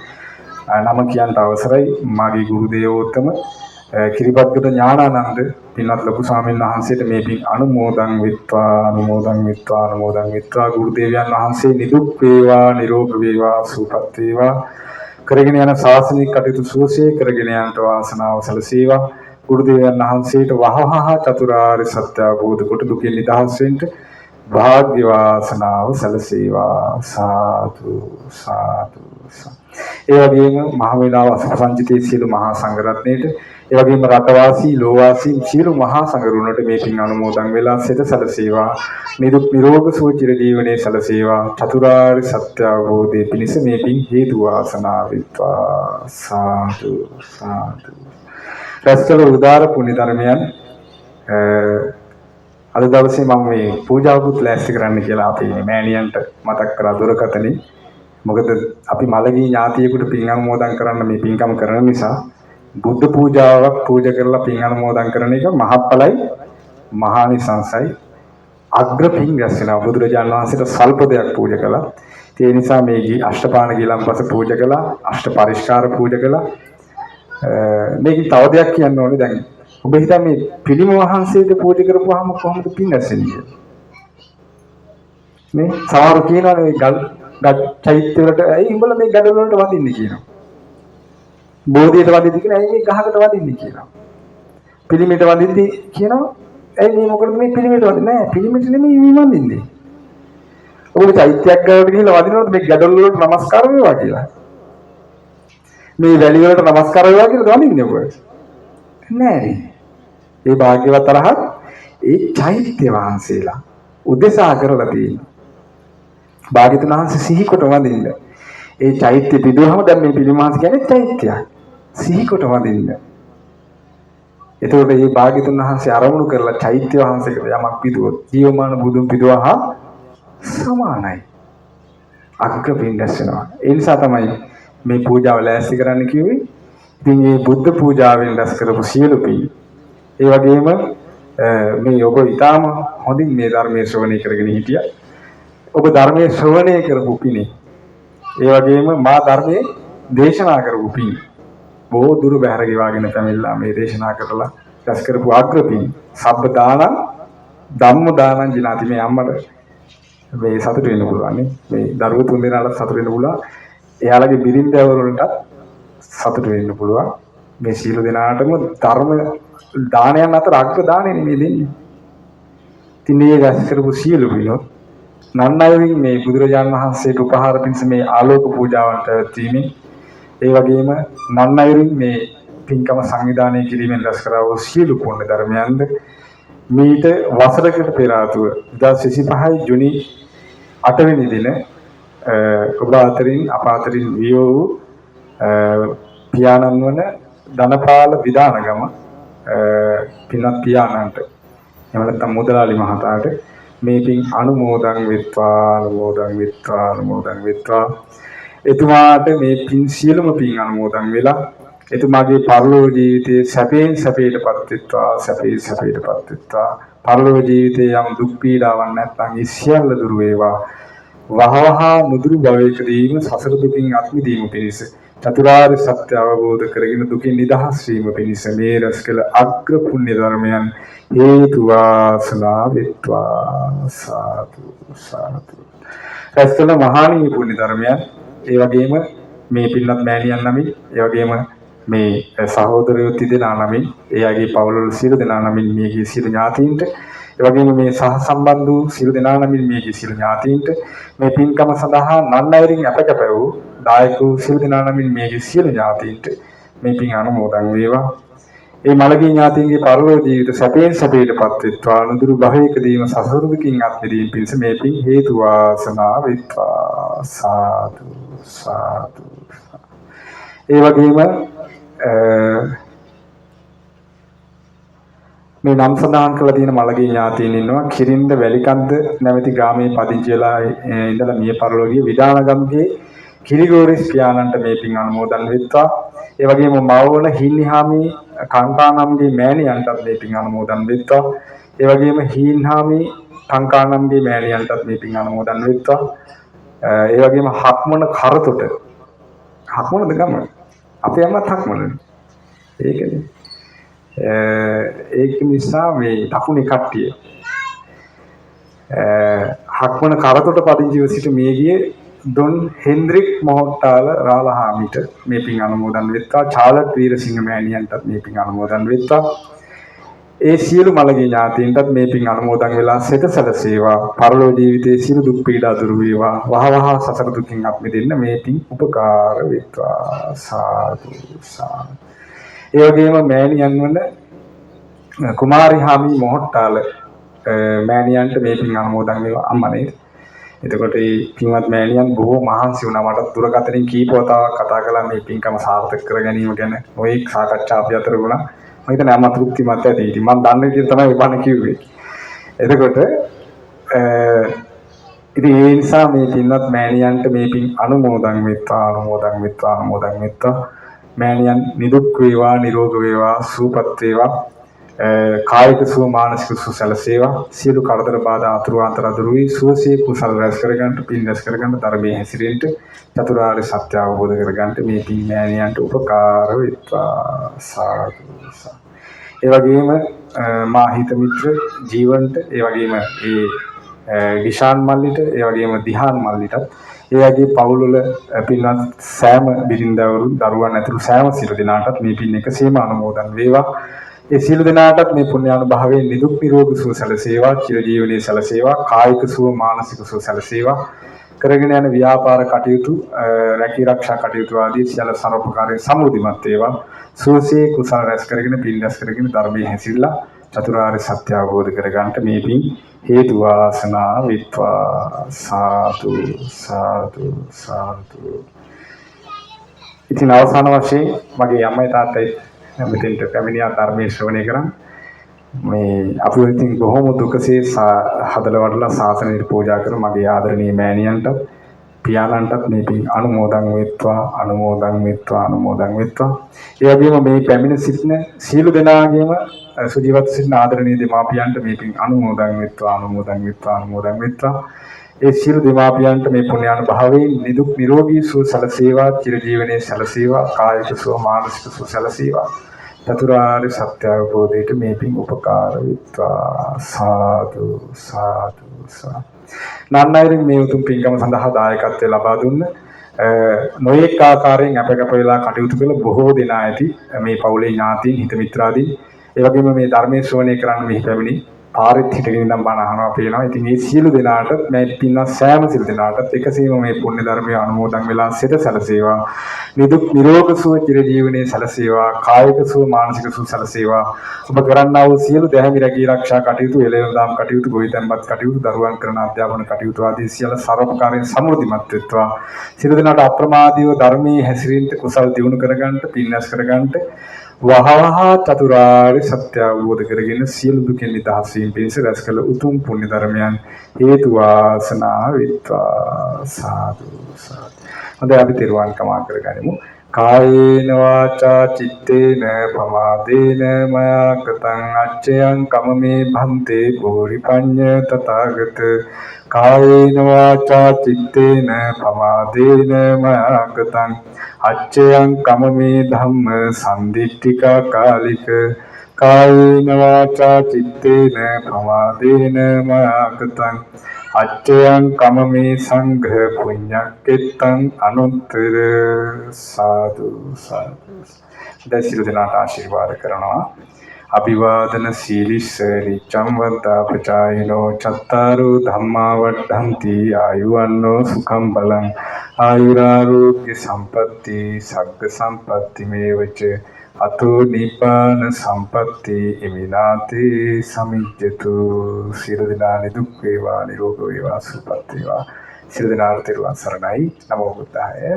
නම කියන්න අවසරයි. මාගේ ගුරු දේවෝත්තම කිරිබත්ගත ඥානානන්ද පින්වත් ලොකු ස්වාමීන් වහන්සේට මේ පින් අනුමෝදන් වෙත්වා. අනුමෝදන් වෙත්වා. අනුමෝදන් වෙත්වා. ගුරු දේවයන් වහන්සේ නිදුක් වේවා, නිරෝගී වේවා, සුවපත් වේවා. කරගෙන යන ශාසනික කටයුතු සුවසේ කරගෙන යන්නට වාසනාව සැලසේවා. ගුරු දේවයන් වහන්සේට වහවහ චතුරාර්ය සත්‍ය අවබෝධ කොට දුකින් නිදහස් වෙන්න භාග්‍ය වාසනාව සැලසේවා. සාදු සාදු. ඒ වගේම මහ වේලාව අසංජිතේ සියලු මහා සංඝරත්නයට, ඒ වගේම රටවාසී ලෝවාසී සියලු මහා සංඝරුණට මේ පින් අනුමෝදන් වෙලා සිත සැලසේවා. නිදුක් නිරෝග සුව චිර ජීවනයේ සැලසේවා. චතුරාර්ය සත්‍ය අවබෝධයේ පිණිස මේ පින් හේතු වාසනා වෙත්වා. සාදු සාදු. රැස්කල උදාර පුණ්‍ය ධර්මයන් අද දවසේ මම මේ පූජාවකුත් ලෑස්ති කරන්න කියලා අපි මෑණියන්ට මතක් කරා දුරකථනේ. මොකද අපි මළගී ඥාතියෙකුට පින් අනුමෝදන් කරන්න මේ පින්කම කරන නිසා බුද්ධ පූජාවක් පූජා කරලා පින් අනුමෝදන් කරන එක මහත්ඵලයි, මහානිසංසයි, අග්‍ර පින් රැස් වෙනවා. බුදුරජාණන් වහන්සේට සල්ප දෙයක් පූජා කළා. ඒ නිසා මේ අෂ්ටපාණ ගිලම්පස පූජා කළා, අෂ්ට පරිස්කාර පූජා කළා. මේක තව දෙයක් කියන්න ඕනේ. දැන් ඔබ හිතන්නේ මේ පිළිම වහන්සේට පූජා කරපුවාම කොහොමද පින් ඇසෙන්නේ? මේ සමහර කියනවා මේ ගල් චෛත්‍ය වලට ඇයි උඹලා මේ ගඩොල් වලට වදින්නේ කියනවා. බෝධියට වදින්නේ කියන ඇයි මේ ගහකට වදින්නේ කියනවා. පිළිමයට වදින්නේ කියනවා ඇයි මේ මොකටද මේ පිළිමයට වදින්නේ? නෑ පිළිමයට නෙමෙයි මේ වදින්නේ. ඔබ චෛත්‍යයක් ගාවට ගිහිල්ලා වදිනකොට මේ ගඩොල් වලට නමස්කාර වේවා කියලා. මේ වැලි වලට නමස්කාර වේවා කියලා වදින්නේ ඔබ. නෑ. ඒ භාග්‍යවත් අරහත් ඒ චෛත්‍ය වහන්සේලා උදෙසා කරලා තියෙනවා. භාග්‍යතුන් වහන්සේ සිහි කොට වදින්න. ඒ චෛත්‍ය පිදුවහම දැන් මේ පිළිමාස කියන්නේ චෛත්‍යයක්. සිහි කොට වදින්න. එතකොට මේ භාග්‍යතුන් වහන්සේ ආරමුණු කරලා චෛත්‍ය වහන්සේකට යමක් පිදුවොත් ජීවමාන බුදුන් පිදුවහා සමානයි. අග්‍ර පින්දස් වෙනවා. ඒ නිසා තමයි මේ පූජාව ලෑස්ති කරන්න කිව්වේ. ඉතින් මේ බුද්ධ පූජාවෙන් රැස් කරපු සියලු පින් ඒ වගේම මේ ඔබ ඊටාම හොඳින් මේ ධර්මයේ ශ්‍රවණය කරගෙන හිටියා. ඔබ ධර්මයේ ශ්‍රවණය කරපු පිනේ ඒ වගේම මා ධර්මයේ දේශනා කරපු පින් බොහෝ දුර බැහැර ගෙවාගෙන පැමිණලා මේ දේශනා කරලා රැස් කරපු අග්‍ර පින් සබ්බ දානං ධම්ම දානං ජිනාති. මේ අම්මට මේ සතුට වෙන්න පුළුවන් නේ. මේ දරුවෝ තුන් දෙනාට සතුට වෙන්න පුළුවන්. එයාලගේ බිරින්දෑවරු වලට සතුට වෙන්න පුළුවන්. මේ සීල දෙනාටම ධර්ම දානයන් අතර අග්‍ර දානෙ නෙමෙයි දෙන්නේ. ඉතින් මේ රැස් කරපු සියලු පිනොත් නන්නයින් මේ බුදුරජාණන් වහන්සේට උපහාර පිණිස මේ ආලෝක පූජාවන් පැවැත්වීමෙන් ඒ වගේම නන්නයින් මේ පින්කම සංවිධානය කිරීමෙන් රැස් කරා වූ සියලු පුණ්‍ය ධර්මයන්ද මීට වසරකට පෙර ආතුව 2025 ජුනි 8 වෙනි දින ඔබ අතරින් අප අතරින් වියෝ වූ පියාණන් වන ධනපාල විදානගම පින්වත් පියාණන්ට එහෙම නැත්නම් මුදලාලි මහතාට මේ පින් අනුමෝදන් වෙත්වා. එතුමාට මේ පින් සියලුම පින් අනුමෝදන් වෙලා එතුමාගේ පරලෝක ජීවිතයේ සැපයෙන් සැපයටපත් වෙත්වා. පරලෝක ජීවිතයේ යම් දුක් පීඩාවක් නැත්නම් ඒ සියල්ල දුර වේවා. වහවහ නුදුරු භවයකදීම සසර දුකින් අත් මිදීම පිණිස චතුරාර්ය සත්‍ය අවබෝධ කරගෙන දුකින් නිදහස් වීම පිණිස මේ රැස් කළ අග්‍ර පුණ්‍ය ධර්මයන් හේතු වාසනා වෙත්වා. සාදු සාදු. රැස් කළ මහානීය පුණ්‍ය ධර්මයන් ඒ වගේම මේ පින්වත් මෑණියන් නමින් ඒ වගේම මේ සහෝදරයෝ තිදෙනා නමින් එයාගේ පවුල්වල සියලු දෙනා නමින් මේගේ සියලු ඥාතීන්ට ඒ වගේම මේ සහ සම්බන්ධ වූ සියලු දෙනා නමින් මේගේ සියලු ඥාතීන්ට මේ පින්කම සඳහා නන්නයිරින් අපකප වූ දායක වූ සියලු දෙනා නමින් මේගේ සියලු ඥාතීන්ට මේ පින් අනුමෝදන් වේවා. ඒ මළගී ඥාතීන්ගේ පරලෝක ජීවිත සැපයෙන් සැපයටපත් වෙත්වා. නුදුරු භවයකදීම සසර දුකින් අත් මිදීම පිණිස මේ පින් හේතු වාසනා වෙත්වා. සාදු සාදු. ඒ වගේම මේ නම් සඳහන් කරලා තියෙන මළගී ඥාතීන් ඉන්නවා. කිරින්ද වැලිකන්ද නැමැති ග්‍රාමයේ පදිංචි වෙලා ඉඳලා මිය පරලෝකීය විදානගම්ගේ කිරිගෝරිස් පියාණන්ට මේ පින් අනුමෝදන් වෙත්වා. ඒ වගේම මවවන හින්හිහාමි කංකානම්ගේ මෑණියන්ටත් මේ පින් අනුමෝදන් වෙත්වා. ඒ වගේම හින්හාමි කංකානම්ගේ මෑණියන්ටත් මේ පින් අනුමෝදන් වෙත්වා. ඒ වගේම හක්මන කරතොට හක්මනද ගම අපේ අම්මත් හක්මනනේ. ඒකනේ. ඒක නිසා මේ දකුණේ කට්ටිය හක්මන කරතොට පදිංචිව සිට මියගිය ඩොන් හෙන්ද්‍රික් මොහොට්ටාල රාලහාමිට මේ පින් අනුමෝදන් වෙත්වා. චාලට් වීරසිංහ මෑණියන්ටත් මේ පින් අනුමෝදන් වෙත්වා. ඒ සියලු මළගිය ඥාතීන්ටත් මේ පින් අනුමෝදන් වෙලා සිත සැලසේවා. පරලෝ ජීවිතයේ සියලු දුක් පීඩා දුරු වේවා. වහවහ සසර දුකින් අත් මිදෙන්න මේ පින් උපකාර වේවා. සාදු සාදු. ඒ වගේම මෑණියන් වන කුමාරි හාමි මොහොට්ටාල මෑණියන්ට මේ පින් අනුමෝදන් වේවා අම්මනේ. එතකොට මේ පින්වත් මෑණියන් බොහෝ මහන්සි වුණා. මට දුරකථනයෙන් කීප වතාවක් කතා කළා මේ පින්කම සාර්ථක කර ගැනීම ගැන. ඔය සාකච්ඡා අපි අතර වුණා. මම හිතන්නේ අම්මා තෘප්තිමත් ඇති. ඉතින් මම දන්න විදිහට තමයි බණ කිව්වේ. එතකොට ඉතින් ඒ නිසා මේ පින්වත් මෑණියන්ට මේ පින් අනුමෝදන් වෙත්වා. මෑණියන් නිදුක් වේවා, නිරෝග වේවා, සුවපත් වේවා. කායික සුව මානසික සුව සැලසේවා. සියලු කරදර බාධා අතුරු අන්තර දුරුයි. සුවසේ කුසල රැස් කරගන්න, පින් රැස් කරගන්න, ධර්මයේ හැසිරෙන්න, චතුරාර්ය සත්‍ය අවබෝධ කරගන්න මේ පින් මෑණියන්ට උපකාර වෙත්වා. සාදු සාදු. ඒ වගේම මා හිත මිත්‍ර ජීවන්ට, ඒ වගේම විශාන් මල්ලිට, ඒ වගේම දිහාන් මල්ලිටත්, ඒ වගේ පවුල් වල පින්වත් සෑම බිරින්දවරු දරුවන් ඇතුළු සෑම සියලු දෙනාටත් මේ පින් එකසේම අනුමෝදන් වේවා. ඒ සියලු දෙනාටත් මේ පුණ්‍යානුභාවයෙන් නිදුක් නිරෝගී සුව සැලසේවා. චිරජීවනයේ සැලසේවා. කායික සුව මානසික සුව සැලසේවා. කරගෙන යන ව්‍යාපාර කටයුතු, රැකී ආරක්ෂා කටයුතු ආදී සියලු සර්වපකාරයෙන් සමෘද්ධිමත් වේවා. සුවසේ කුසල රැස් කරගෙන, පින් රැස් කරගෙන, ධර්මයේ හැසිරලා චතුරාර්ය සත්‍ය අවබෝධ කරගන්නට මේ පින් හේතු වාසනා විත්වා. සාදු සාදු සාදු. ඉතින් අවසාන වශයෙන් මගේ අම්මයි තාත්තයි මෙතෙන්ට පැමිණියා ධර්මයේ ශ්‍රවණය කරන්. මේ අපි ඉතින් බොහොම දුකසේ හදලා වඩලා ශාසනයට පූජා කර මගේ ආදරණීය මෑණියන්ට, පියාණන්ටත් මේ පින් අනුමෝදන් වෙත්වා. ඒ වගේම මේ පැමිණ සිටින සියලු දෙනාගේම සුජීවත්ව සිටින ආදරණීය දෙමාපියන්ට මේ පින් අනුමෝදන් වෙත්වා. ඒ සියලු දෙමාපියන්ට මේ පුණ්‍යානුභාවයෙන් නිදුක් නිරෝගී සුව සැලසේවා. චිරජීවනයේ සැලසේවා. කායික සුව මානසික සුව සැලසේවා. චතුරාර්ය සත්‍ය අවබෝධයට මේ පින් උපකාර වෙත්වා. සාදු සාදු සාදු. නන්නයිරින් මේ උතුම් පින්කම සඳහා දායකත්වය ලබා දුන්න නොයෙක් ආකාරයෙන් අපගත වෙලා කටයුතු කළ බොහෝ දෙනා ඇති මේ පවුලේ ඥාතීන්, හිත මිත්‍රාදීන්, ඒ වගේම මේ ධර්මයේ ශ්‍රවණය කරන්න මෙහි පැමිණි පාරෙත් හිටගෙන ඉඳන් බණ අහනවා පේනවා. ඉතින් මේ සියලු දෙනාට මේ පින්වත් සෑම සියලු දෙනාටත් එකසේම මේ පුණ්‍ය ධර්මයේ අනුමෝදන් වෙලා සිත සැලසේවා. නිදුක් නිරෝග සුව චිරජීවනයේ සැලසේවා. කායික සුව මානසික සුව සැලසේවා. ඔබ කරන්නා වූ සියලු දැහැමි රැකී ආරක්ෂා කටයුතු, එළෙවදාම් කටයුතු, ගොවිතැන්පත් කටයුතු, දරුවන් කරන අධ්‍යාපන කටයුතු ආදී සියලු සර්වපකාරයෙන් සමෘද්ධිමත් වෙත්වා. සියලු දෙනාට අප්‍රමාදීව ධර්මයේ හැසිරෙන්න, කුසල් දියුණු කරගන්න, පින් රැස් කරගන්න, වහවහ චතුරාර්ය සත්‍ය අවබෝධ කරගෙන සියලු දුකින් නිදහස් වීම පිණිස රැස් කළ උතුම් පුණ්‍ය ධර්මයන් හේතු වාසනා වෙත්වා. සාදු සාදු. හොඳයි අපි තෙරුවන් කමා කරගනිමු. කායේන වාචා චිත්තේන පමාදේන මයා කතං අච්චයං කමමේ භන්තේ පෝරිපඤ්ඤ තථාගත. කායේන වාචා චිත්තේන පමාදේන මයා කතං අච්චයං කමමේ ධම්ම සම්දිට්ඨිකා කාලික. කායේන වාචා චිත්තේන පමාදේන මයා කතං අච්චයං කමමේ සංඝ පුඤ්ඤක්කෙත්තං අනුත්තර. සාදු සාදු. දසිරු දිනාට ආශිර්වාද කරනවා. අභිවාදන සීලිස්ස නිච්ඡම් වද්දා පචායිනෝ චත්තාරු ධම්මා වඩ්ඩಂತಿ ආයුවන්නෝ සුඛං බලං ආයුරාෝග්‍ය සම්පatti සග්ග සම්පatti මේවච අතෝ නිපාන සම්පatti ඉමිනාතේ සමිජ්ජතු. සියලු දෙනා නිදුක් වේවා, නිරෝග වේවා, සුවපත් වේවා. සියලු දෙනාට තෙරුවන් සරණයි. නමෝ බුද්ධාය.